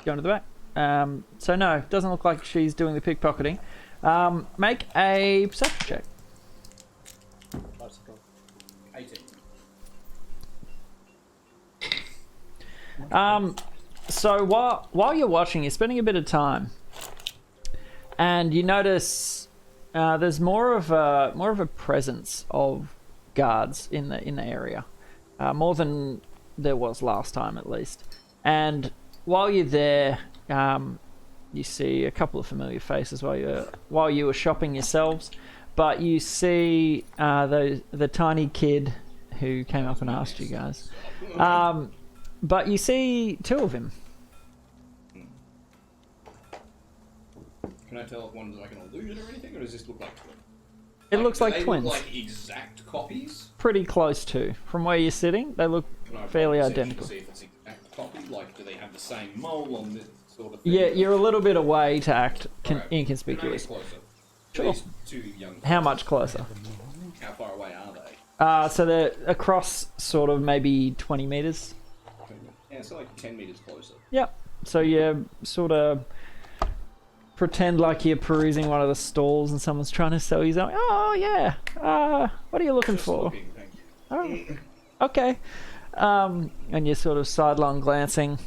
go into the back. So no, doesn't look like she's doing the pickpocketing. Make a perception check. 18. So while you're watching, you're spending a bit of time, and you notice there's more of a presence of guards in the area, more than there was last time at least. And while you're there, you see a couple of familiar faces while you were shopping yourselves, but you see the tiny kid who came up and asked you guys. But you see two of him. Can I tell if one's like an illusion or anything, or does this look like twins? It looks do like they twins. Look like exact copies? Pretty close to. From where you're sitting, they look Can I fairly roll perception identical. To see if it's exact copy, like do they have the same mole on this sort of thing? Yeah, you're a little bit away to act Alright. inconspicuous. Can I get closer? Sure. These two young How fellas, much closer? How far away are they? So they're across sort of maybe 20 meters. Yeah, so like 10 meters closer. Yep. So you sort of pretend like you're perusing one of the stalls and someone's trying to sell you something. Oh, yeah. What are you looking Just for? looking, thank you. Oh, okay. And you're sort of sidelong glancing.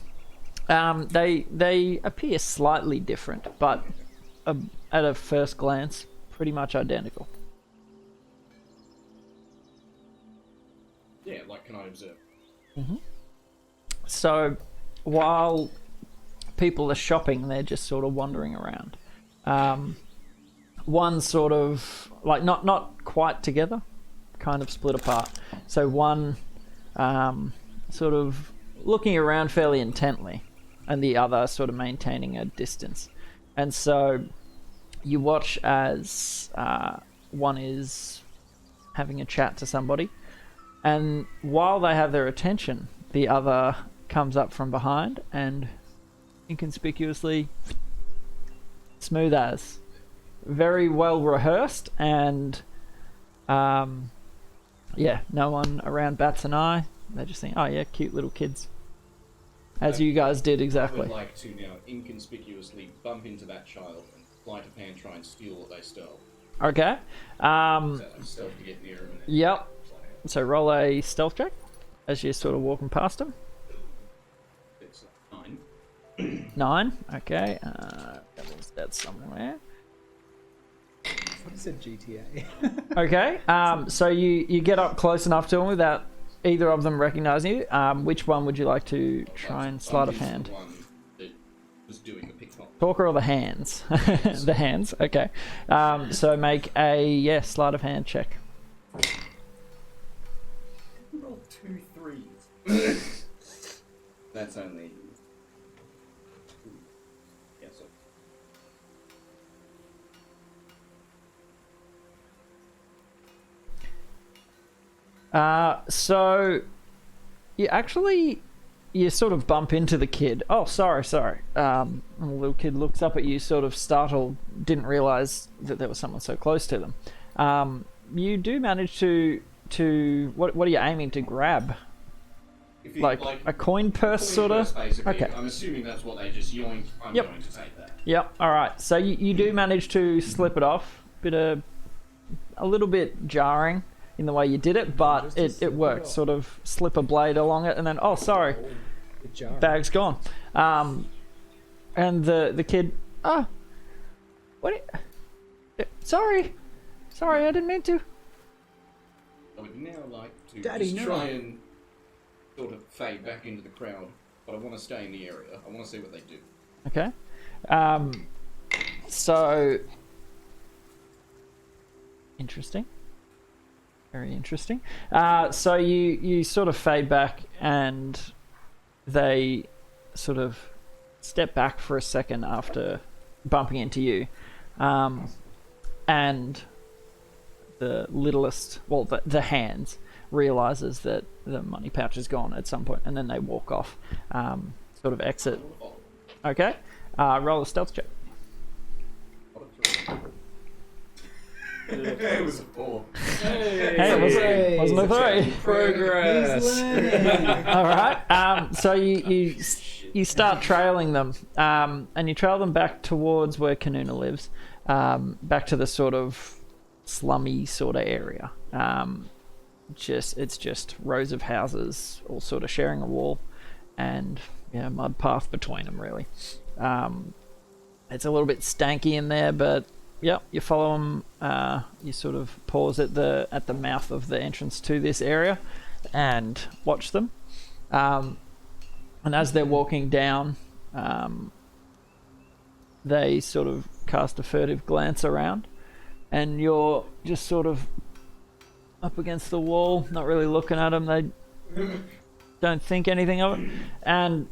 They appear slightly different, but at a first glance, pretty much identical. Yeah, like can I observe? So while people are shopping, they're just sort of wandering around. One sort of like not quite together, kind of split apart. So one sort of looking around fairly intently, and the other sort of maintaining a distance. And so you watch as one is having a chat to somebody, and while they have their attention, the other comes up from behind and inconspicuously, smooth as, very well rehearsed, and yeah, no one around bats an eye. They just think, oh yeah, cute little kids, as you guys did I exactly. would like to now inconspicuously bump into that child and sleight of hand try and steal what they stole. Okay. So stealth to get near him. And then Yep. So roll a stealth check as you're sort of walking past them. It's 9. 9. Okay. That's somewhere. What is a GTA? Okay. So you get up close enough to them without either of them recognizing you. Which one would you like to try and sleight of hand? The one that was doing the pickpocket. Talker or the hands? The hands. Okay. So make a sleight of hand check. Roll 2 3s. That's only. Yeah, so So you sort of bump into the kid. Oh, sorry. And the little kid looks up at you, sort of startled, didn't realize that there was someone so close to them. You do manage to what are you aiming to grab? If you, Like a coin purse, sort of? Basically. Okay. I'm assuming that's what they just yoinked. I'm Yep. going to take that. Yep. All right. So you do manage to slip it off. A little bit jarring in the way you did it, but it worked. Sort of slip a blade along it, and then sorry, bag's gone. And the kid, sorry, I didn't mean to. I would now like to Daddy, just no. try and sort of fade back into the crowd, but I want to stay in the area. I want to see what they do. Okay. So interesting. Very interesting. So you sort of fade back, and they sort of step back for a second after bumping into you, and the littlest, well, the hands realizes that the money pouch is gone at some point, and then they walk off, sort of exit. Okay. Roll a stealth check. It was a 4. Hey, it wasn't a 3. Progress. All right. So you start trailing them, and you trail them back towards where Kanuna lives, back to the sort of slummy sort of area. It's just rows of houses, all sort of sharing a wall, and mud path between them. Really, it's a little bit stanky in there, but. Yep, you follow them. You sort of pause at the mouth of the entrance to this area, and watch them. And as they're walking down, they sort of cast a furtive glance around, and you're just sort of up against the wall, not really looking at them. They don't think anything of it, and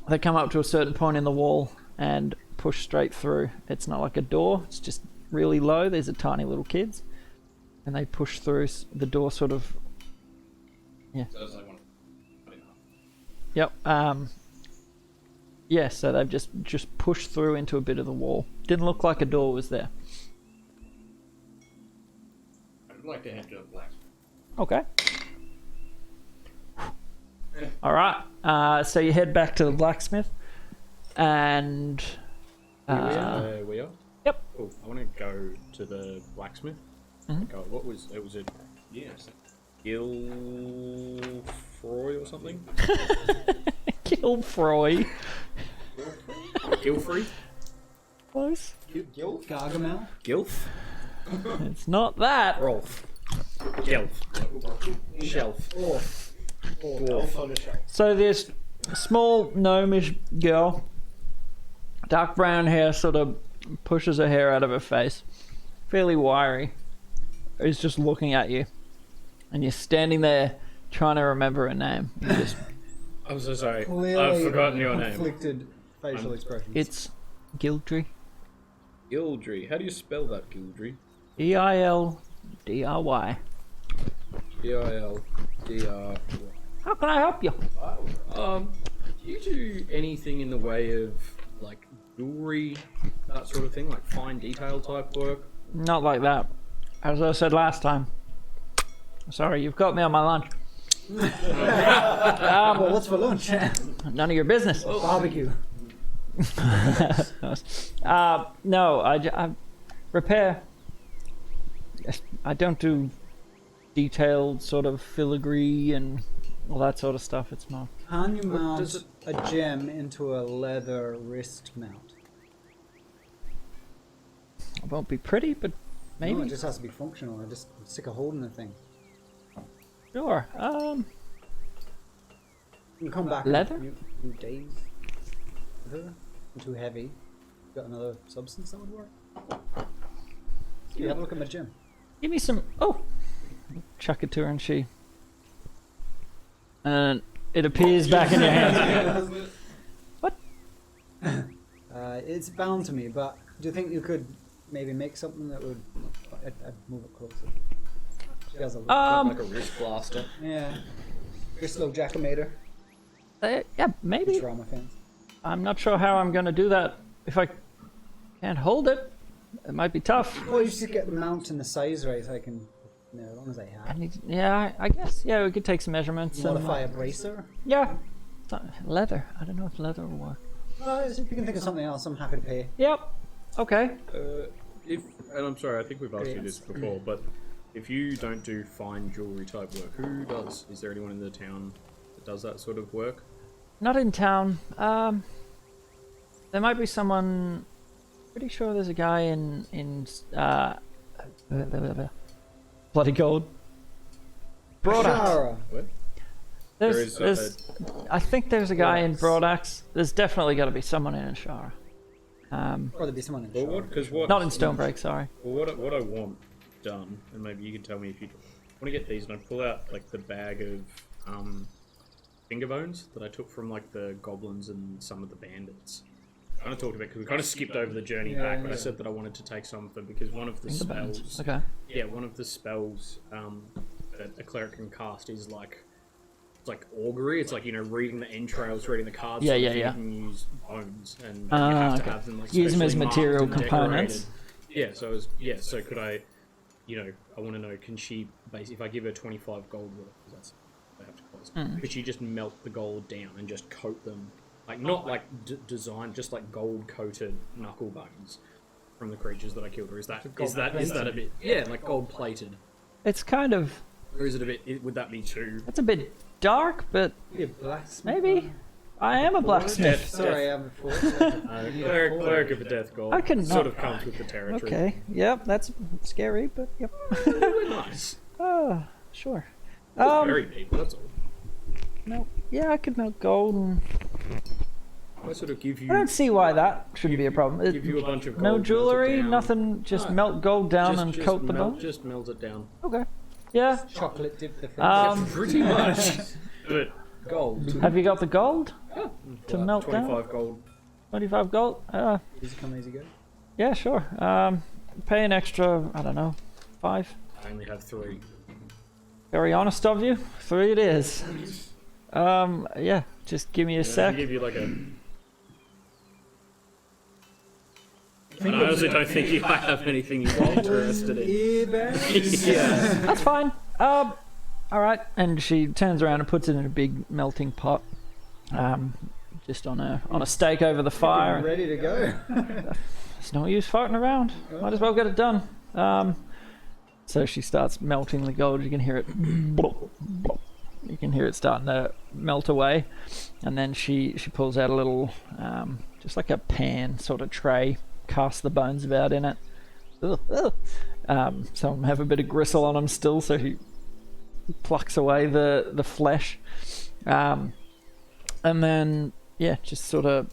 they come up to a certain point in the wall and push straight through. It's not like a door, it's just really low. These are tiny little kids, and they push through the door sort of. So it's like one. Yep. So they've just pushed through into a bit of the wall. Didn't look like a door was there. I'd like to head to a black. Okay. All right. So you head back to the blacksmith, and. We are? Yep. Cool. I want to go to the blacksmith. Mhm. Go, what was it? Was it Yes. Guileful or something? Guilfroy. Guilfrey? Close. Gargamel? Gilf? It's not that. Rolf. Gelf. Shelf. So this small gnomish girl, dark brown hair, sort of pushes her hair out of her face, fairly wiry, is just looking at you, and you're standing there trying to remember her name. You just, I'm so sorry. Clearly I've forgotten your name. conflicted facial expressions. it's Gildry. Gildry. How do you spell that, Gildry? Eildry. Gildry. How can I help you? Do you do anything in the way of like jewelry, that sort of thing, like fine detail type work? Not like that. As I said last time. Sorry, you've got me on my lunch. Well, what's for lunch? None of your business. Barbecue. No, I repair. I don't do detailed sort of filigree and all that sort of stuff. It's more. Can you mount a gem into a leather wrist mount? It won't be pretty, but maybe. No, it just has to be functional. I'm sick of holding the thing. Sure. You can come back Leather? in a few days. Too heavy. Got another substance that would work? Yeah, have a look at my gem. Give me some. Oh, chuck it to her, and she. And it appears back in your hands. What? It's bound to me, but do you think you could maybe make something that would? I'd move it closer. She has a look. Like a wrist blaster. Yeah. Just a little jackamator. Yeah, maybe. Drama fans. I'm not sure how I'm gonna do that if I can't hold it. It might be tough. Well, you should get the mount and the size right so I can, as long as I have. I guess. Yeah, we could take some measurements. Modify a bracer. Yeah. Leather. I don't know if leather will work. If you can think of something else, I'm happy to pay. Yep. Okay. And I'm sorry, I think we've asked you this before, but if you don't do fine jewelry type work, who does? Is there anyone in the town that does that sort of work? Not in town. There might be someone. Pretty sure there's a guy in bloody gold. Shara. What? I think there's a guy in Broadaxe. There's definitely got to be someone in Ashara. Or there'd be someone in Well, Shara. Not in Stonebreak, sorry. Well, what I want done, and maybe you can tell me if you want to get these, and I pull out like the bag of finger bones that I took from like the goblins and some of the bandits. I kind of talked about because we kind of skipped over the journey back, but I said that I wanted to take some of them because one of the spells, Okay. yeah, one of the spells that a cleric can cast is like. It's like augury. It's like, reading the entrails, reading the cards. Yeah, so yeah, you yeah. can use bones, and you have to have them like Use them as specially material marked and components. decorated. So could I, I want to know, can she, if I give her 25 gold worth, because that's what I have to cost, could she just melt the gold down and just coat them, like not like design, just like gold coated knuckle bones from the creatures that I killed, or is that a bit, like gold plated, It's kind of. or is it a bit? Would that be too? It's a bit dark, but maybe. I am a blacksmith. Sorry, I'm a Cleric of a death god. I can sort not- of comes with the territory. Okay. Yep, that's scary, but yep. Nice. Sure. Very deep. That's all. No. Yeah, I could melt gold, and I sort of give you. I don't see why that shouldn't be a problem. Give you a bunch of gold. No melt it jewelry, down. nothing. Just No. melt gold down and Just coat the melt, bone. Just melt it down. Okay. Yeah. chocolate dip the Pretty much. But gold. Have you got the gold to melt 25 down? gold. 25 gold. Easy come, easy go. Yeah, sure. Pay an extra. I don't know. 5. I only have 3. Very honest of you. 3 it is. Yeah. Just give me a I sec. give you like a. I honestly don't think you have anything you're interested in. Yeah. That's fine. All right. And she turns around and puts it in a big melting pot. Just on a stake over the fire. Ready to go. There's no use farting around. Might as well get it done. So she starts melting the gold. You can hear it. You can hear it starting to melt away. And then she pulls out a little, just like a pan sort of tray. Casts the bones about in it. Some of them have a bit of gristle on them still, so he plucks away the flesh. And then, just sort of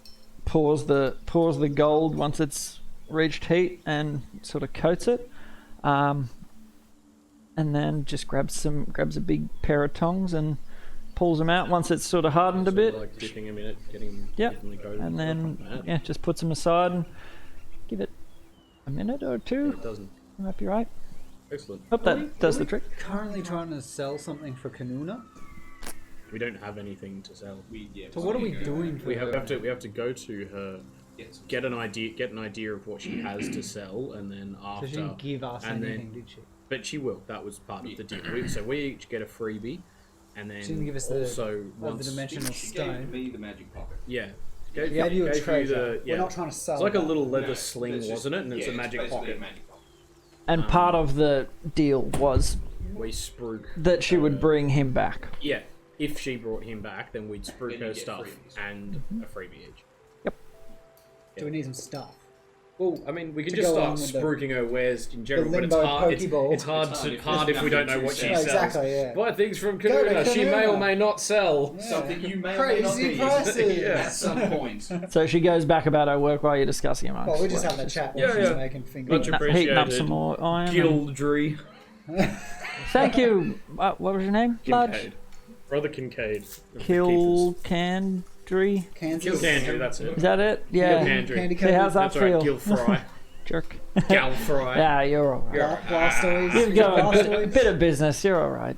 pours the gold once it's reached heat and sort of coats it. And then just grabs a big pair of tongs and pulls them out once it's sort of hardened a bit. Like dipping them in it, getting the coated And then stuff like that. just puts them aside and give it a minute or two. It doesn't. You might be right. Excellent. Hope that does the trick. Currently trying to sell something for Kanuna. We don't have anything to sell. So what are we doing for We her? have to go to her, get an idea of what she has to sell, and then So after. she didn't give us and anything, then, did she? but she will. That was part of the deal. So we each get a freebie, and then She didn't give us also the once dimensional She gave stone. me the magic pocket. yeah. We gave you a treasure. Yeah. We're not trying to sell. It's like a that. little leather No, sling, it's just- wasn't it? And it's a magic basically pocket. a magic pocket. And part of the deal was We spruik. that she would bring him back. Yeah. If she brought him back, then we'd spruik Then you her get stuff freebies. and a freebie each. Do we need some stuff? Well, I mean, we can To just go start on with the- spruiking her wares in general, but it's limbo hard. Pokeball. It's hard if we don't know what she Yeah, sells. exactly, yeah. Buy things from Go to Kanuna. She may or Kanuna. may not sell. Something you may or may not Crazy need prices. Yeah. at some point. So she goes back about her work while you're discussing amongst. Well, we're just having a chat while Yeah, she's yeah. making fingers. Much heating up appreciated. some more iron. and- Gildry. Thank you. What was your name? Lodge? Kincaid. Brother Kincaid. of the Keepers. Kilcandry. Kansas. Gilcandry, that's it. Is that it? Yeah. Gilcandry. Candy See, how's that That's right, feel? Gil Fry. Jerk. Galfry. Yeah, you're alright. Blastoise. You've got a Blastoise. bit of business. You're alright.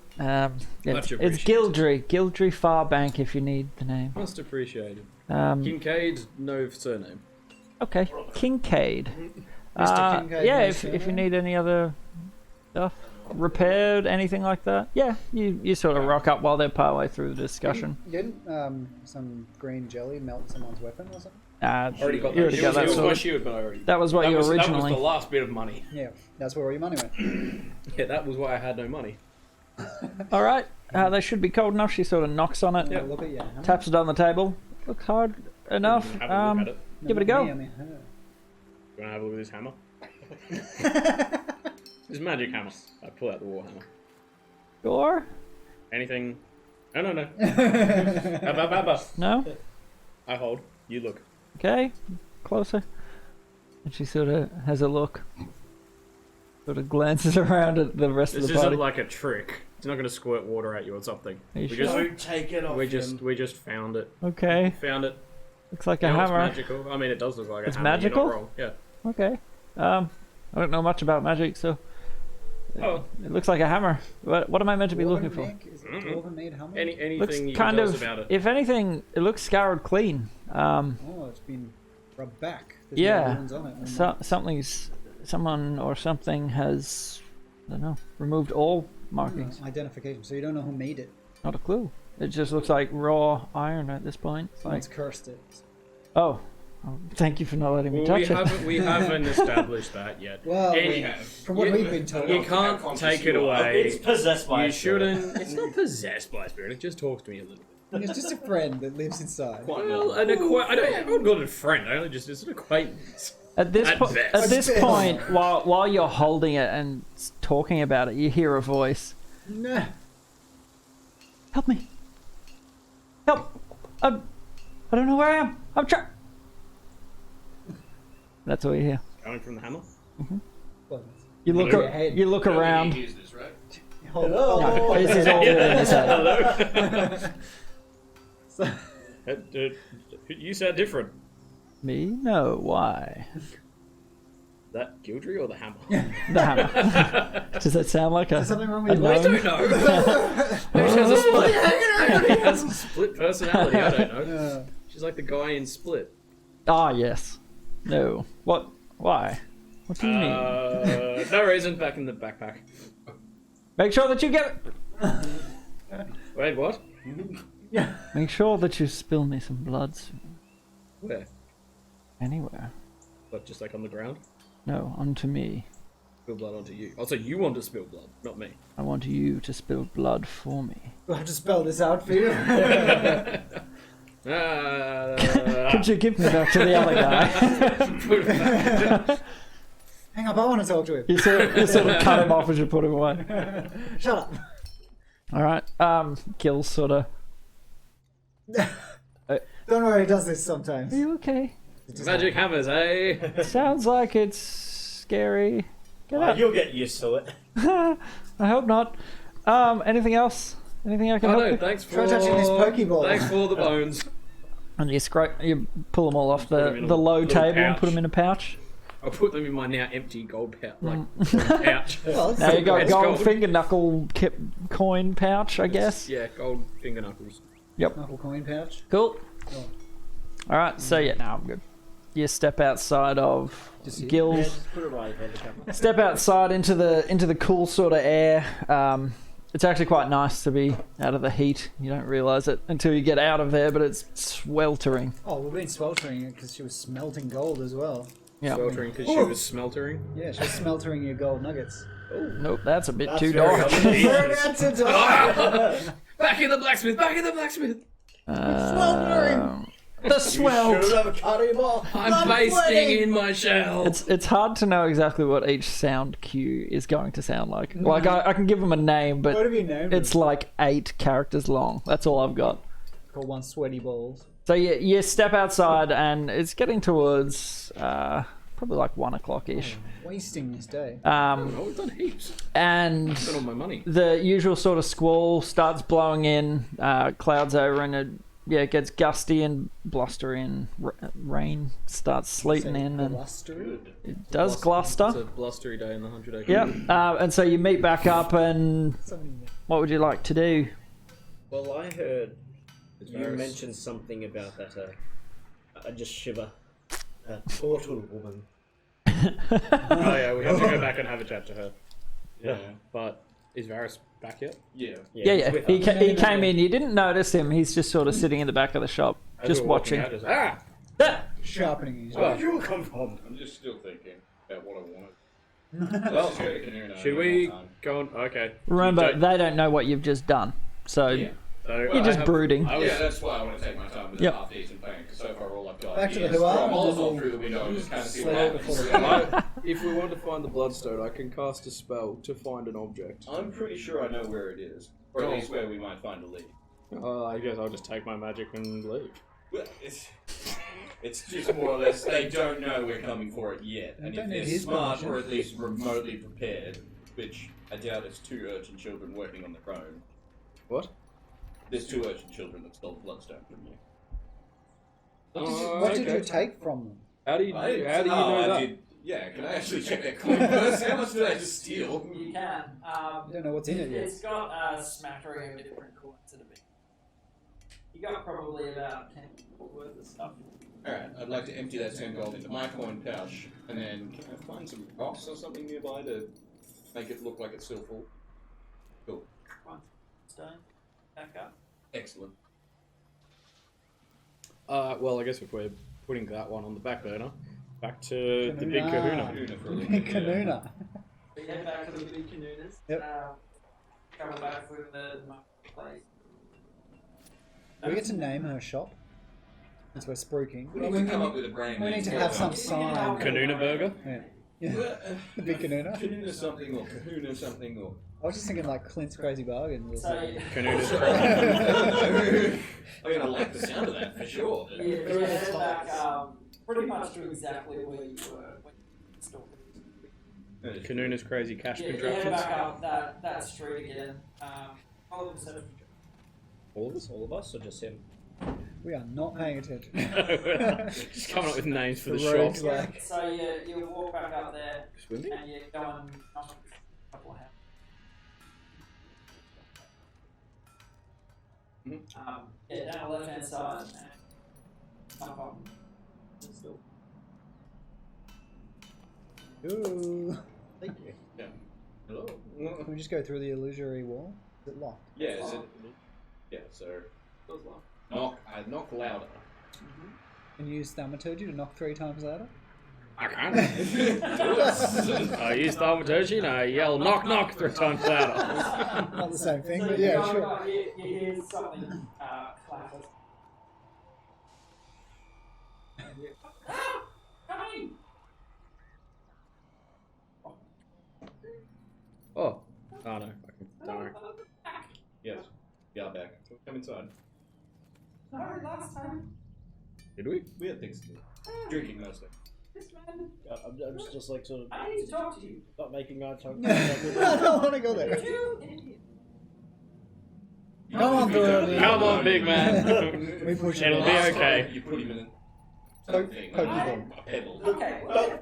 It's appreciated. Gildry Farbank if you need the name. Must appreciate it. Kincaid. Kincaid, no surname. Okay, Kincaid. Mr. Kincaid, Yeah, no if you surname? need any other stuff repaired, anything like that, yeah, you sort of rock up while they're partway through the discussion. Didn't some green jelly melt someone's weapon or something? Already got you that. already It got was, that it was my sorted. shield, but I already. That was what you that was originally. the last bit of money. Yeah, that's where all your money went. Yeah, that was why I had no money. All right, they should be cold enough. She sort of knocks on it, Look at you. Huh? taps it on the table. Looks hard enough. Have a look at it. Give it a Not me, go. I mean her. You want to have a look at this hammer? This magic hammer. I pull out the war hammer. Sure. Anything? No. Abba. No. I hold. You look. Okay. Closer. And she sort of has a look. Sort of glances around at the rest This of the party. isn't like a trick. It's not going to squirt water at you or something. Are you We sure? just, Don't take it off we him. just found it. Okay. Found it. Looks like a You know, it's hammer. magical. I mean, it does look like It's a hammer. You're not magical? wrong. Yeah. Okay. I don't know much about magic, so Oh, it looks like a hammer. What am I meant to be looking for? Is it dwarven made hammer? anything Looks you can kind tell us of. about it. If anything, it looks scoured clean. Oh, it's been rubbed back. There's Yeah. no wounds on it. Someone or something has, I don't know, removed all markings. Identification. So you don't know who made it. Not a clue. It just looks like raw iron at this point. Like, Someone's cursed it. oh, thank you for not letting me Well, touch it. we haven't established that yet. Well, Anyhow, from what we've been told. you can't take it away. It's possessed by You a spirit. shouldn't. It's not possessed by a spirit. It just talks to me a little bit. It's just a friend that lives inside. Well, I wouldn't call it a friend. I only just it's an acquaintance. At this At best. at this At best. point, while you're holding it and talking about it, you hear a voice. Nah. Help me! Help! I don't know where I am. I'm trapped. That's all you hear. Coming from the hammer. Well, You look. Your head. You look around. Use this, right? hold No, this is all within his head. Hello. So, You sound different. Me? No. Why? That Gildry or the hammer? The hammer. Does that sound like a? There's something wrong a with your I gnome? don't know. Maybe she has a split. He has a split personality. I don't know. She's like the guy in Split. Ah, yes. No. What? Why? What do you mean? No reason. Back in the backpack. Make sure that you get. Wait, what? Make sure that you spill me some blood soon. Where? Anywhere. What? Just like on the ground? No, onto me. Spill blood onto you. Also, you want to spill blood, not me. I want you to spill blood for me. do I have to spell this out for you? Could you give me back to the other guy? Hang up, I want to talk to him. you sort of cut him off as you put him away. Shut up. All right. Gil sort of. Don't worry, he does this sometimes. Are you okay? Magic hammers, eh? Sounds like it's scary. Get Oh, up. you'll get used to it. I hope not. Anything else? Anything I can Oh help no, with? thanks for Try touching this Pokeball. Thanks for the bones. And you pull them all off Put 'em in the a low little table and pouch. put them in a pouch. I'll put them in my now empty gold pouch. Well, it's Now you got It's gold gold. finger knuckle coin pouch, I guess. Yeah, gold finger knuckles. Yep. knuckle coin pouch. Cool. Oh. All right. So yeah, now I'm good. You step outside of Just you. Yeah, Gil's. just put it right in the camera. Step outside into the cool sort of air. It's actually quite nice to be out of the heat. You don't realise it until you get out of there, but it's sweltering. Oh, we've been sweltering it because she was smelting gold as well. Yeah. Sweltering because she was smeltering. Yeah, she was smeltering your gold nuggets. Nope, that's a bit That's too very dark. unneat. Back in the blacksmith! Back in the blacksmith! The swell. Should have cut him off. I'm basting in my shell. It's hard to know exactly what each sound cue is going to sound like. Like I can give them a name, What but have you named it's like 8 characters long. That's all I've got. Called one sweaty balls. So you step outside and it's getting towards probably like 1 o'clock ish. Wasting this day. Oh, we've done heaps. And Spent all my money. the usual sort of squall starts blowing in, clouds over, and yeah, it gets gusty and blustery, and rain starts sleeting in, and Blustery. it does It's gluster. a blustery day in the 100 acre. Yep. And so you meet back up, and what would you like to do? Well, I heard you Varys. mentioned something about that. I just shiver. A Tortle woman. Oh yeah, we have to go back and have a chat to her. Yeah, but is Varys back yet? Yeah. Yeah. he's with He us. he came in. You didn't notice him. He's just sort of sitting in the back of the shop, As just we're walking watching. out, just, Sharpening his. Where'd you come from? I'm just still thinking about what I wanted. Well, Let's go to Kanuna should one we more time. go on? Okay. Remember, You they don't know what you've just done, so Yeah. So you're just brooding. I was, Yeah, that's why I want to take my time with Yep. a half-decent plan, because so far all I've got Back to the is who are, throw a and Molotov then through the window and just kind of see what slow happens. before If we want to find the bloodstone, I can cast a spell to find an object. I'm pretty sure I know where it is, or at least where we might find a lead. I guess I'll just take my magic and leave. Well, it's just more or less they don't know we're coming for it yet, and if don't need they're his smart permission. or at least remotely prepared, which I doubt it's 2 urchin children working on their own. What? There's 2 urchin children that stole the bloodstone from you. What did you take from them? How do you know I that? did. Yeah, can I actually check that coin first? How much did I just steal? You can. I don't know what's in it yet. It's got a smattering of different coins that have been. You got probably about 10 worth of stuff. Alright, I'd like to empty that 10 gold into my coin pouch, and then can I find some rocks or something nearby to make it look like it's still full? Cool. One stone. Back up. Excellent. Well, I guess if we're putting that one on the back burner, back to the big Kahuna. kahuna. Kahuna for a Big little bit, yeah. Kanuna. We head back to the big Kanunas. Yep. Travel back through the marketplace. Do we get to name her shop? Since we're spruiking. We need to come up with a brand we name need to for have it. some sign. Kanuna burger? Yeah. Yeah. The big Kanuna. Kanuna something or Kahuna something or. I was just thinking like Clint's Crazy Bargain. Or So something. Kanuna's I mean, I like the sound of that for sure. But you head back pretty much to exactly where you were when you installed it. Kanuna's crazy cash Yeah, you head contraptions. back up that street again. Follow the set of All of us, or just him? We are not paying attention. Just coming up with names for the rogues shop. like- So you walk back up there Swimming? and you go and knock a couple of houses. Yeah, down the left hand side and knock on. Still. Ooh. Thank you. Yeah. Hello. Can we just go through the illusory wall? Is it locked? Yeah. Is it? Yeah. So I knock louder. Can you use thaumaturgy to knock 3 times louder? I can't. I use thaumaturgy and I yell knock knock 3 times louder. Not the same thing, So but you yeah, go, sure. You hear something clatter. And you, come in! Oh. Oh no. Don't worry. Yes. Yeah, back. Come inside. Sorry, last time. Did we? We had things to do. Drinking mostly. This man, I'm just like sort of I need to talk to you. not making eye contact. I don't want to go there. You idiot. Come on, Thuradin. Come on, big man. We push It'll it. be Last okay. time You put him in a Poke- something. poke like him. a pebble. Okay, well,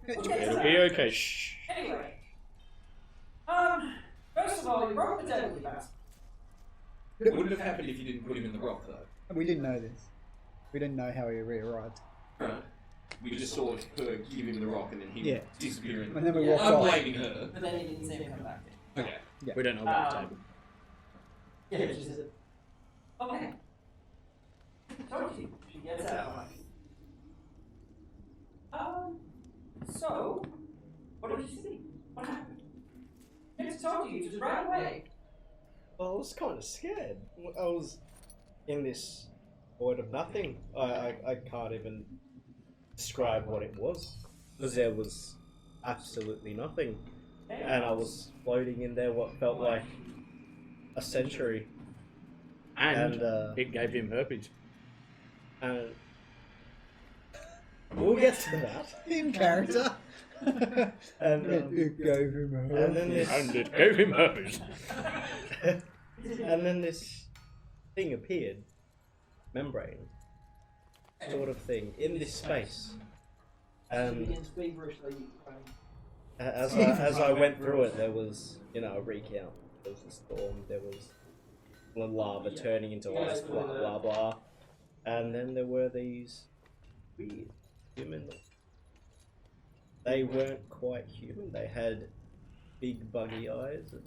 It'll be okay. Shh. anyway. First of all, you broke the table, you bastard. It wouldn't have happened if you didn't put him in the rock, though. We didn't know this. We didn't know how he re-arrived. Right. We just saw her give him the rock and then he Yeah. disappear. And then we Yeah, walked I'm off. blaming her. But then you didn't see him come back. Okay. We don't know about the Um, table. Yeah, she said, okay. Told you. She gets out. So, what did you see? What happened? I just told you, just right away. Well, I was kind of scared. I was in this void of nothing. I can't even describe what it was. Because there was absolutely nothing. And I was floating in there what felt like a century. And And it gave him herpes. we'll get to that. In character. And, It gave him a and then this And it gave him herpes. and then this thing appeared membrane sort of thing in this space. And as I went through it, there was, you know, a recount. There was a storm, there was lava turning into ice, blah blah blah. And then there were these weird human. They weren't quite human. They had big buggy eyes and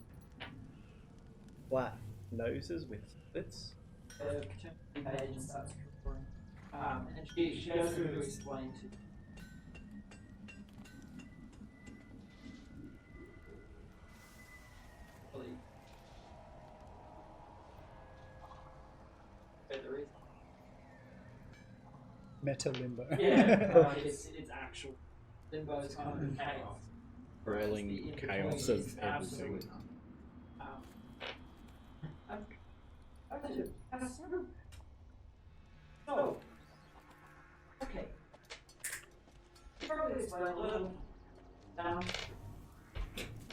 flat noses with slits. And she goes through to explain to Meta limbo. Yeah, it's actual limbo is kind of chaos. Whirling chaos of everything. So, okay. Probably explain a little down.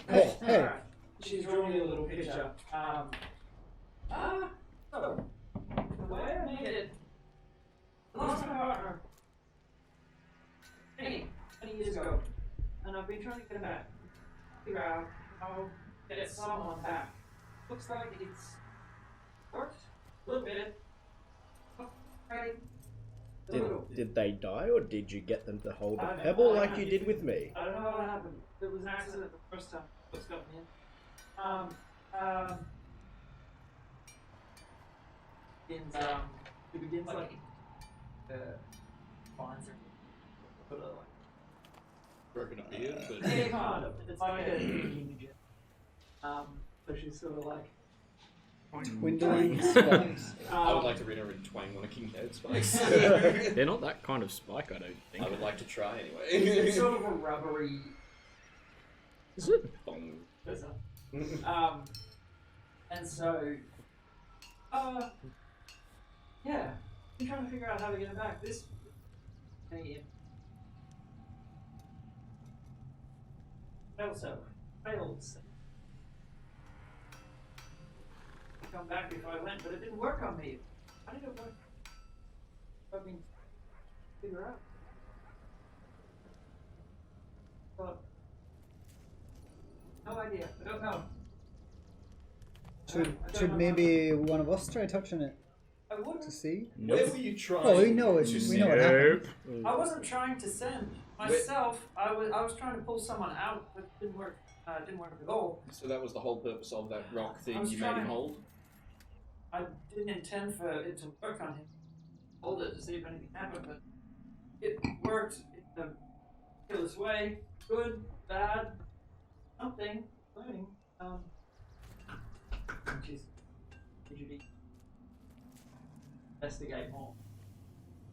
Hey. She's drawing me a little picture. So, the way I made it, I lost my partner 20 years ago, and I've been trying to get him back. Figure out how to get someone back. Looks like it's worked a little bit. Right. Did they die, or did you get them to hold a pebble like you did with me? I don't know what happened. It was an accident the first time. What's got me in? It begins like finds her. Put a like Broken up here, but yeah, kind of. It's like a huge. So she's sort of like Dwindling spikes. I would like to read her and twang on a king head spikes. they're not that kind of spike, I don't think. I would like to try anyway. it's sort of a rubbery. Is it? Bong. And so, yeah, I'm trying to figure out how to get it back. This fails. Come back if I went, but it didn't work on me. How did it work? I mean, figure out. But no idea. I don't know. Should maybe one of us try touching it I wouldn't. to see? Where were you trying? Oh, we know it. We know what happened. I wasn't trying to send myself. I was trying to pull someone out, but it didn't work. Didn't work at all. So that was the whole purpose of that rock I thing was you made him trying. hold? I didn't intend for it to work on him. Hold it to see if anything happened, but it worked in a careless way. Good, bad, something. Learning. Which is investigate more.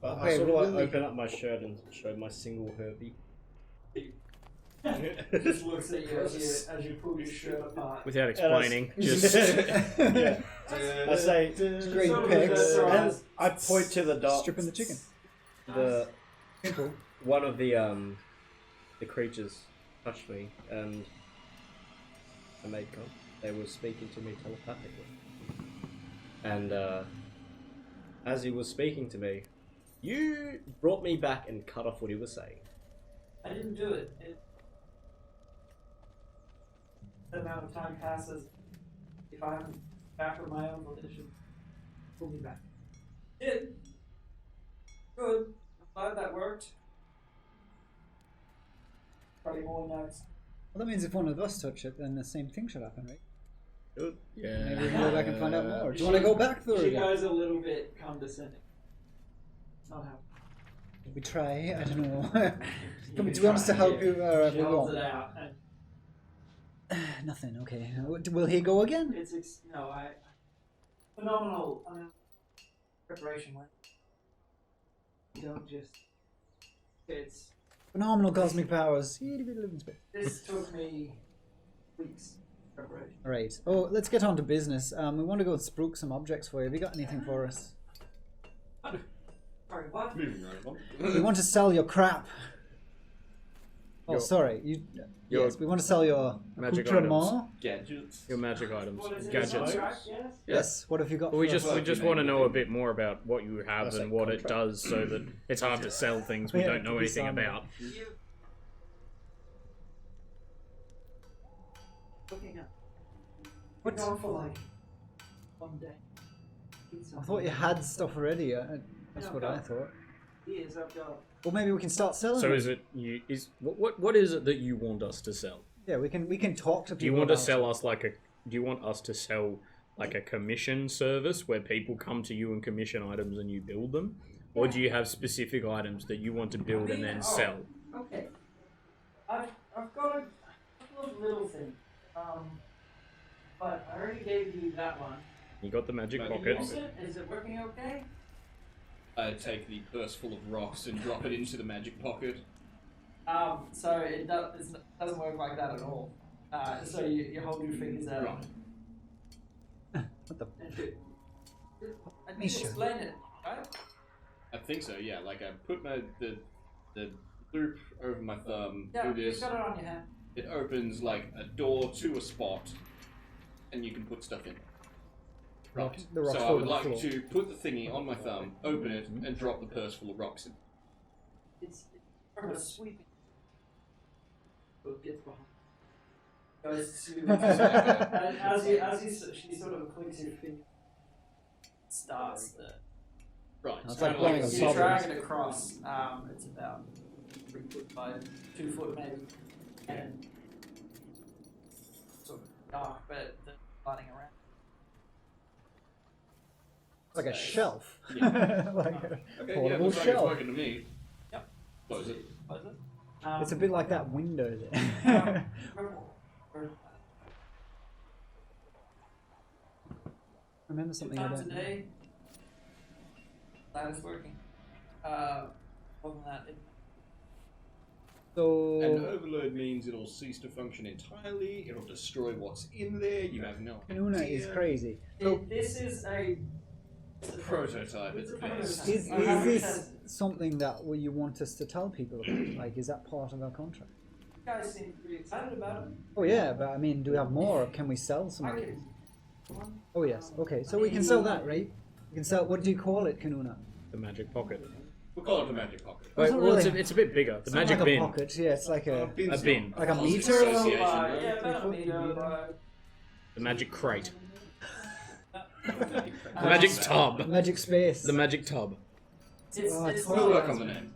I sort of like open up my shirt and show my single herpy. Just looks at you as you pull your shirt apart. Without explaining, just Yeah. I say, Great Sort of pics. and I point to the dot. Stripping the chicken. The Simple. one of the creatures touched me, and I made contact. They were speaking to me telepathically, and as he was speaking to me, you brought me back and cut off what he was saying. I didn't do it. The amount of time passes. If I'm back with my own volition, pull me back. Did. Good. I'm glad that worked. Probably more notes. Well, that means if one of us touch it, then the same thing should happen, right? Good. yeah. Maybe we can go back and find out more. Do you want to go back through She it? goes a little bit condescending. It's not how. We try. I don't know. Do we want us to help you? She We holds won't. it out, and Nothing. Okay. Will he go again? phenomenal. I mean, preparation went. You don't just. It's. Phenomenal cosmic powers. This took me weeks. Preparation. Right. Oh, let's get on to business. We want to go and spruik some objects for you. Have you got anything for us? Sorry, what? Moving right along. We want to sell your crap. Oh, sorry. Yes, we want to sell your Magic accoutrement. Gadgets. Your magic items, gadgets. Yes. What have you got? We for us? just want to know a bit more about what you have and what it does, so that it's hard to sell things we Yeah, don't know it could be anything some- about. What? for like 1 day. I thought you had stuff already. That's what I thought. Years I've got. Well, maybe we can start selling. So it. what is it that you want us to sell? Yeah, we can talk to people. Do you want to about sell us like a? Do you want us to sell like a commission service where people come to you and commission items and you build them, or do you have specific items that you want to build and then sell? Okay. I've got a couple of little things. But I already gave you that one. You got the magic Magic pocket. Use it? Is it working okay? I take the purse full of rocks and drop it into the magic pocket. So it doesn't work like that at all. So you hold your fingers out. Right. What the? I need to explain it, right? I think so. Yeah. Like I put the loop over my thumb. Yeah, do you've this. got it on your hand. It opens like a door to a spot, and you can put stuff in. Right. The rocks So I fall would on the like floor. to put the thingy on my thumb, open it, and drop the purse full of rocks in. It's from a sweeping. So it gets behind. Goes to and as she sort of clicks your finger, starts the. Right. It's so like I playing like a You bubble. drag it across. It's about 3 foot by 2 foot maybe, and sort of dark, but the lighting around. Like a shelf. Yeah. Like a Okay. Yeah. portable Looks like it's shelf. working to me. Yep. Close it. What is it? It's a bit like that window there. Remember something I Times a don't. day. That is working. Other than that, And So overload means it'll cease to function entirely. It'll destroy what's in there. You have no Kanuna idea. is crazy. So this is a Prototype at best. is this something that you want us to tell people about? Like, is that part of our contract? You guys seem pretty excited about it. Oh yeah, but I mean, do we have more? Or can we sell some of I these? can. Oh yes. Okay, so we can sell that, right? We can sell. What do you call it, Kanuna? The magic pocket. We'll call it the magic pocket. It's not really- it's a bit bigger. The It's not magic like bin. a pocket. Yeah, it's like a A bin. Like a Policy meter? association, Yeah, right? about a meter by. The magic crate. Magic The magic tub. magic space. The magic tub. It's We'll work on the name.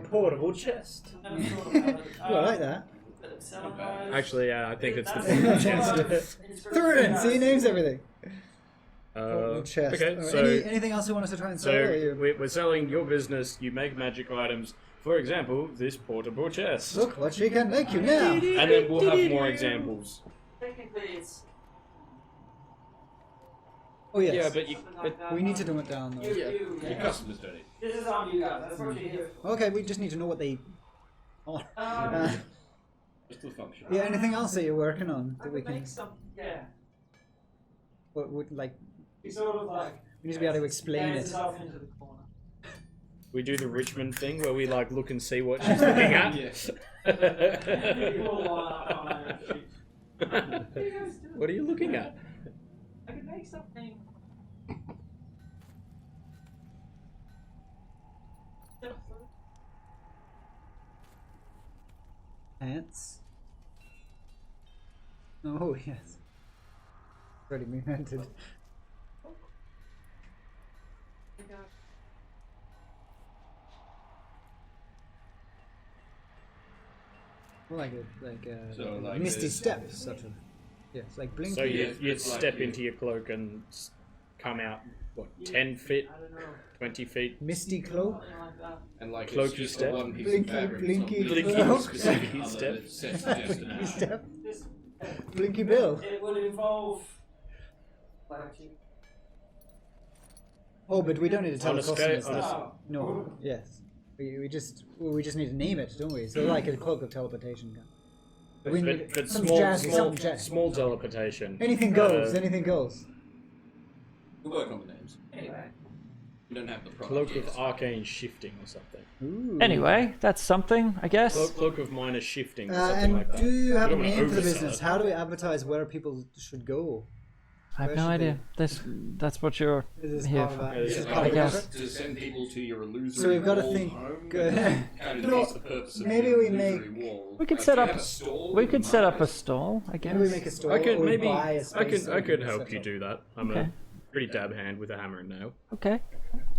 Portable chest. Oh, I like that. Actually, yeah, I think it's the Thuradin, see, he names everything. Portable chest. Okay, Alright, so anything else you want us to try and sell? or you- we're selling your business. You make magic items. For example, this portable chest. Look what she can make you now. And then we'll have more examples. Technically, it's. Oh yes. Yeah, but you. We need to dumb it down though. Your customers don't eat. This is on you guys. That's what you're here for. Okay, we just need to know what they are. Just the function. Yeah, anything else that you're working on I that we could can? make some. Yeah. What would like? You sort of like. We need to be able to explain Hands it. yourself into the corner. We do the Richmond thing where we like look and see what she's looking at. Yes. You all line up on my sheet. What are you guys doing? What are you looking at? I could make something. Pants. Oh yes. Already been invented. Well, So, like misty this. steps, sort of. Yes, like blinky. So you it's like step you- into your cloak and come out, what, 10 feet, I don't know. 20 feet? Misty cloak. Something like that. And like Cloaky it's just step. a one piece Blinky, of fabric. blinky it's not Blinky cloak. specific Blinky other step. that sets the destination. Step. This, Blinky Bill. it would involve. Like, Oh, but we don't need to tell On the a scale- customers on a that. s- No. Yes. We just need to name it, don't we? So like a cloak of teleportation. We need But some small, jazzy, small, some jazz. small teleportation. Anything goes. Uh, Anything goes. We'll work on the names. anyway. You don't have the product Cloak yet. of arcane shifting or something. Ooh. Anyway, that's something, I guess. Cloak of minor shifting or something And like that. do you have I a don't wanna name for the oversell business? it. How do we advertise where people should go? I have Where no should idea. That's what you're Is this here part of for. that? Yeah, This this is is part I of guess. it? To send people to your illusory So we've got to walled think. home. Good. How You know, defeats the purpose of maybe your we illusory make- wall. We could Do set you up. have a stall We in could set up a mind? stall, I guess. Maybe we make a store. I could or we maybe. buy a I space could. so I we could can help set you up. do that. I'm Okay. a pretty dab hand with a hammer and nail. Okay.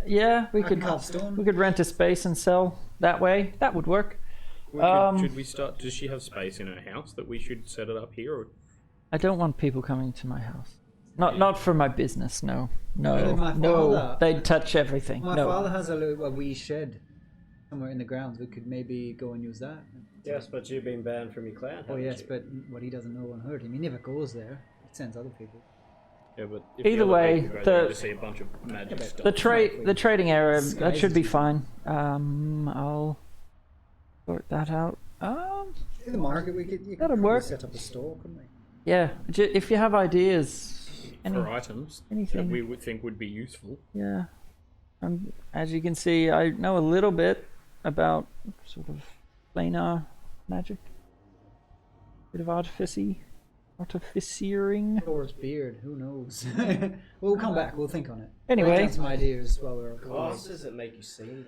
Yeah, we I could. can carve stone. We could rent a space and sell that way. That would work. Should we start? Does she have space in her house that we should set it up here? Or I don't want people coming to my house. Not for my business. No. Well, my No. father- They'd touch everything. My no. father has a wee shed somewhere in the grounds. We could maybe go and use that. Yes, but you've been banned from your clan. Oh haven't yes, you? but what he doesn't know won't hurt him. He never goes there. He sends other people. yeah, but if Either the other way, people go there, the- you just see a bunch of magic stuff. The trading area, that should be Disguises. fine. I'll sort that out. In the market, we could. You could That'll probably work. set up a store, couldn't we? Yeah. If you have ideas, for items anything. that we would think would be useful. Yeah. As you can see, I know a little bit about sort of planar magic. Bit of artificeering. Thor's beard. Who knows? We'll come back. We'll think on it. Anyway. Write down some ideas while we're. Glasses that make you see them.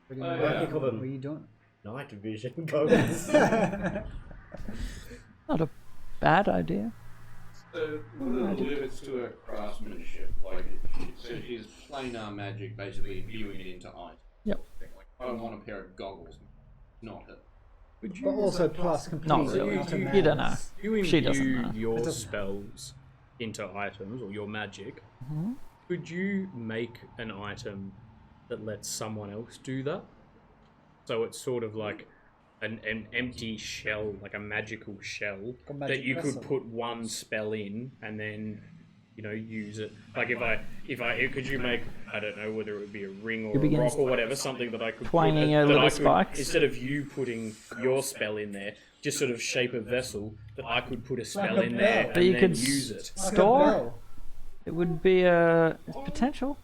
What do you Oh, mean? yeah. I think of What them are you doing? night vision goggles. Not a bad idea. So, what are the limits to her craftsmanship? Like, so she's planar magic, basically viewing it into items. Yep. Like, I don't want a pair of goggles. Not it. But also plus complete. Not really. not a You don't know. madness. You She doesn't imbue know. your It doesn't spells into items or your magic. Mhm. Could you make an item that lets someone else do that? So it's sort of like an empty shell, like a magical shell A that magic you vessel. could put one spell in and then use it. Like if I could you make, I don't know whether it would be a ring or You a begin rock or whatever, something that I could twanging put, a that little I could, spikes. instead of you putting your spell in there, just sort of shape a vessel that I could put a spell a in there bell. and That you then could use it. Like a Store? bell. It would be a potential.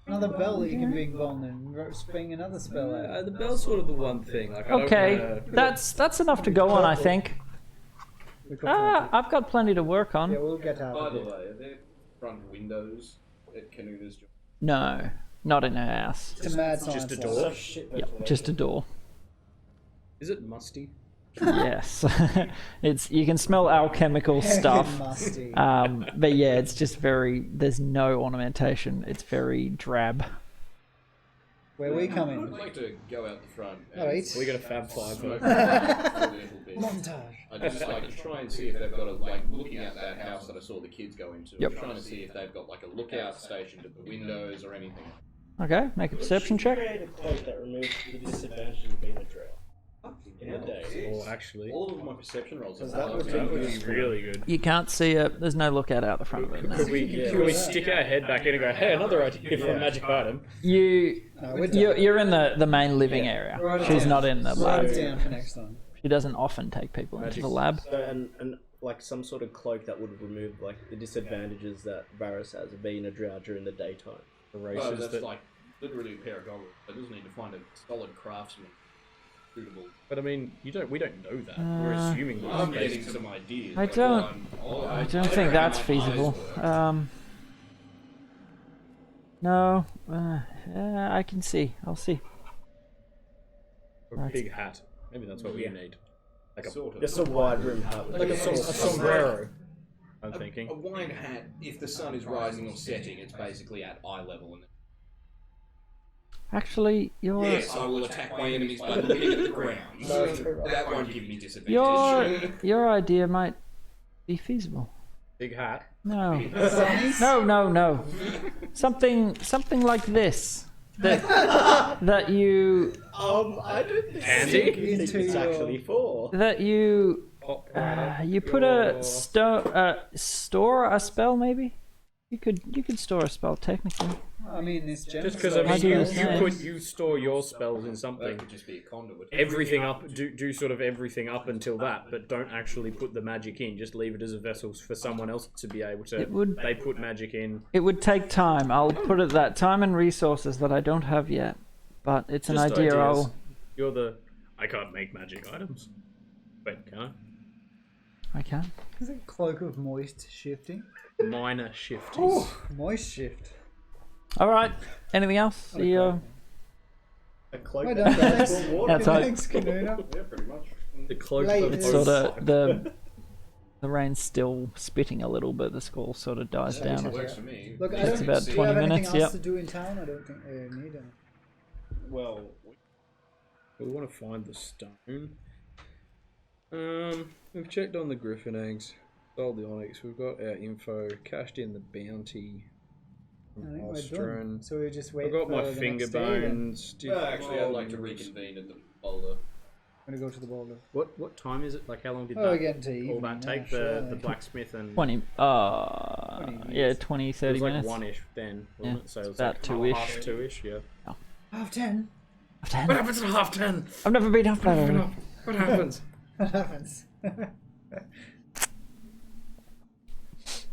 Another bell that you can ring on and spring another spell out. The bell's sort of the one thing. Like, I don't Okay, wanna- that's enough to go on, I think. We could find it. I've got plenty to work on. Yeah, we'll get out By of the it. way, are there front windows at Kanuna's job? No, not in her house. It's a mad science. Just a lab. door? Yep, just a door. Is it musty? Yes, you can smell alchemical stuff. Musty. But yeah, it's just very. There's no ornamentation. It's very drab. Where we come I'd in. like to go out the front. and Alright. We got a Fab Five. smoke for a little bit. Montage. I'd just like to try and see if they've got a, like, looking at that house that I saw the kids go into. Yep. I'm trying to see if they've got, like, a lookout stationed at the windows or anything. Okay, make a perception check. Create a cloak that removes the disadvantage of being a drow. In the day. Or actually, All of my perception rolls. Because are that would low. be really good. You can't see it. There's no lookout out the front of it. No. Could we stick our head back in and go, hey, another idea for a magic item? You No, we're you're in the main living area. Write it She's down. not in the Write lab. it down for next time. She doesn't often take people into the lab. So, and like some sort of cloak that would remove like the disadvantages that Varus has of being a drow during the daytime. The Well, races that's that, like literally a pair of goggles. I just need to find a solid craftsman suitable. but I mean, we don't know that. We're assuming that I'm space. getting some ideas. I like, don't- I I don't think that's feasible. No, I can see. I'll see. Or a big hat. Maybe that's what we need. Like a, Sort of. Just a wide rim hat. With like a sombrero. I'm A thinking. wide hat, if the sun is rising or setting, it's basically at eye level. And Actually, yes, I will attack my enemies by looking at the ground. That won't give me disadvantage. your idea might be feasible. Big hat. No, no. Something like this. That you I don't think Handy? it's actually for. that you Pop right up you put a your- store a spell maybe. You could store a spell technically. I mean, this gem. Just because I I mean, do you, the same. you store your spells in That something. could just be a conduit. Everything up, do sort of everything up until that, but don't actually put the magic in. Just leave it as a vessel for someone else to be able to. It would- They put magic in. It would take time. I'll put it that time and resources that I don't have yet. But it's an Just idea ideas. I'll. You're the. I can't make magic items. Wait, can I? I can. Is it cloak of moist shifting? Minor shifties. Moist shift. All right. Anything else? Okay. A cloak Well that done, travels thanks. on water. That's how- Thanks, Kanuna. Yeah, pretty much. The cloak Wait, of It's It's- sort of the rain's still spitting a little bit. The squall sort of dies It down. works for me. Look, I It's don't about do you 20 have anything minutes, else yep. to do in town? I don't think I need any. Well, We want to find the stone. We've checked on the griffin eggs, sold the onyx. We've got our info, cashed in the bounty I from think we're Ostron. done. So we just wait. I've got for my the finger next day, then. bones. Well, actually, I'd like to reconvene at the boulder. I'm gonna go to the boulder. What time is it? Like how long did Oh, we're that getting to evening all that now, take? The surely. blacksmith and 20. 20 Yeah, minutes. 20, it 30 was like minutes. one-ish then, wasn't Yeah, it? So it's it was about like two-ish. half two-ish, yeah. 10:30. Of 10. What happens at half 10? I've never been up better. What happens? What happens?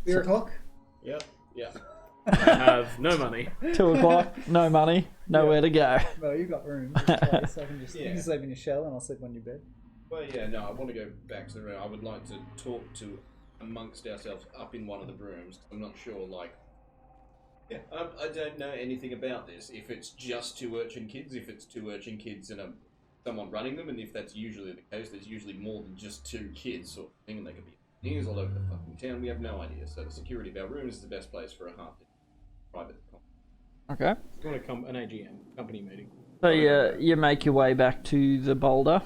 3 o'clock. yep. Yeah. I have no money. 2 o'clock. No money. Nowhere to go. Well, you got room. Twice. I can just you Yeah. can sleep in your shell, and I'll sleep on your bed. Well, yeah, no, I want to go back to the room. I would like to talk to amongst ourselves up in one of the rooms. I'm not sure, like... Yeah, I don't know anything about this. If it's just 2 urchin kids, if it's 2 urchin kids and someone running them, and if that's usually the case, there's usually more than just 2 kids sort of thing, and they could be things all over the fucking town. We have no idea. So the security of our rooms is the best place for a half-day private Okay. You want to come an AGM company meeting? So you make your way back to the boulder.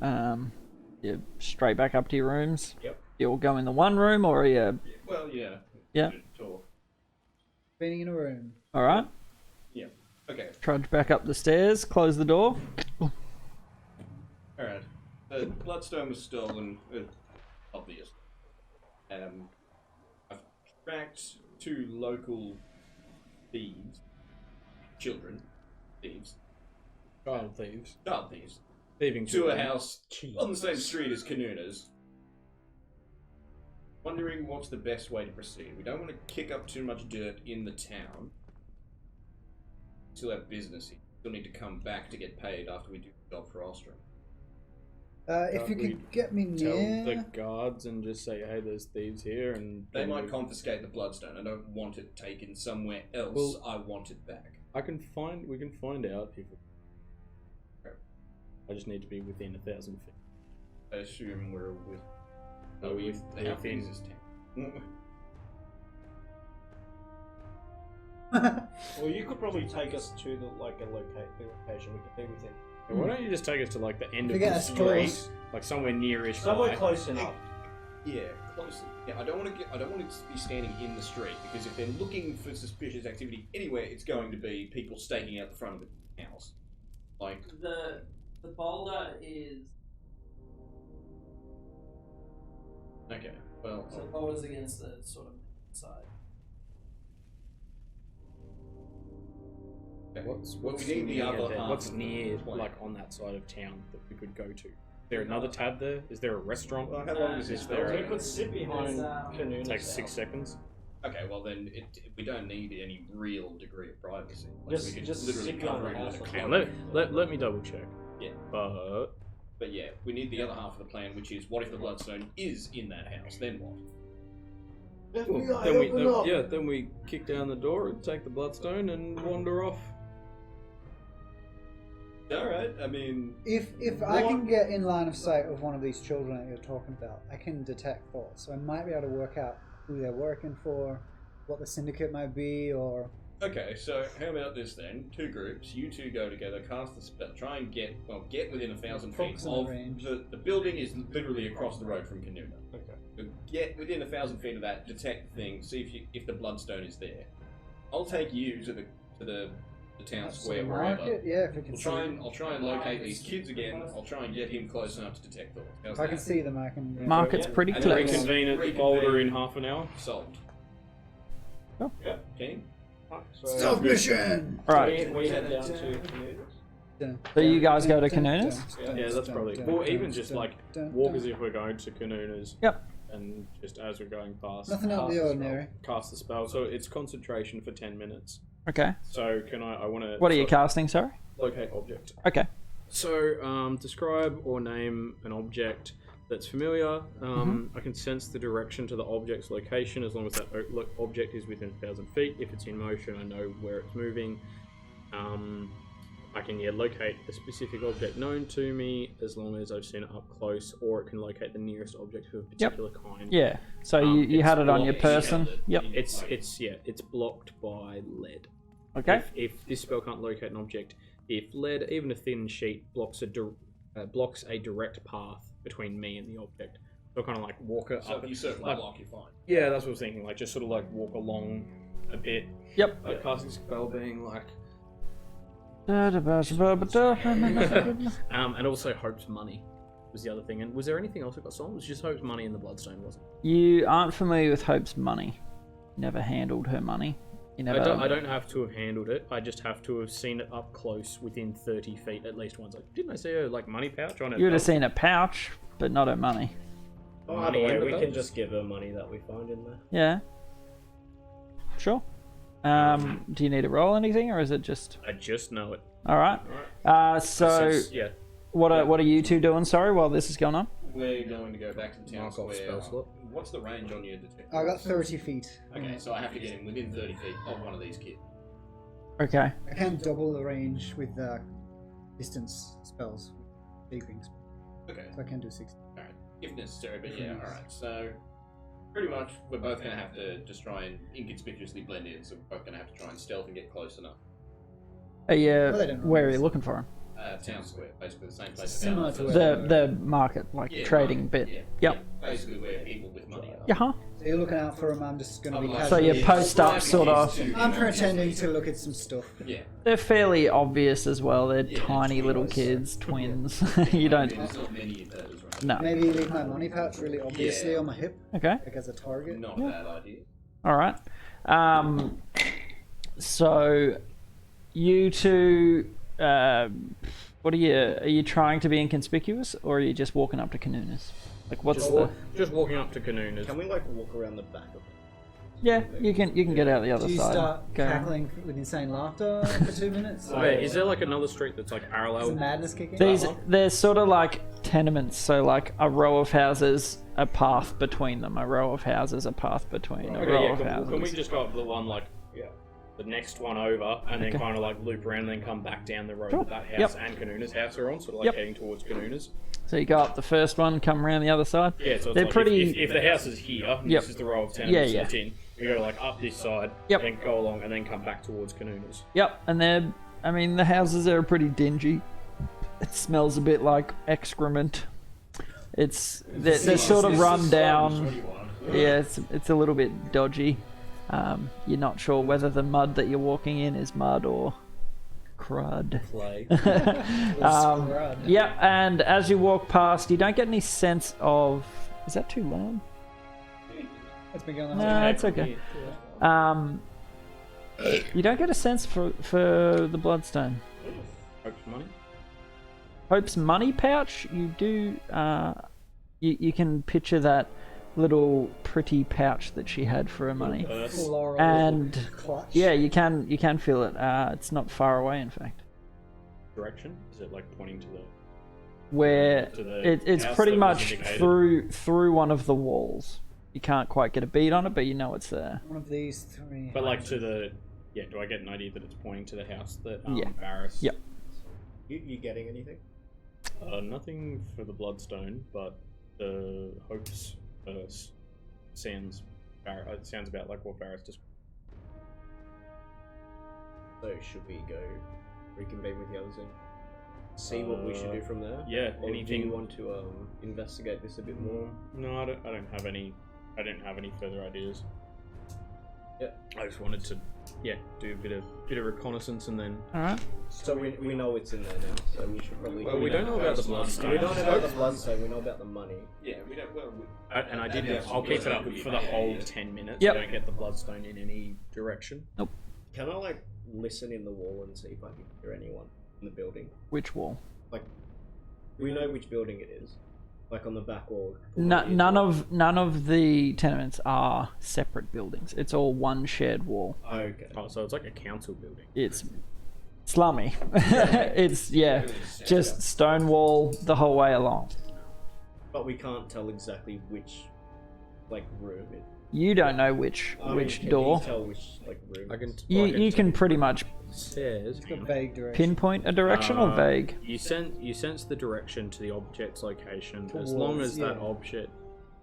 You straight back up to your rooms. Yep. You'll go in the one room, or you. Well, yeah. Yeah. Talk. Being in a room. All right. Yeah. Okay. Trudge back up the stairs. Close the door. Alright. The bloodstone was stolen, obvious. I've tracked 2 local thieves. Children. Thieves. Child thieves. Child thieves. Thieving To a children. house on the same street as Kanuna's. Wondering what's the best way to proceed. We don't want to kick up too much dirt in the town. Still have business here. Still need to come back to get paid after we do the job for Ostrom. If you we could get me Tell near. the guards and just say, hey, there's thieves here, and They then might we- confiscate the bloodstone. I don't want it taken somewhere else. Well- I want it back. we can find out if. I just need to be within 1,000 feet. I assume we're with. Are we with the within- Half-Breezes town. Well, you could probably take us to the location we could be within. Why don't you just take us to like the end of Forget the us street, close. like somewhere nearish Somewhere by. close enough. Yeah, close. Yeah, I don't want to be standing in the street because if they're looking for suspicious activity anywhere, it's going to be people staking out the front of the house. Like, The boulder is. okay, well, The boulder's against the sort of side. okay. What's we need the near other there? half What's of the near, plan. like on that side of town that we could go to? Is there another tab there? Is there a restaurant? Well, how long does this Is there We a- could sit behind Kanuna. It takes 6 seconds. Okay, well then we don't need any real degree of privacy. Like, Just- we could just literally sit behind cover the it house with a or cloak. And let me double check. Yeah. But yeah, we need the other half of the plan, which is what if the bloodstone is in that house? Then what? then we kick down the door and take the bloodstone and wander off. All right. I mean, If I can get in line of sight of one of these children that you're talking about, I can detect thoughts. So I might be able to work out who they're working for, what the syndicate might be, or okay. So how about this then? 2 groups. You 2 go together, cast the spell, try and get within 1,000 feet Focus on of the range. the building. Is literally across the road from Kanuna. Okay. So get within 1,000 feet of that. Detect the thing. See if the bloodstone is there. I'll take you to the town square wherever. market. Yeah, if we can I'll try and locate these kids again. I'll try and get him close enough to detect thoughts. How's If I can that? see them, I can. Yeah. Market's pretty And then close. Reconvene at the boulder in half an hour. Solved. Yeah, keen. Stealth mission! Right. We head down to Kanuna's. So you guys go to Kanuna's? Yeah, that's probably. Or even just like walk as if we're going to Kanuna's. Yep. And just as we're going past, Nothing out of the ordinary. cast the spell. So it's concentration for 10 minutes. Okay. So can I want to. What are you casting, sorry? Locate object. Okay. So describe or name an object that's familiar. I can sense the direction to the object's location as long as that object is within 1,000 feet. If it's in motion, I know where it's moving. I can locate a specific object known to me as long as I've seen it up close, or it can locate the nearest object of a particular kind. Yeah. So you had it on your person. Yep. It's blocked by lead. Okay. If this spell can't locate an object, if lead, even a thin sheet, blocks a direct path between me and the object, so kind of like walk it So up. if you circle a block, you're fine. Yeah, that's what I was thinking. Like just sort of like walk along a bit. Yep. Like casting spell being like. And also Hope's money was the other thing. And was there anything else that got stolen? It was just Hope's money in the Bloodstone, wasn't it? You aren't familiar with Hope's money. Never handled her money. You never. I don't have to have handled it. I just have to have seen it up close within 30 feet at least once. Like, didn't I see her like money pouch on it? You would have seen a pouch, but not her money. By the way, we can just give her money that we find in there. Yeah. Sure. Do you need to roll anything, or is it just? I just know it. All right. So Yeah. what are you two doing? Sorry, while this is going on. We're going to go back to the town Mark off square. spell slot. What's the range on your detector? I got 30 feet. Okay, so I have to get him within 30 feet of one of these kids. Okay. I can double the range with distance spells. Leaping. Okay, So I can do 60. alright. If necessary, but yeah, alright. So, pretty much, we're both going to have to just try and inconspicuously blend in, so we're both going to have to try and stealth and get close enough. Are you, Well, they don't know where are this. you looking for him? Town square, basically the same place. Similar to The market, like Yeah, trading right, bit. yeah. Yep. Basically where people with money are. Yeah. Huh? So you're looking out for him. I'm just going to be So So casually. you post up, sort of. I'm pretending to look at some stuff. Yeah. They're fairly obvious as well. They're Yeah, tiny little twins. kids, twins. You don't. There's not many of those, right? No. Maybe leave my money pouch really obviously Yeah. on my hip, Okay. like as a target. Not a bad idea. All right. So you two, what are you trying to be inconspicuous, or are you just walking up to Kanuna's? Like, what's the? Just walking up to Kanuna's. Can we like walk around the back of it? Yeah, you can get out the other Do you side. start Go. cackling with insane laughter for 2 minutes? Wait, is there like another street that's like Is parallel? the madness kicking? They're sort of like tenements, so like a row of houses, a path between them. A row of houses, a path between. A Okay, row yeah, of houses. can we just go up the one like the next one over, and then Okay. kind of like loop around, and then come back down the road Sure. that house Yep. and Kanuna's house are on, sort of like Yep. heading towards Kanuna's. So you go up the first one, come around the other side. Yeah, so it's They're like pretty. If the house is here, and Yep. this is the row of Yeah, tenements yeah. it's in. We go like up this side, Yep. then go along, and then come back towards Kanuna's. Yep, and the houses are pretty dingy. It smells a bit like excrement. They're sort of run down. Yeah, it's a little bit dodgy. You're not sure whether the mud that you're walking in is mud or crud. Play. Yeah, and as you walk past, you don't get any sense of. Is that too loud? It's been going on. No, it's okay. You don't get a sense for the Bloodstone. Hope's money. Hope's money pouch, you do. You can picture that little pretty pouch that she had for her money, Purse. Floral and clutch. yeah, you can feel it. It's not far away, in fact. Direction? Is it like pointing to the? Where To the it's house pretty that was much indicated. through one of the walls. You can't quite get a bead on it, but you know it's there. One of these three. But like to the. Yeah, do I get an idea that it's pointing to the house that Yeah. Varys? Yep. You getting anything? Nothing for the Bloodstone, but the Hope's purse sounds about like what Varys just. So should we go reconvene with the others and see what we should do from there? Yeah, Or anything. do you want to investigate this a bit more? No, I don't have any. I didn't have any further ideas. Yeah. I just wanted to yeah, do a bit of reconnaissance and then. All right. So we know it's in there now. So we should probably. Well, we don't know about the bloodstone. We don't know about the bloodstone. We know about the money. Yeah, we don't. Well, And I did. I'll keep it up for the whole 10 minutes. Yep. I don't get the bloodstone in any direction. Can I like listen in the wall and see if I can hear anyone in the building? Which wall? Like, we know which building it is. Like on the back wall. None of the tenements are separate buildings. It's all one shared wall. Okay. Oh, so it's like a council building. It's slummy. It's just stone wall the whole way along. But we can't tell exactly which, like, room it. You don't know which Can door. you tell which like room? I can. You can pretty much Says. Got vague direction. pinpoint a direction or vague. You sense the direction to the object's location as Towards, long as that yeah. object.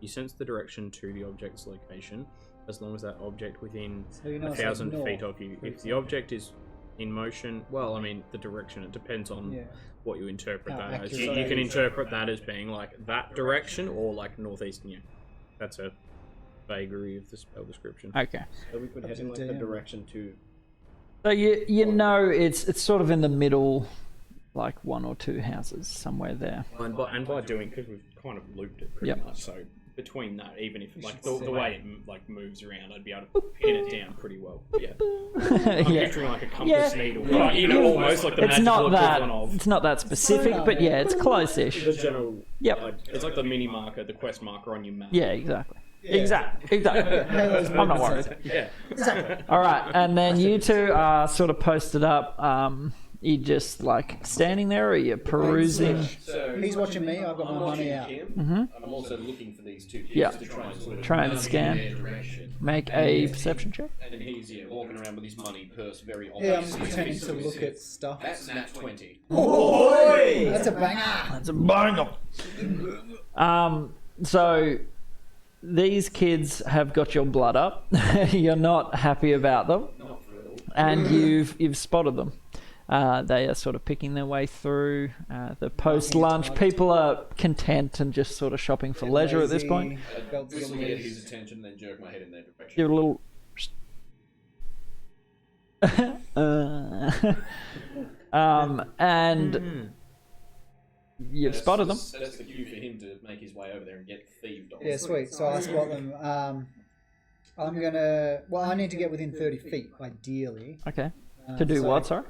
You sense the direction to the object's location as long as that object within So you know it's like 1,000 feet north, of you. for If the object is in motion, well, I mean the direction. It depends on Yeah. what you interpret How that as. accurate You it can is. interpret that as being like that direction or like northeastern. Yeah, that's a vagary of the spell description. Okay. So we could Up head to in like the the DM. direction to. So you know it's sort of in the middle, like one or two houses somewhere there. And by doing, because we've kind of looped it pretty Yep. much, so between that, even if like should the see. way it like moves around, I'd be able to pin it down pretty well. Yeah, I'm Yeah. picturing like a compass Yeah. needle, but, you know, almost like the It's magical not that equivalent of. it's not that specific, but yeah, it's close-ish. The general. Yep. It's like the mini marker, the quest marker on your map. Yeah, exactly. Exactly. Halo's I'm not worried. Yeah. All right, and then you two are sort of posted up. You just like standing there, or you're perusing. So He's watching me. I've got I'm my money watching out. him. I'm also looking for these two kids Yeah. to try and sort of Try and nudge scan. in their direction. Make a perception check. And he's walking around with his money purse very Yeah, I'm obviously. pretending to look at stuff. That's nat 20. That's a banger. That's a banger. So these kids have got your blood up. You're not happy about them, Not thrilled. and you've spotted them. They are sort of picking their way through the post-lunch. People are content and just sort of shopping for leisure at this point. Belts Whistle on to get loose. his attention, then jerk my head in their direction. You're a little. And you've spotted them. That's the cue for him to make his way over there and get thieved on. Yeah, sweet. So I spot them. I'm gonna. Well, I need to get within 30 feet, ideally. Okay. To do so- what? Sorry.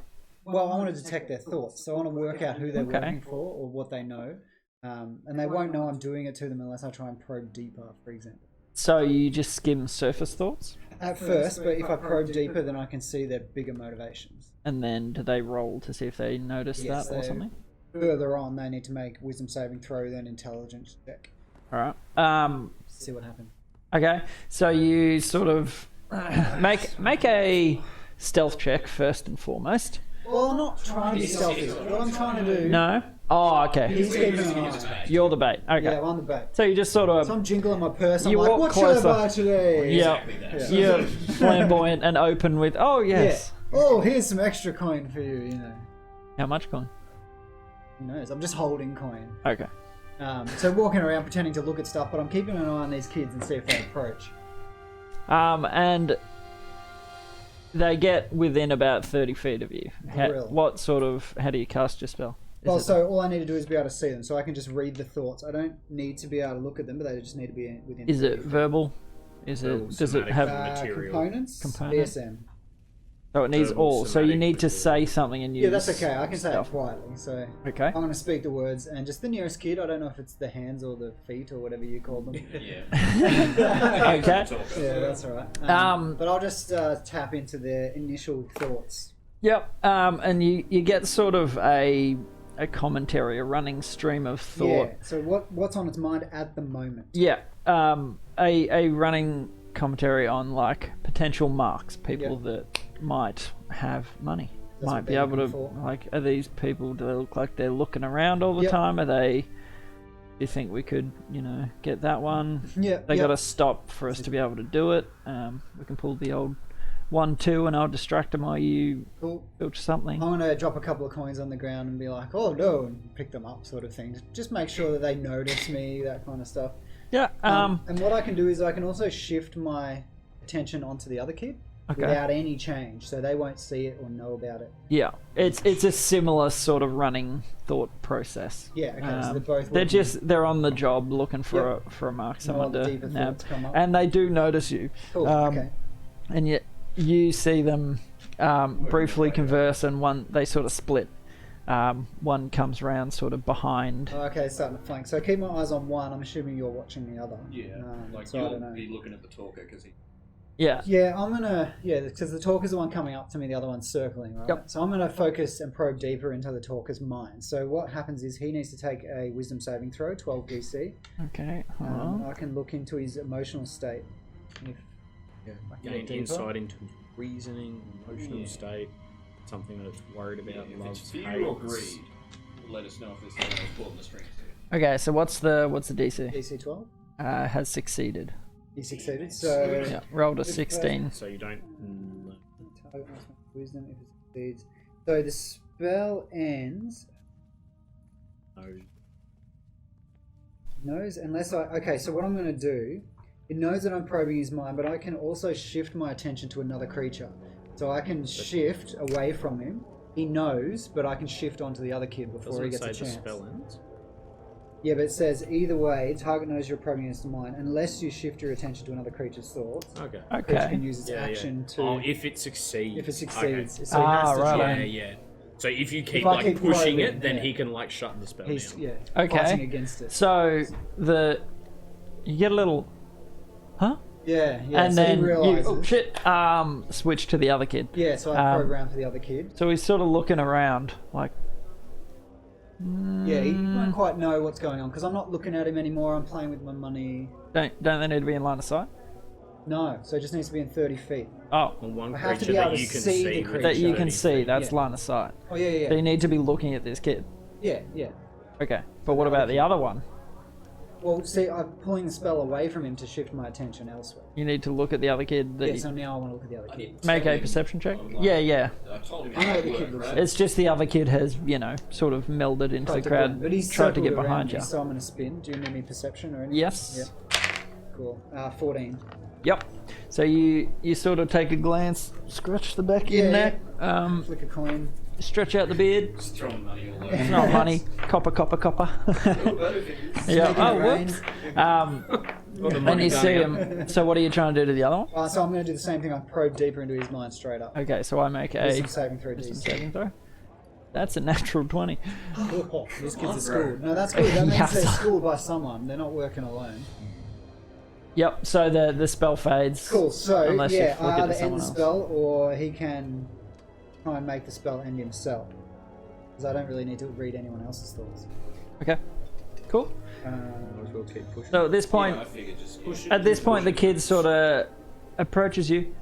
Well, I want to detect their thoughts. So I want to work out who they're Okay. working for or what they know. And they won't know I'm doing it to them unless I try and probe deeper, for example. So you just skim surface thoughts, At first, but if I probe deeper, then I can see their bigger motivations. and then do they roll to see if they notice Yes, that or they- something? Further on, they need to make wisdom saving throw, then intelligence check. All right. See what happens. Okay. So you sort of make a stealth check first and foremost. Well, I'm not trying to be stealthy. What I'm trying to do. No. Oh, okay. He's keeping an eye. You're the bait. Okay. Yeah, I'm on the bait. So you just sort So of I'm jingling my purse. I'm You like, walk what closer. should I buy today? yeah, you're flamboyant and open with. Oh yes. Yeah. Oh, here's some extra coin for you, you know. How much coin? Who knows? I'm just holding coin. Okay. So walking around pretending to look at stuff, but I'm keeping an eye on these kids and see if they approach. And they get within about 30 feet of you. Grill. What sort of? How do you cast your spell? Is Well, it- so all I need to do is be able to see them, so I can just read the thoughts. I don't need to be able to look at them, but they just need to be within. Is 30 it feet. verbal? Is it? Verbal, Does it somatic, have? material. Components? Component? BSM. Oh, it needs verbal, all. So you somatic, need to material. say something and use. Yeah, that's okay. I can say it stuff. quietly. So Okay. I'm going to speak the words, and just the nearest kid. I don't know if it's the hands or the feet or whatever you call them. Yeah. Okay. Yeah, that's all right. But I'll just tap into their initial thoughts. Yep. And you get sort of a commentary, a running stream of thought. Yeah. So what's on its mind at the moment? Yeah. A running commentary on like potential marks, people that might have money, That's might what be they're able to looking for. like. Are these people? Do they look like they're looking around all the Yep. time? Are they? Do you think we could, get that one? Yeah. They got to stop for us to be able to do it. We can pull the old 1-2, and I'll distract them while you Cool. filter something. I'm gonna drop a couple of coins on the ground and be like, "Oh no," and pick them up, sort of thing. Just make sure that they notice me, that kind of stuff. Yeah. And what I can do is I can also shift my attention onto the other kid. Okay. without any change, so they won't see it or know about it. Yeah, it's a similar sort of running thought process. Yeah, okay, so they're both they're working- they're on the job looking for a mark, someone other to deeper nab, thoughts come up. and they do notice you. Cool, Um, okay. And yet you see them briefly converse, and they sort of split. One comes round sort of behind. Oh, okay, starting to flank. So keep my eyes on one. I'm assuming you're watching the other. Yeah, like so I don't you'll know. be looking at the talker because he. Yeah. Yeah, I'm gonna. Yeah, because the talker's the one coming up to me, the other one's circling, right? Yep. So I'm gonna focus and probe deeper into the talker's mind. So what happens is he needs to take a wisdom saving throw, 12 DC. Okay. Hold on. I can look into his emotional state. If I can Gain get deeper. insight into reasoning, emotional state, something that it's worried about, If it's loves, fear or hates. greed, let us know if there's someone else pulling the strings here. Okay, so what's the DC? DC 12. Has succeeded. He succeeded. So Yeah, rolled a If, 16. So you don't. wisdom if it succeeds. So the spell ends. No. Knows unless I. Okay, so what I'm going to do, it knows that I'm probing his mind, but I can also shift my attention to another creature. So I can shift away from him. He knows, but I can shift onto the other kid before Doesn't he it gets say a the chance. spell ends? Yeah, but it says either way, target knows you're probing his mind, unless you shift your attention to another creature's thoughts. Okay. Creature Okay. can use its Yeah, action to. Oh, if it succeeds. If it succeeds. Okay. So he has to right. try Yeah, and- yeah. So if you keep I like keep pushing probing, it, then yeah. he can like shut the spell He's down. yeah, Okay. fighting against it. So you get a little, huh? Yeah, yeah. And so then he realizes. oh shit, switch to the other kid. Yeah, so I Um, program for the other kid. So he's sort of looking around, like, Yeah, he won't quite know what's going on because I'm not looking at him anymore. I'm playing with my money. don't they need to be in line of sight? No, so it just needs to be in 30 feet. Oh, Well, one I have to creature be able that to you can see the see. creature. that you can 30 see, feet. that's Yeah. line of sight. Oh yeah, yeah, So you yeah. need to be looking at this kid. Yeah, yeah. Okay, but what about the other one? Well, see, I'm pulling the spell away from him to shift my attention elsewhere. You need to look at the other kid. That Yeah, you- so now I want to look at the other I kid. didn't make tell a him. perception check. I'm like, Yeah, yeah. I told him I know how what it the kid worked, looks right? like. It's just the other kid has, sort of melded into the crowd, But he's tried to get circled around behind me, you. So I'm going to spin. Do you need any perception or anything? Yes. Yeah. Cool. 14. Yep. So you sort of take a glance, scratch the back of your Yeah, neck, Flick a coin. stretch out the beard. Just throwing money all over. It's not money. Copper. Yeah. Making Oh, it rain. whoops. And you see him. So what are you trying to do to the other one? So I'm going to do the same thing. I probe deeper into his mind straight up. Okay, so I make a Wisdom saving throw wisdom DC. saving throw. That's a natural 20. This kid's a school. No, that's good. That means Yes. they're schooled by someone. They're not working alone. Yep. So the spell fades. Cool. So Unless you yeah, flick it I to either end someone the else. spell or he can try and make the spell end himself. Because I don't really need to read anyone else's thoughts. Okay. Cool. Might as well keep pushing. So at this point, I figured just push it. at this point, the kid sort of approaches you.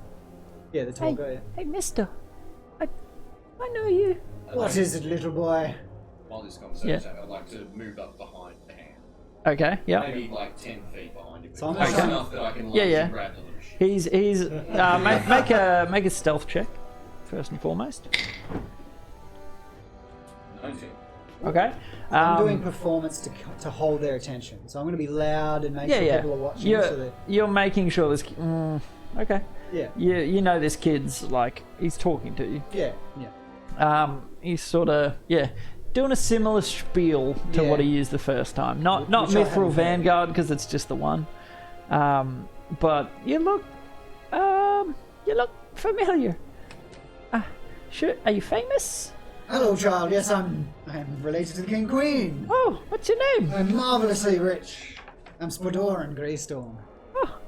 Yeah, the tall guy. Hey, Mister. I know you. What is it, little boy? While this conversation's happening, I'd like to move up behind the hand. Okay. Yeah. Maybe like 10 feet behind him. So I'm Close okay. enough that I can Yeah, lunge yeah. and grab the little shit. He's make a stealth check first and foremost. 19. Okay. I'm doing performance to hold their attention. So I'm going to be loud and make Yeah, sure yeah. people are watching. So that, You're making sure this. Okay. yeah, You know this kid's like he's talking to you. yeah, yeah. He's sort of doing a similar spiel to Yeah. what he used the first time. Not Which I Mithril haven't heard. Vanguard because it's just the one. But you look familiar. Sure. Are you famous? Hello, child. Yes, I'm related to the King Queen. Oh, what's your name? I'm marvelously rich. I'm Spadoran Greystone. Oh,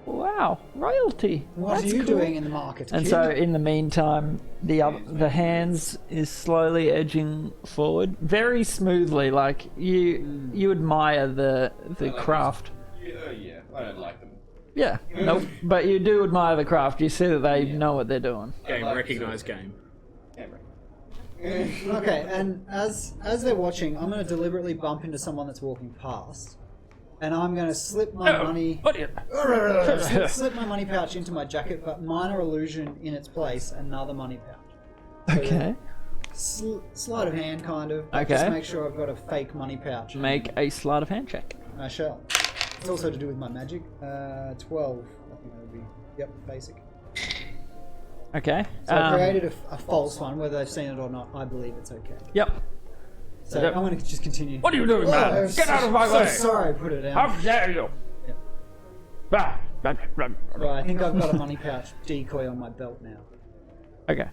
wow, royalty. What That's are you cool. doing in the market, And kid? so, in the meantime, the hands is slowly edging forward, very smoothly. Like you admire the craft. Yeah, I don't like them. Yeah, nope. But you do admire the craft. You see that they know what they're doing. Game, like recognise game. Okay, and as they're watching, I'm going to deliberately bump into someone that's walking past, and I'm going to slip my money. What are you? slip my money pouch into my jacket, but minor illusion in its place, another money pouch. Okay. Sleight of hand, kind of. But Okay. Just make sure I've got a fake money pouch. Make a sleight of hand check. I shall. It's also to do with my magic. 12. I think that would be. Yep, basic. Okay. So I created a false one, whether they've seen it or not. I believe it's okay. Yep. So I'm going to just continue. What are you doing, man? Get out of my so way! Sorry, put it down. How dare you! Yeah. Bah. Right, I think I've got a money pouch decoy on my belt now. Okay.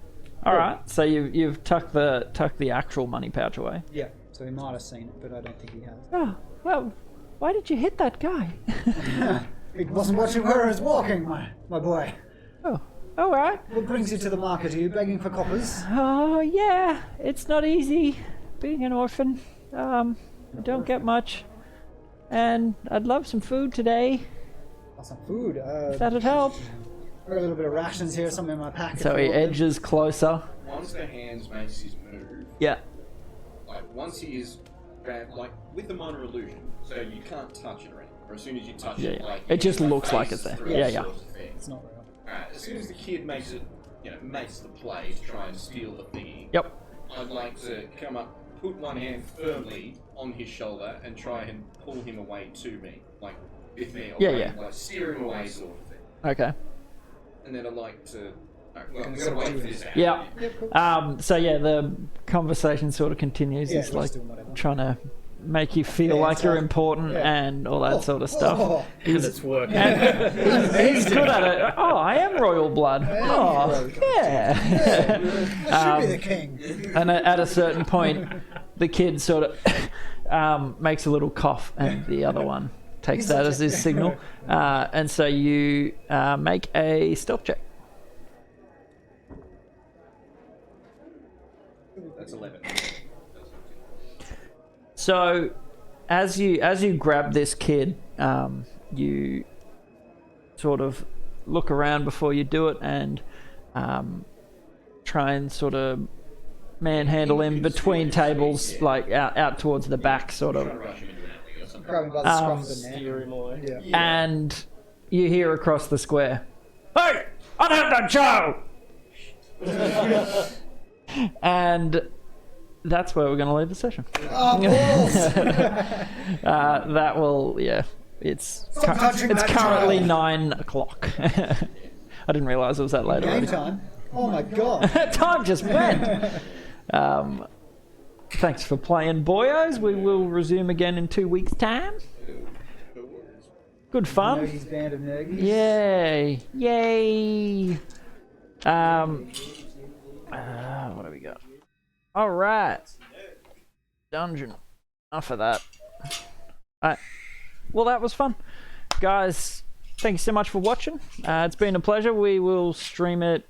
All right. So you've tucked the actual money pouch away. Yeah. So he might have seen it, but I don't think he has. Oh well. Why did you hit that guy? He wasn't watching where I was walking, my boy. Oh. All right. What brings you to the market? Are you begging for coppers? Oh yeah. It's not easy being an orphan. I don't get much, and I'd love some food today. Some food. If that'd help. Got a little bit of rations here, some in my pack. So he edges closer. Once the hands makes his move, Yeah. like once he is like with the minor illusion, so you can't touch it or anything. Or as soon as you touch it, Yeah. like It just you looks like face it's there. through Yeah, it yeah. sort of thing. It's not real. Alright, as soon as the kid makes it, makes the play to try and steal the thingy, Yep. I'd like to come up, put one hand firmly on his shoulder, and try and pull him away to me, like with me, Yeah, away, yeah. like steer him away, sort of thing. Okay. And then I'd like to. Well, I'm gonna wait for this out. Yeah. So yeah, the conversation sort of continues. Yeah, it's we're like just doing whatever. trying to make you feel like you're important and all that sort of stuff. Oh, And it's working. He's good at it. Oh, I am royal blood. Oh, yeah. should be the king. And at a certain point, the kid sort of makes a little cough, and the other one takes that as his signal. And so you make a stealth check. That's 11. So, as you grab this kid, you sort of look around before you do it, and try and sort of manhandle him between tables, like out towards the back, sort of. Trying to rush him into an alley or something. Grab him by the scruff of the neck. Steer him away. Yeah. And you hear across the square, "Hey, I have that show!" And that's where we're going to leave the session. Oh, balls! That will, yeah. It's touching it's that currently child. 9 o'clock. I didn't realise it was that late Game already. time. Oh my god. Time just went. Thanks for playing, boyos. We will resume again in 2 weeks' time. Good fun. Nergy's band of Nergies. Yay! Yay! What do we got? All right. Dungeon. Enough of that. Alright. Well, that was fun. Guys, thank you so much for watching. It's been a pleasure. We will stream it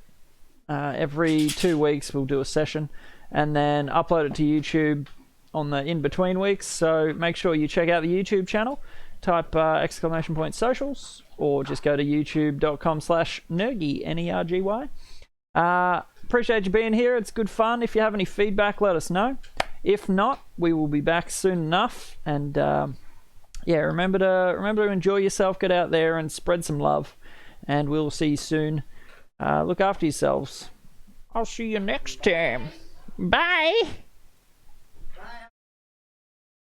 every 2 weeks. We'll do a session and then upload it to YouTube on the in-between weeks. So make sure you check out the YouTube channel. Type !socials or just go to youtube.com/Nergy, Nergy. Appreciate you being here. It's good fun. If you have any feedback, let us know. If not, we will be back soon enough. And yeah, remember to enjoy yourself. Get out there and spread some love. And we'll see you soon. Look after yourselves. I'll see you next time. Bye.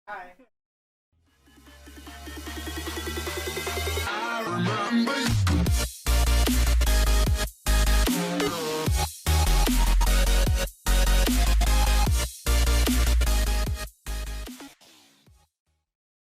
Bye.